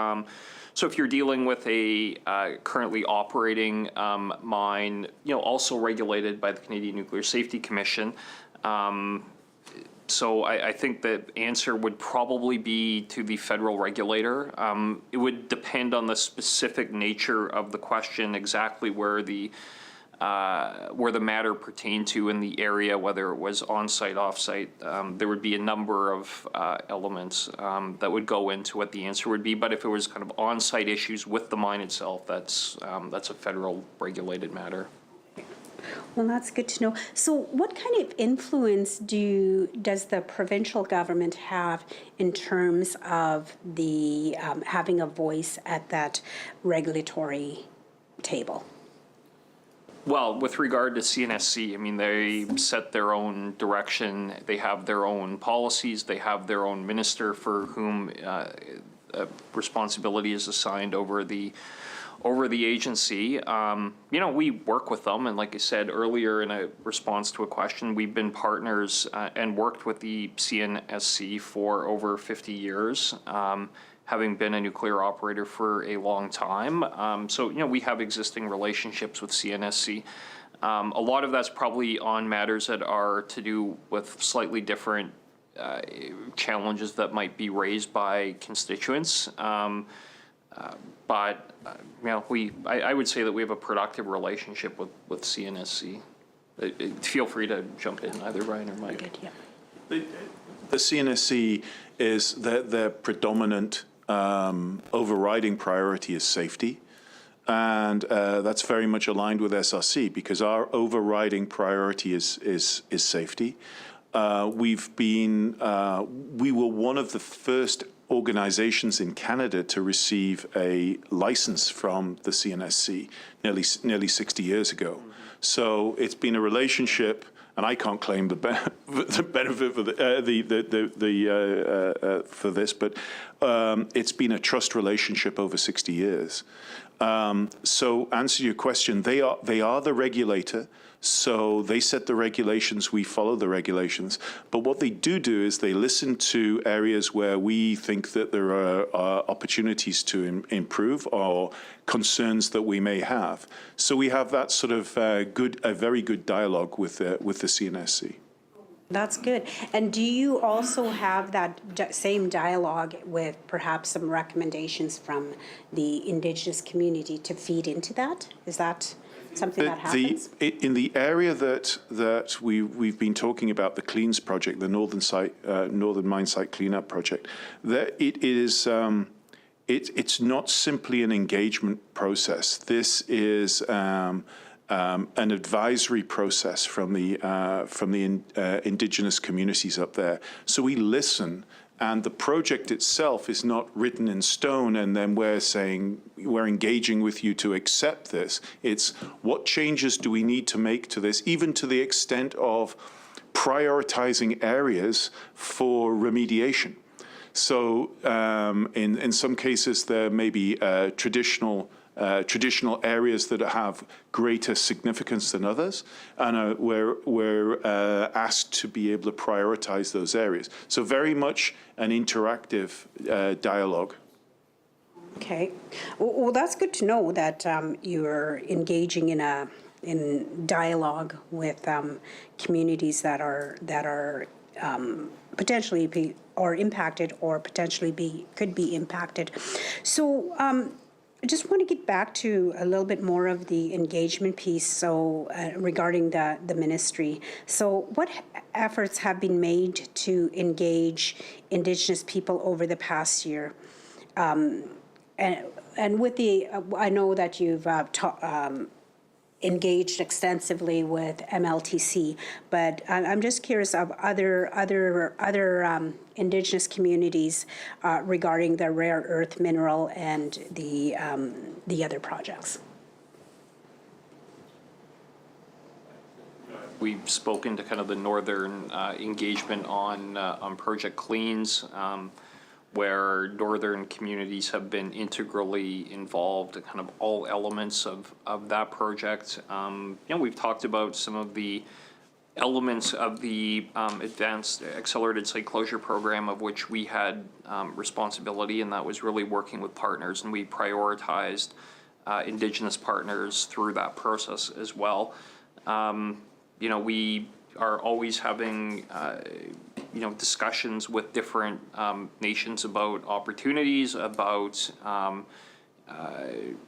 So if you're dealing with a currently operating mine, also regulated by the Canadian Nuclear Safety Commission, so I think the answer would probably be to the federal regulator. It would depend on the specific nature of the question, exactly where the matter pertained to in the area, whether it was on-site, off-site. There would be a number of elements that would go into what the answer would be. But if it was kind of on-site issues with the mine itself, that's a federal regulated matter. Well, that's good to know. So what kind of influence does the provincial government have in terms of the having a voice at that regulatory table? Well, with regard to CNSC, I mean, they set their own direction. They have their own policies. They have their own minister for whom responsibility is assigned over the over the agency. We work with them, and like I said earlier in a response to a question, we've been partners and worked with the CNSC for over 50 years, having been a nuclear operator for a long time. So we have existing relationships with CNSC. A lot of that's probably on matters that are to do with slightly different challenges that might be raised by constituents. But I would say that we have a productive relationship with CNSC. Feel free to jump in, either Ryan or Mike. Good, yeah. The CNSC is their predominant overriding priority is safety. And that's very much aligned with SRC because our overriding priority is safety. We were one of the first organizations in Canada to receive a license from the CNSC nearly 60 years ago. So it's been a relationship, and I can't claim the benefit for this, but it's been a trust relationship over 60 years. So answer your question, they are the regulator. So they set the regulations, we follow the regulations. But what they do is they listen to areas where we think that there are opportunities to improve or concerns that we may have. So we have that sort of a very good dialogue with the CNSC. That's good. And do you also have that same dialogue with perhaps some recommendations from the Indigenous community to feed into that? Is that something that happens? In the area that we've been talking about, the CLEANS project, the Northern Mine Site Cleanup project, it's not simply an engagement process. This is an advisory process from the Indigenous communities up there. So we listen, and the project itself is not written in stone, and then we're saying we're engaging with you to accept this. It's what changes do we need to make to this, even to the extent of prioritizing areas for remediation. So in some cases, there may be traditional areas that have greater significance than others, and we're asked to be able to prioritize those areas. So very much an interactive dialogue. Okay. Well, that's good to know that you're engaging in dialogue with communities that are potentially impacted or potentially could be impacted. So I just want to get back to a little bit more of the engagement piece. So regarding the ministry. So what efforts have been made to engage Indigenous people over the past year? And with I know that you've engaged extensively with MLTC, but I'm just curious of other Indigenous communities regarding the rare earth mineral and the other projects. We've spoken to kind of the northern engagement on Project CLEANS, where northern communities have been integrally involved in kind of all elements of that project. We've talked about some of the elements of the advanced accelerated site closure program, of which we had responsibility, and that was really working with partners, and we prioritized Indigenous partners through that process as well. We are always having discussions with different nations about opportunities, about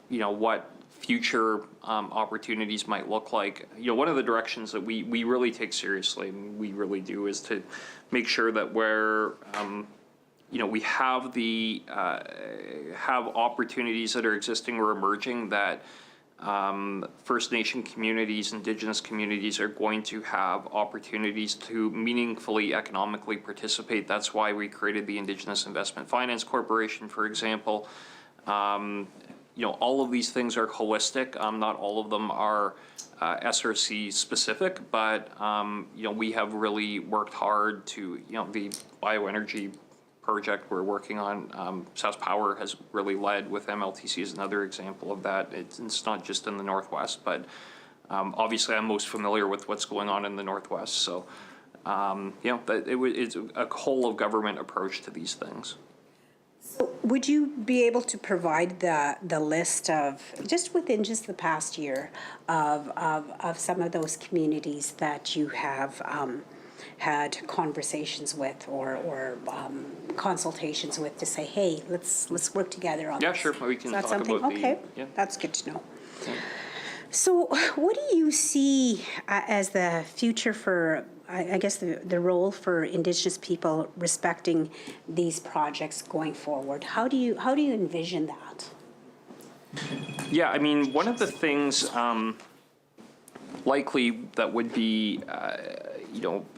what future opportunities might look like. One of the directions that we really take seriously, and we really do, is to make sure that we have opportunities that are existing or emerging that First Nation communities, Indigenous communities are going to have opportunities to meaningfully economically participate. That's why we created the Indigenous Investment Finance Corporation, for example. All of these things are holistic. Not all of them are SRC specific, but we have really worked hard to, the bioenergy project we're working on. South Power has really led with MLTC is another example of that. It's not just in the Northwest, but obviously I'm most familiar with what's going on in the Northwest. So, it's a whole of government approach to these things. Would you be able to provide the list of, just within just the past year, of some of those communities that you have had conversations with or consultations with to say, hey, let's work together on this? Yeah, sure. We can Is that talk something? about Okay, yeah. that's good to know. So what do you see as the future for, I guess, the role for Indigenous people respecting these projects going forward? How do you envision that? Yeah, I mean, one of the things likely that would be,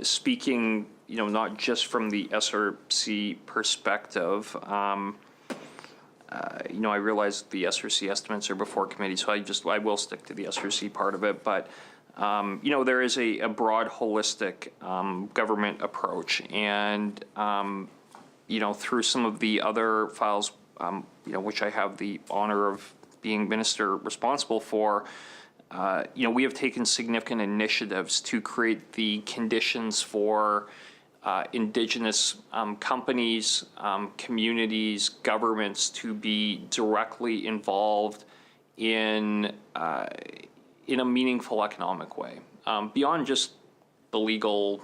speaking, not just from the SRC perspective, I realize the SRC estimates are before committee, so I will stick to the SRC part of it. But, there is a broad holistic government approach. And, through some of the other files, which I have the honor of being minister responsible for, we have taken significant initiatives to create the conditions for Indigenous companies, communities, governments to be directly involved in a meaningful economic way, beyond just the legal,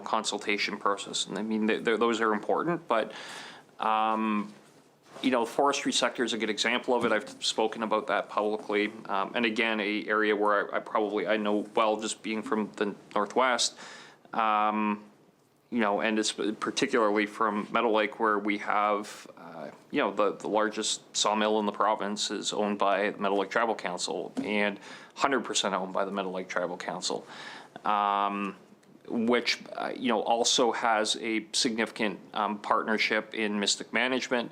consultation process. And I mean, those are important, but the forestry sector is a good example of it. I've spoken about that publicly. And again, a area where I know well, just being from the Northwest, and it's particularly from Meadow Lake, where we have, the largest sawmill in the province is owned by the Meadow Lake Tribal Council and 100% owned by the Meadow Lake Tribal Council, which, also has a significant partnership in Mystic Management.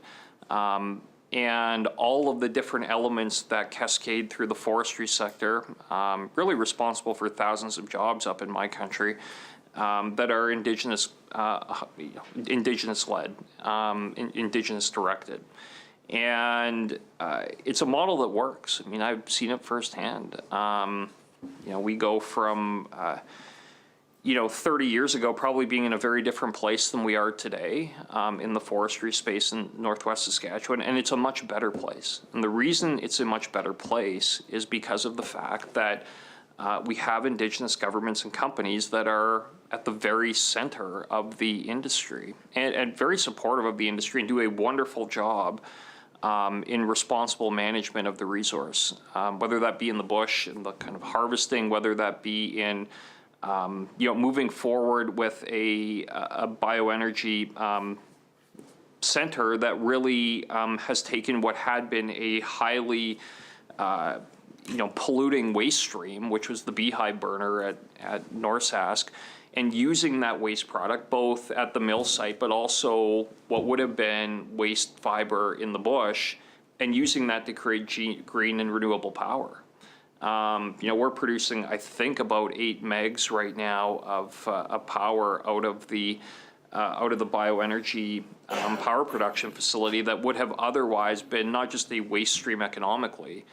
And all of the different elements that cascade through the forestry sector, really responsible for thousands of jobs up in my country, that are Indigenous, Indigenous-led, Indigenous directed. And it's a model that works. I mean, I've seen it firsthand. We go from 30 years ago, probably being in a very different place than we are today in the forestry space in Northwest Saskatchewan, and it's a much better place. And the reason it's a much better place is because of the fact that we have Indigenous governments and companies that are at the very center of the industry and very supportive of the industry and do a wonderful job in responsible management of the resource, whether that be in the bush and the kind of harvesting, whether that be in moving forward with a bioenergy center that really has taken what had been a highly polluting waste stream, which was the beehive burner at Norsask, and using that waste product both at the mill site, but also what would have been waste fiber in the bush, and using that to create green and renewable power. We're producing, I think, about 8 megs right now of power out of the bioenergy power production facility that would have otherwise been not just a waste stream economically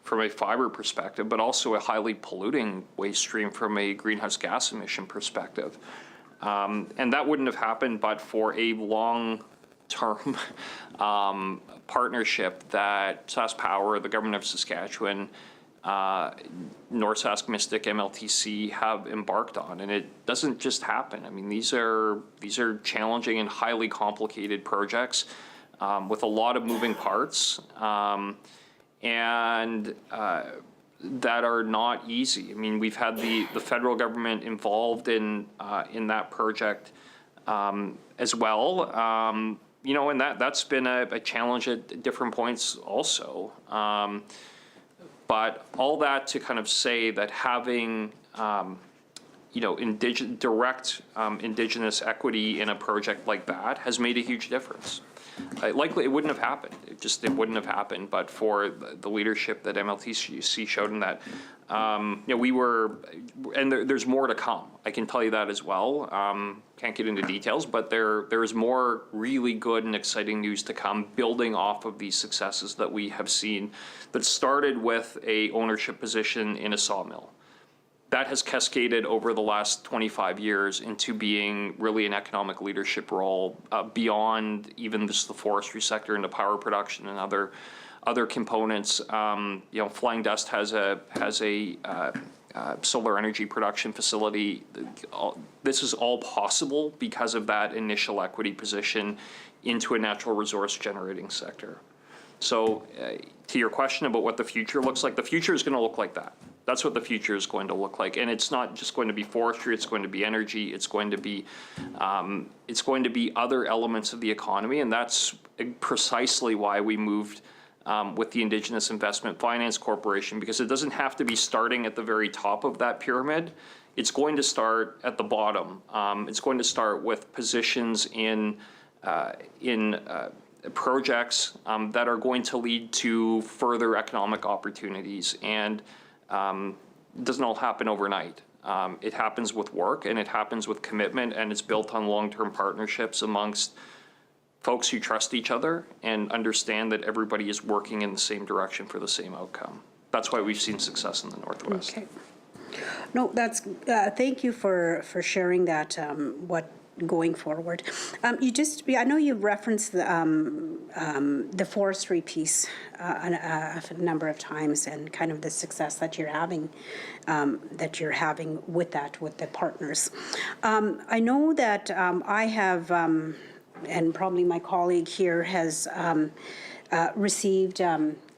from a fiber perspective, but also a highly polluting waste stream from a greenhouse gas emission perspective. And that wouldn't have happened but for a long-term partnership that Sask Power, the government of Saskatchewan, Norsask, Mystic, MLTC have embarked on, and it doesn't just happen. I mean, these are challenging and highly complicated projects with a lot of moving parts, and that are not easy. I mean, we've had the federal government involved in that project as well. And that's been a challenge at different points also. But all that to kind of say that having, direct Indigenous equity in a project like that has made a huge difference. Likely, it wouldn't have happened. It wouldn't have happened, but for the leadership that MLTC showed in that. We were, and there's more to come. I can tell you that as well. Can't get into details, but there is more really good and exciting news to come, building off of these successes that we have seen that started with a ownership position in a sawmill. That has cascaded over the last 25 years into being really an economic leadership role beyond even just the forestry sector into power production and other components. Flying Dust has a solar energy production facility. This is all possible because of that initial equity position into a natural resource generating sector. So to your question about what the future looks like, the future is going to look like that. That's what the future is going to look like, and it's not just going to be forestry. It's going to be energy. It's going to be other elements of the economy, and that's precisely why we moved with the Indigenous Investment Finance Corporation, because it doesn't have to be starting at the very top of that pyramid. It's going to start at the bottom. It's going to start with positions in projects that are going to lead to further economic opportunities, and it doesn't all happen overnight. It happens with work, and it happens with commitment, and it's built on long-term partnerships amongst folks who trust each other and understand that everybody is working in the same direction for the same outcome. That's why we've seen success in the Northwest. Okay. No, that's, thank you for sharing that, what going forward. I know you referenced the forestry piece a number of times, and kind of the success that you're having with that, with the partners. I know that I have, and probably my colleague here has received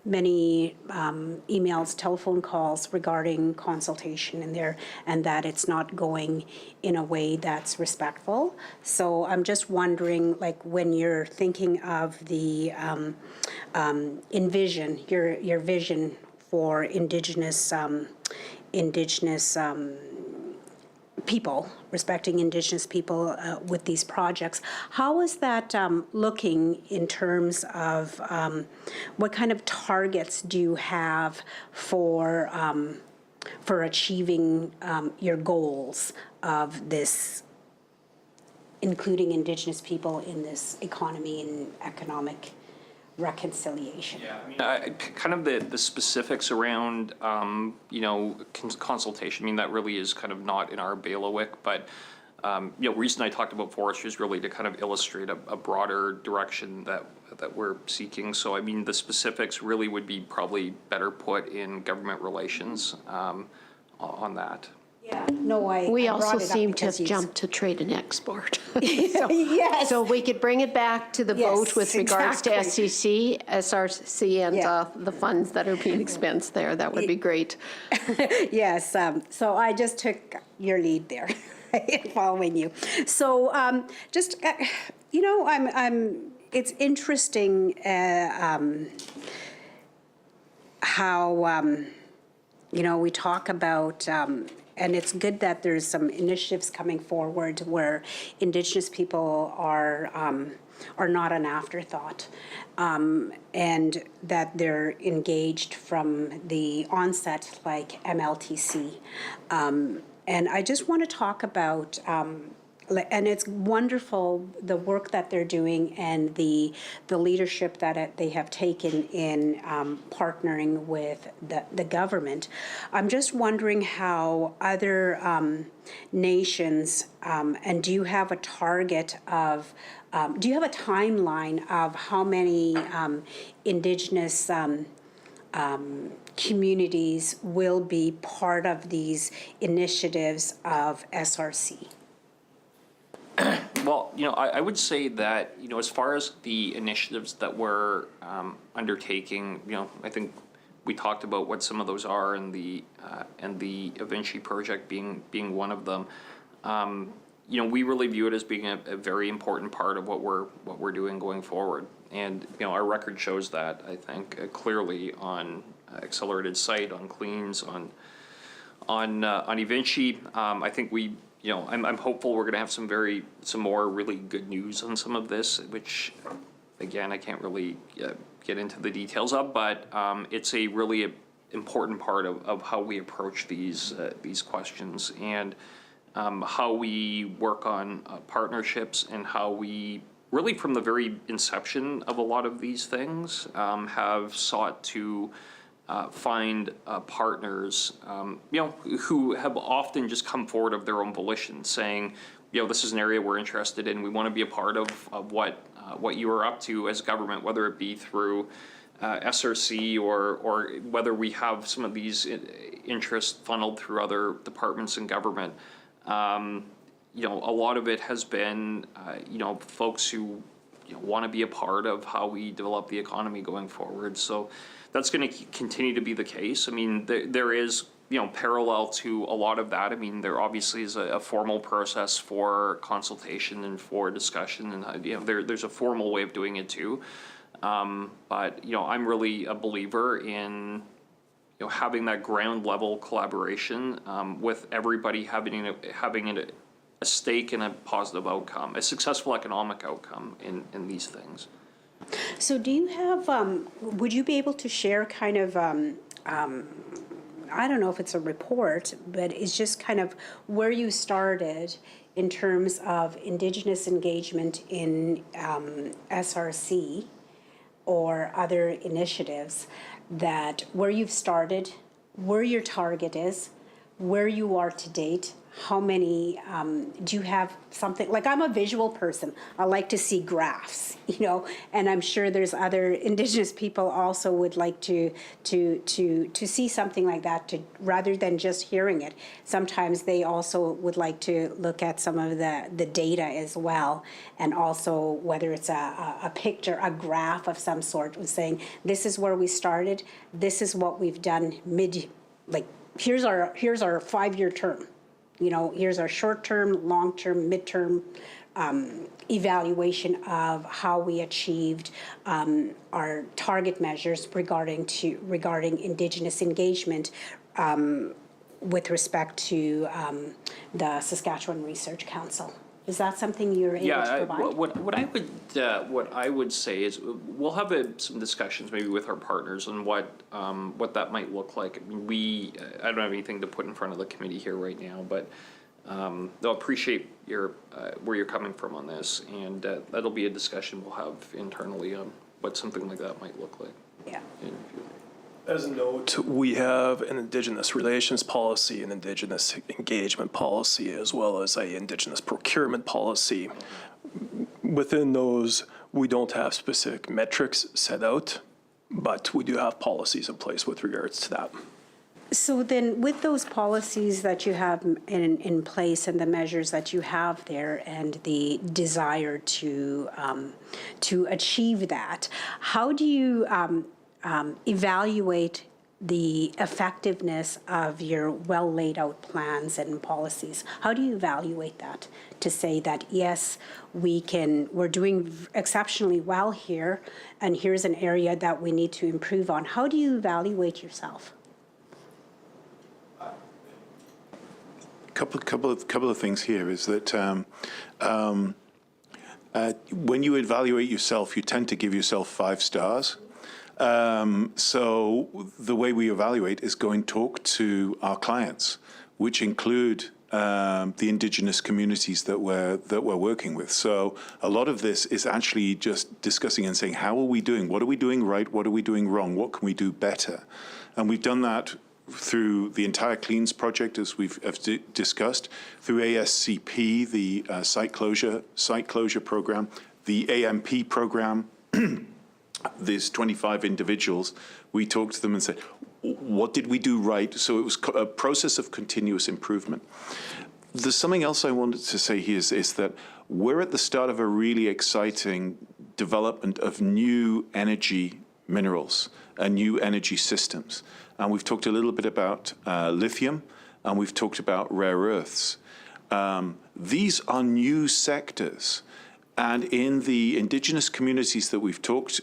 many emails, telephone calls regarding consultation in there, and that it's not going in a way that's respectful. So I'm just wondering, like, when you're thinking of the envision, your vision for Indigenous people, respecting Indigenous people with these projects. How is that looking in terms of what kind of targets do you have for achieving your goals of this, including Indigenous people in this economy and economic reconciliation? Yeah, I mean, kind of the specifics around, consultation. I mean, that really is kind of not in our bailiwick, but, reason I talked about forestry is really to kind of illustrate a broader direction that we're seeking. So, I mean, the specifics really would be probably better put in government relations on that. Yeah, no, We I also brought it up seem to because have jumped to trade and export. Yes. So we could bring it back to the vote Yes, with regards to exactly. SRC, and Yeah. the funds that are being expensed there. That would be great. Yes, so I just took your lead there, following you. So just, it's interesting how, we talk about, and it's good that there's some initiatives coming forward where Indigenous people are not an afterthought, and that they're engaged from the onset, like MLTC. And I just want to talk about, and it's wonderful, the work that they're doing and the leadership that they have taken in partnering with the government. I'm just wondering how other nations, and do you have a target of, do you have a timeline of how many Indigenous communities will be part of these initiatives of SRC? Well, I would say that, as far as the initiatives that we're undertaking, I think we talked about what some of those are, and the Avinci project being one of them. We really view it as being a very important part of what we're doing going forward. And, our record shows that, I think, clearly on accelerated site, on cleans, on eVinci. I think I'm hopeful we're going to have some more really good news on some of this, which, again, I can't really get into the details of, but it's a really important part of how we approach these questions, and how we work on partnerships, and how we really, from the very inception of a lot of these things, have sought to find partners, who have often just come forward of their own volition, saying, this is an area we're interested in. We want to be a part of what you are up to as government, whether it be through SRC or whether we have some of these interests funneled through other departments in government. A lot of it has been, folks who want to be a part of how we develop the economy going forward. So that's going to continue to be the case. I mean, there is, parallel to a lot of that. I mean, there obviously is a formal process for consultation and for discussion, and there's a formal way of doing it too. But I'm really a believer in having that ground level collaboration, with everybody having a stake in a positive outcome, a successful economic outcome in these things. So do you have, would you be able to share kind of, I don't know if it's a report, but it's just kind of where you started in terms of Indigenous engagement in SRC or other initiatives, that where you've started, where your target is, where you are to date, how many, do you have something, like I'm a visual person, I like to see graphs, and I'm sure there's other Indigenous people also would like to see something like that, rather than just hearing it. Sometimes they also would like to look at some of the data as well, and also whether it's a picture, a graph of some sort, saying, this is where we started, this is what we've done here's our 5-year term. Here's our short-term, long-term, midterm evaluation of how we achieved our target measures regarding Indigenous engagement with respect to the Saskatchewan Research Council. Is that something you're able to provide? What I would say is we'll have some discussions maybe with our partners on what that might look like. I mean, I don't have anything to put in front of the committee here right now, but they'll appreciate where you're coming from on this, and that'll be a discussion we'll have internally on what something like that might look like. Yeah. As a note, we have an Indigenous relations policy, an Indigenous engagement policy, as well as a Indigenous procurement policy. Within those, we don't have specific metrics set out, but we do have policies in place with regards to that. So then, with those policies that you have in place and the measures that you have there and the desire to achieve that, how do you evaluate the effectiveness of your well laid out plans and policies? How do you evaluate that to say that, yes, we're doing exceptionally well here, and here's an area that we need to improve on? How do you evaluate yourself? Couple of things here is that when you evaluate yourself, you tend to give yourself 5 stars. So the way we evaluate is go and talk to our clients, which include the Indigenous communities that we're working with. So a lot of this is actually just discussing and saying, how are we doing? What are we doing right? What are we doing wrong? What can we do better? And we've done that through the entire CLEANS project, as we've discussed, through ASCP, the site closure program, the AMP program. There's 25 individuals. We talked to them and said, what did we do right? So it was a process of continuous improvement. There's something else I wanted to say here is that we're at the start of a really exciting development of new energy minerals and new energy systems. And we've talked a little bit about lithium, and we've talked about rare earths. These are new sectors. And in the Indigenous communities that we've talked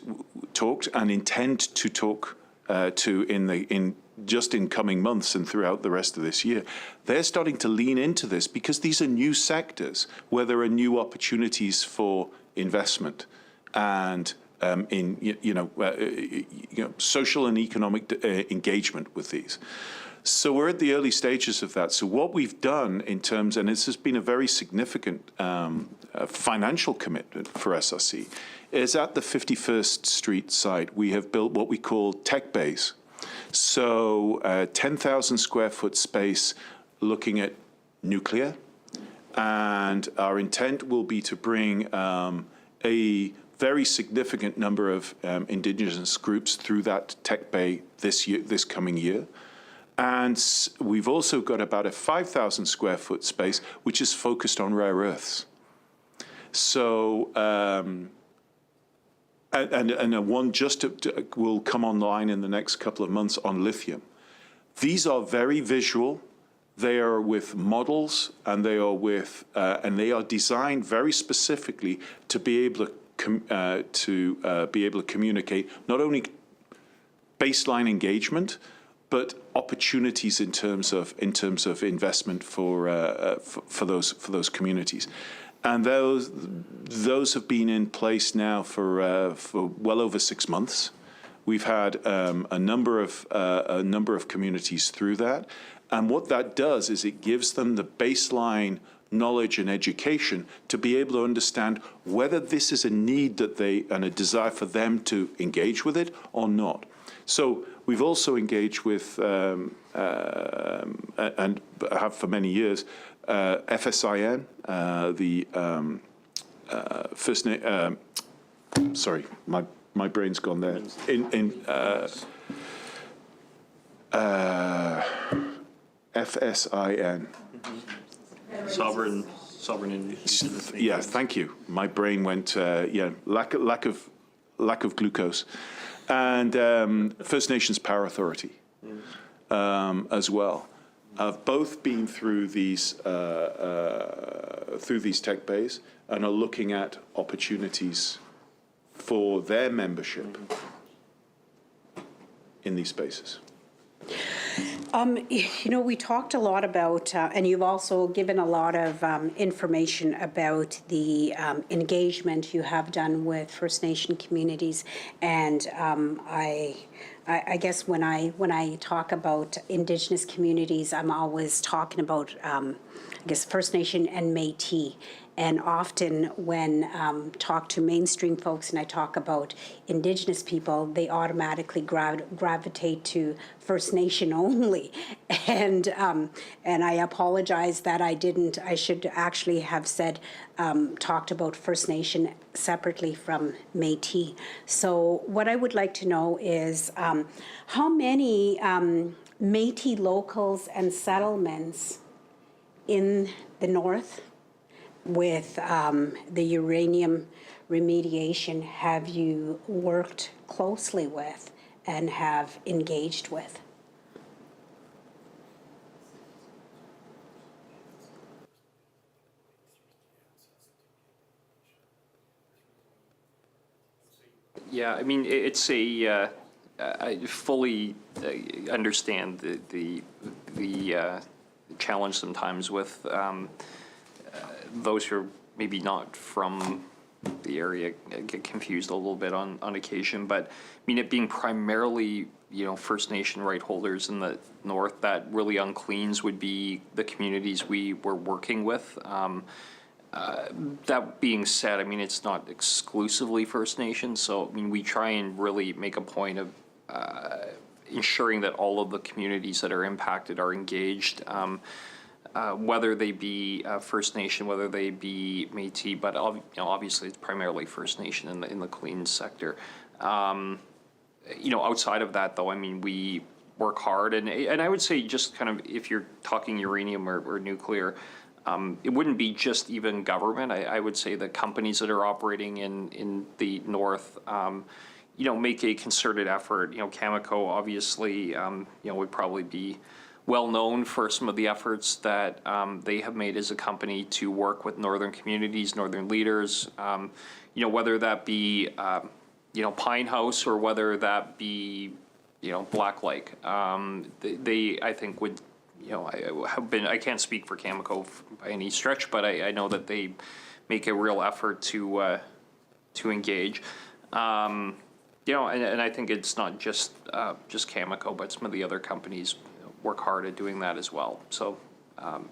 and intend to talk to in just in coming months and throughout the rest of this year, they're starting to lean into this because these are new sectors where there are new opportunities for investment and social and economic engagement with these. So we're at the early stages of that. So what we've done in terms, and this has been a very significant financial commitment for SRC, is at the 51st Street site, we have built what we call tech bays. So 10,000 square foot space looking at nuclear. And our intent will be to bring a very significant number of Indigenous groups through that tech bay this coming year. And we've also got about a 5,000 square foot space, which is focused on rare earths. So, and one will come online in the next couple of months on lithium. These are very visual. They are with models, and they are designed very specifically to be able to communicate not only baseline engagement, but opportunities in terms of investment for those communities, and those have been in place now for well over 6 months. We've had a number of communities through that, and what that does is it gives them the baseline knowledge and education to be able to understand whether this is a need and a desire for them to engage with it or not. So we've also engaged with, and have for many years, FSIN, the First Nation, sorry, my brain's gone there. FSIN. Sovereign Indigenous. Yeah, thank you. My brain went, lack of glucose. And First Nations Power Authority as well. Have both been through these tech bays and are looking at opportunities for their membership in these spaces. We talked a lot about, and you've also given a lot of information about the engagement you have done with First Nation communities, and I guess when I talk about Indigenous communities, I'm always talking about First Nation and Métis. And often when talk to mainstream folks and I talk about Indigenous people, they automatically gravitate to First Nation only. And I apologize that I didn't. I should actually have said, talked about First Nation separately from Métis. So what I would like to know is how many Métis locals and settlements in the north with the uranium remediation have you worked closely with and have engaged with? Yeah, I mean, it's a, I fully understand the challenge sometimes with those who are maybe not from the area get confused a little bit on occasion, but I mean, it being primarily, First Nation right holders in the north, that really uncleans would be the communities we were working with. That being said, I mean, it's not exclusively First Nation, so I mean, we try and really make a point of ensuring that all of the communities that are impacted are engaged. Whether they be First Nation, whether they be Métis, but obviously it's primarily First Nation in the clean sector. Outside of that, though, I mean, we work hard, and I would say just kind of if you're talking uranium or nuclear, it wouldn't be just even government. I would say the companies that are operating in the north, make a concerted effort. Cameco obviously, would probably be well known for some of the efforts that they have made as a company to work with northern communities, northern leaders, whether that be, Pine House or whether that be, Black Lake. They I think would, I can't speak for Cameco by any stretch, but I know that they make a real effort to engage. And I think it's not just Cameco, but some of the other companies work hard at doing that as well. So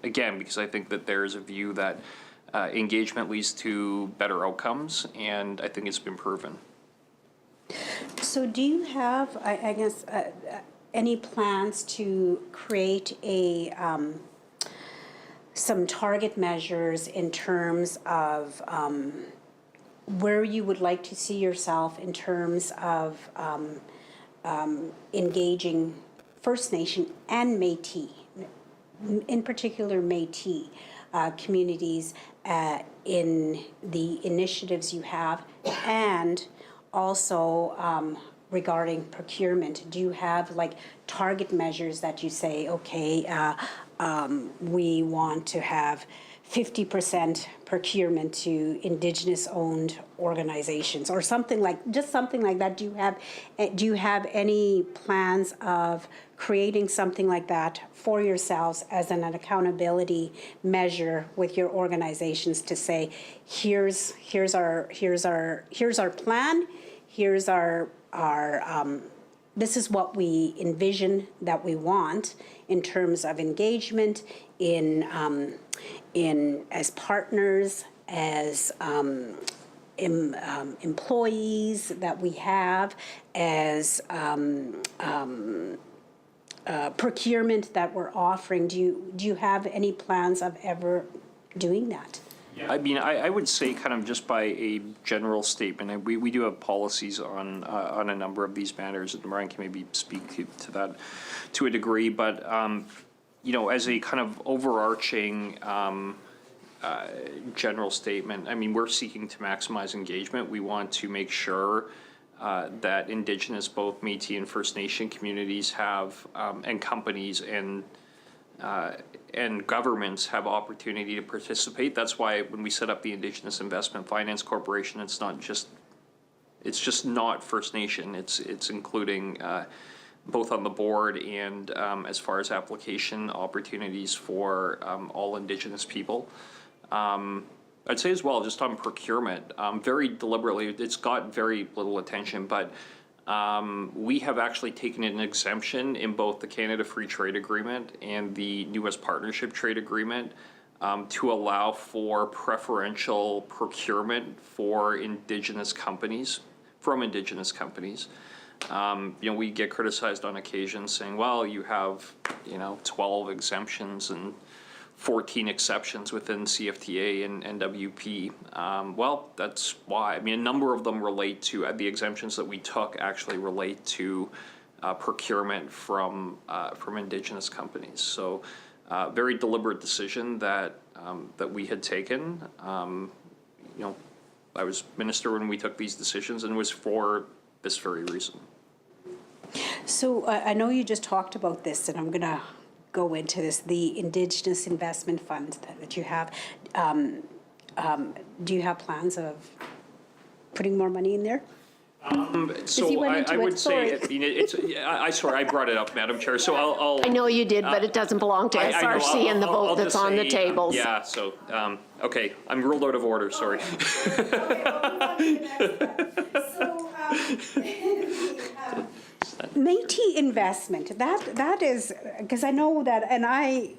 again, because I think that there's a view that engagement leads to better outcomes, and I think it's been proven. So do you have, I guess, any plans to create some target measures in terms of where you would like to see yourself in terms of engaging First Nation and Métis, in particular Métis communities in the initiatives you have, and also regarding procurement? Do you have like target measures that you say, okay, we want to have 50% procurement to Indigenous-owned organizations, or something like that? Do you have any plans of creating something like that for yourselves as an accountability measure with your organizations to say, here's our plan, here's our this is what we envision that we want in terms of engagement in as partners, as employees that we have, as procurement that we're offering? Do you have any plans of ever doing that? I mean, I would say kind of just by a general statement, and we do have policies on a number of these matters, and Brian can maybe speak to that to a degree, but as a kind of overarching general statement, I mean, we're seeking to maximize engagement. We want to make sure that Indigenous, both Métis and First Nation communities have, and companies and governments have opportunity to participate. That's why when we set up the Indigenous Investment Finance Corporation, it's just not First Nation. It's including both on the board and as far as application opportunities for all Indigenous people. I'd say as well, just on procurement, very deliberately, it's got very little attention, but we have actually taken an exemption in both the Canada Free Trade Agreement and the newest Partnership Trade Agreement to allow for preferential procurement for Indigenous companies, from Indigenous companies. We get criticized on occasion saying, well, you have, 12 exemptions and 14 exceptions within CFTA and NWP. Well, that's why. I mean, a number of them relate to, the exemptions that we took actually relate to procurement from Indigenous companies. So very deliberate decision that we had taken. I was minister when we took these decisions, and it was for this very reason. So I know you just talked about this, and I'm going to go into this, the Indigenous Investment Fund that you have. Do you have plans of putting more money in there? So I would say, I swear, I brought it up, Madam Chair, so I'll. I know you did, but it doesn't belong to SRC and the vote that's on the tables. Yeah, so, okay, I'm ruled out of order, sorry. Métis investment, that is, because I know that, and I,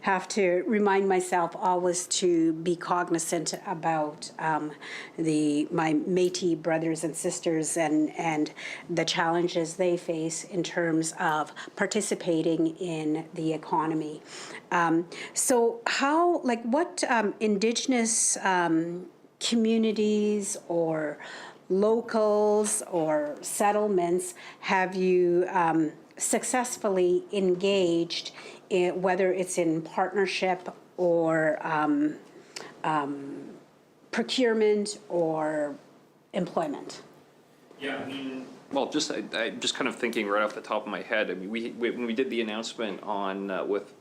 have to remind myself always to be cognizant about my Métis brothers and sisters and the challenges they face in terms of participating in the economy. So how, what Indigenous communities or locals or settlements have you successfully engaged in, whether it's in partnership or procurement or employment? Yeah, I mean, well, I'm just kind of thinking right off the top of my head. I mean, when we did the announcement on with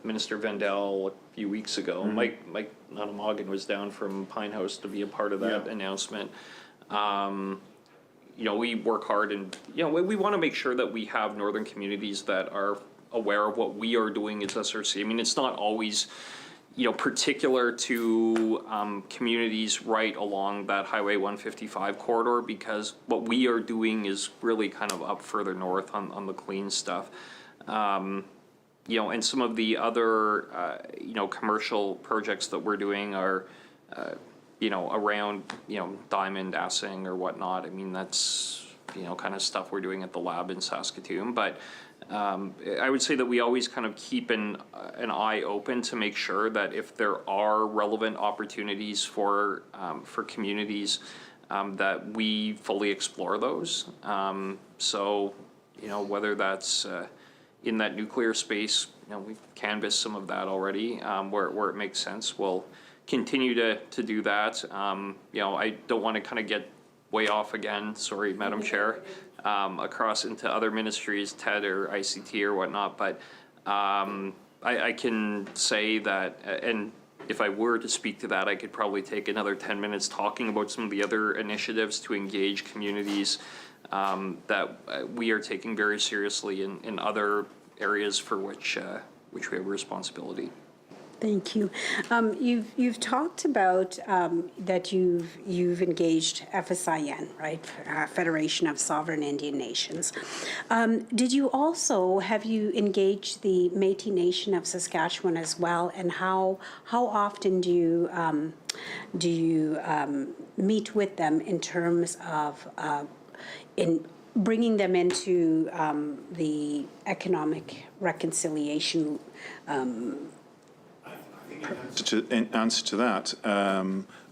Minister Vendel a few weeks ago, Mike Nanamogan was down from Pine House to be a part of that announcement. we work hard and, we want to make sure that we have northern communities that are aware of what we are doing as SRC. I mean, it's not always, particular to communities right along that Highway 155 corridor, because what we are doing is really kind of up further north on the clean stuff. And some of the other, commercial projects that we're doing are, around, diamond assaying or whatnot. I mean, that's, kind of stuff we're doing at the lab in Saskatoon. But I would say that we always kind of keep an eye open to make sure that if there are relevant opportunities for communities, that we fully explore those. So, whether that's in that nuclear space, we've canvassed some of that already, where it makes sense. We'll continue to do that. I don't want to kind of get way off again, sorry, Madam Chair, across into other ministries, TED or ICT or whatnot, but I can say that, and if I were to speak to that, I could probably take another 10 minutes talking about some of the other initiatives to engage communities that we are taking very seriously in other areas for which we have responsibility. Thank you. You've talked about that you've engaged FSIN, right? Federation of Sovereign Indian Nations. Have you engaged the Métis Nation of Saskatchewan as well? And how often do you meet with them in terms of in bringing them into the economic reconciliation? In answer to that,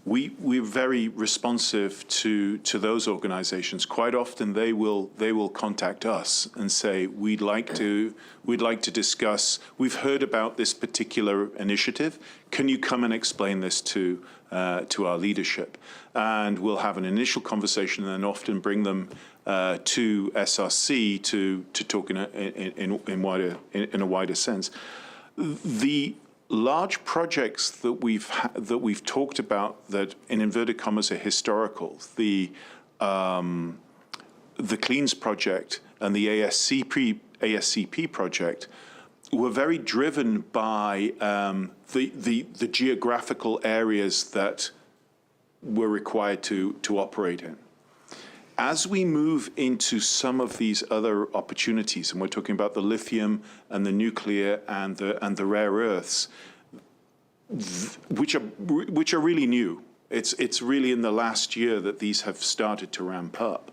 we're very responsive to those organizations. Quite often they will contact us and say, we'd like to discuss, we've heard about this particular initiative, can you come and explain this to our leadership? And we'll have an initial conversation and then often bring them to SRC to talk in a wider sense. The large projects that we've talked about that, in inverted commas, are historical, the Cleans project and the ASCP project, were very driven by the geographical areas that we're required to operate in. As we move into some of these other opportunities, and we're talking about the lithium and the nuclear and the rare earths, which are really new. It's really in the last year that these have started to ramp up.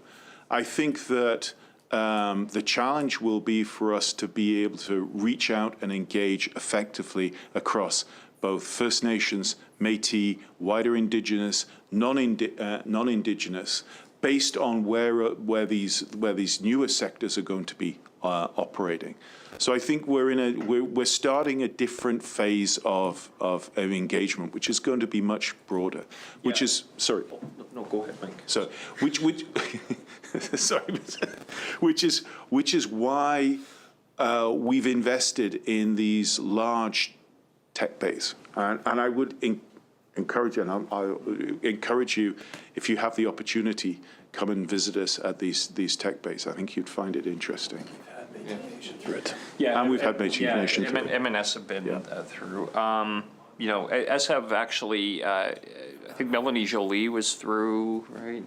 I think that the challenge will be for us to be able to reach out and engage effectively across both First Nations, Métis, wider Indigenous, non-Indigenous, based on where these newer sectors are going to be operating. So I think we're starting a different phase of engagement, which is going to be much broader. Which is sorry. No, go ahead, Mike. So sorry, which is why we've invested in these large tech bays, and I would encourage you, and I'll encourage you, if you have the opportunity, come and visit us at these tech bays. I think you'd find it interesting. Yeah, and we've had Métis Nation through. M&S have been through. As have actually, I think Melanie Jolie was through, right?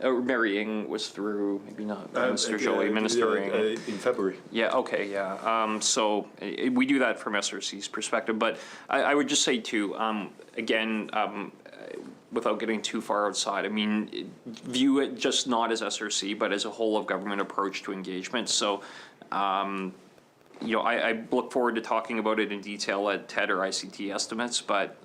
Or Mary Ng was through, maybe not Minister Jolie, Minister Ng. In February. Yeah, okay, yeah. So we do that from SRC's perspective. But I would just say, too, again, without getting too far outside, I mean, view it just not as SRC, but as a whole of government approach to engagement. So, I look forward to talking about it in detail at TED or ICT estimates, but,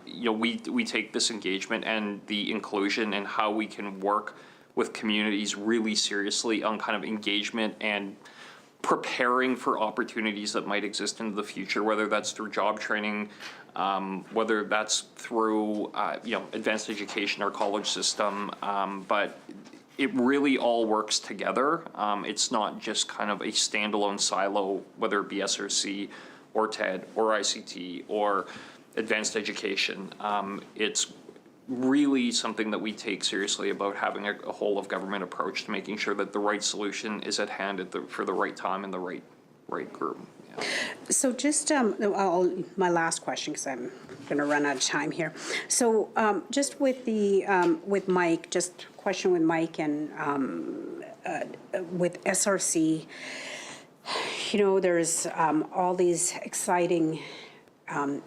we take this engagement and the inclusion and how we can work with communities really seriously on kind of engagement and preparing for opportunities that might exist in the future, whether that's through job training, whether that's through, advanced education or college system, but it really all works together. It's not just kind of a standalone silo, whether it be SRC or TED or ICT or advanced education. It's really something that we take seriously about having a whole of government approach to making sure that the right solution is at hand for the right time and the right group. Yeah. So just my last question, because I'm going to run out of time here. So just with the with Mike, just question with Mike and with SRC. You know, there's all these exciting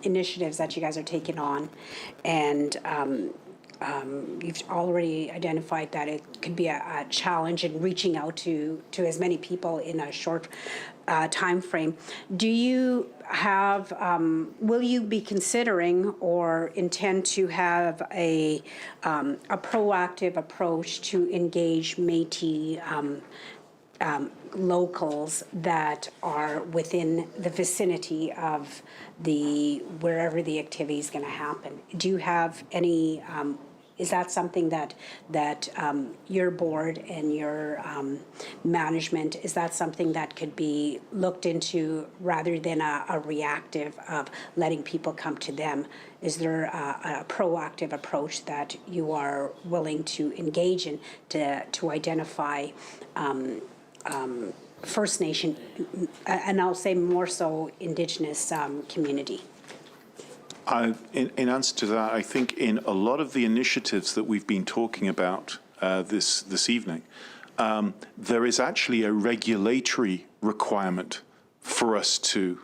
initiatives that you guys are taking on, and you've already identified that it could be a challenge in reaching out to as many people in a short time frame. Do you have, will you be considering or intend to have a proactive approach to engage Métis locals that are within the vicinity of wherever the activity is going to happen? Do you have any? Is that something that your board and your management, is that something that could be looked into rather than a reactive of letting people come to them? Is there a proactive approach that you are willing to engage in to identify First Nation, and I'll say more so Indigenous community? In answer to that, I think in a lot of the initiatives that we've been talking about this evening, there is actually a regulatory requirement for us to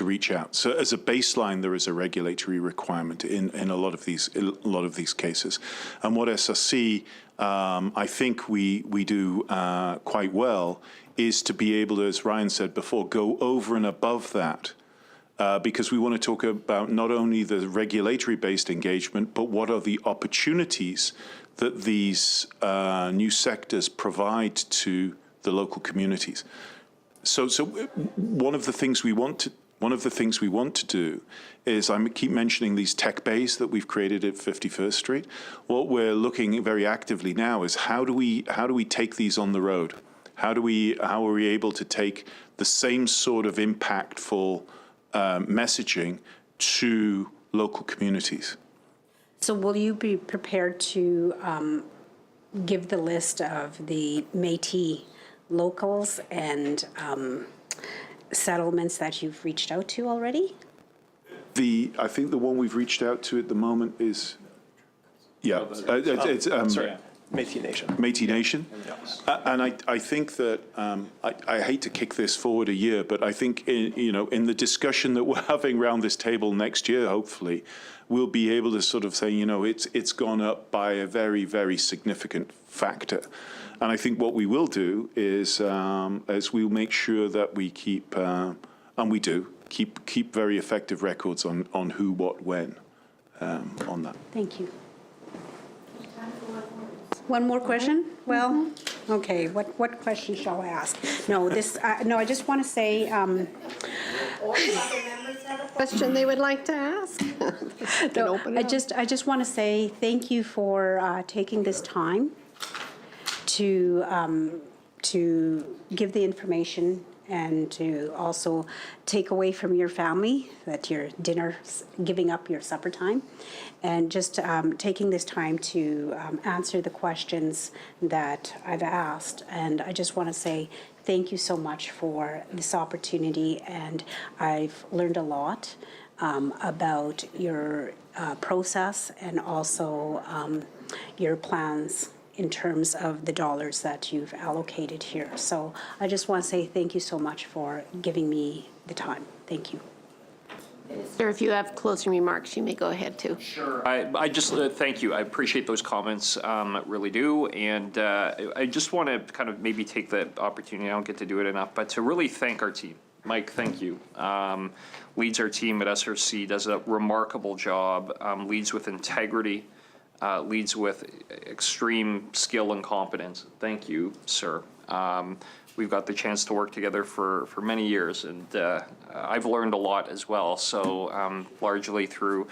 reach out. So as a baseline, there is a regulatory requirement in a lot of these cases. And what SRC, I think we do quite well, is to be able to, as Ryan said before, go over and above that. Because we want to talk about not only the regulatory-based engagement, but what are the opportunities that these new sectors provide to the local communities. So one of the things we want to do is, I keep mentioning these tech bays that we've created at 51st Street. What we're looking very actively now is how do we take these on the road? How are we able to take the same sort of impactful messaging to local communities? So will you be prepared to give the list of the Métis locals and settlements that you've reached out to already? I think the one we've reached out to at the moment is, Sorry, Métis Nation. Métis Nation. And I think that, I hate to kick this forward a year, but I think, in the discussion that we're having around this table next year, hopefully, we'll be able to sort of say, it's gone up by a very, very significant factor. And I think what we will do is we'll make sure that we keep, and we do, keep very effective records on who, what, when on that. Thank you. One more question? Well, okay, what question shall I ask? No, I just want to say, Question they would like to ask? no, I just want to say thank you for taking this time to give the information and to also take away from your family that your dinner, giving up your supper time, and just taking this time to answer the questions that I've asked. And I just want to say thank you so much for this opportunity, and I've learned a lot about your process and also your plans in terms of the dollars that you've allocated here. So I just want to say thank you so much for giving me the time. Thank you. Sir, if you have closing remarks, you may go ahead too. Sure. I just thank you. I appreciate those comments, really do. And I just want to kind of maybe take the opportunity, I don't get to do it enough, but to really thank our team. Mike, thank you. Leads our team at SRC, does a remarkable job, leads with integrity, leads with extreme skill and competence. Thank you, sir. We've got the chance to work together for many years, and I've learned a lot as well. So largely through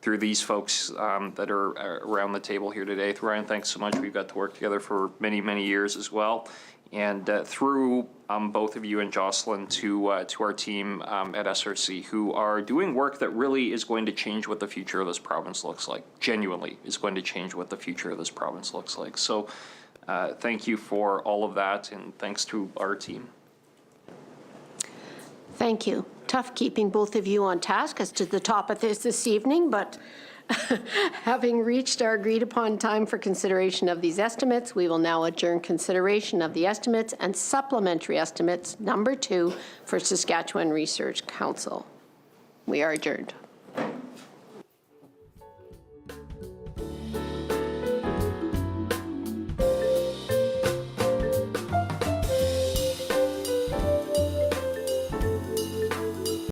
these folks that are around the table here today. Ryan, thanks so much. We've got to work together for many, many years as well. and through both of you and Jocelyn to our team at SRC, who are doing work that really is going to change what the future of this province looks like, genuinely is going to change what the future of this province looks like. So thank you for all of that, and thanks to our team. Thank you. Tough keeping both of you on task as to the top of this evening, but having reached our agreed upon time for consideration of these estimates, we will now adjourn consideration of the estimates and supplementary estimates number 2 for Saskatchewan Research Council. We are adjourned.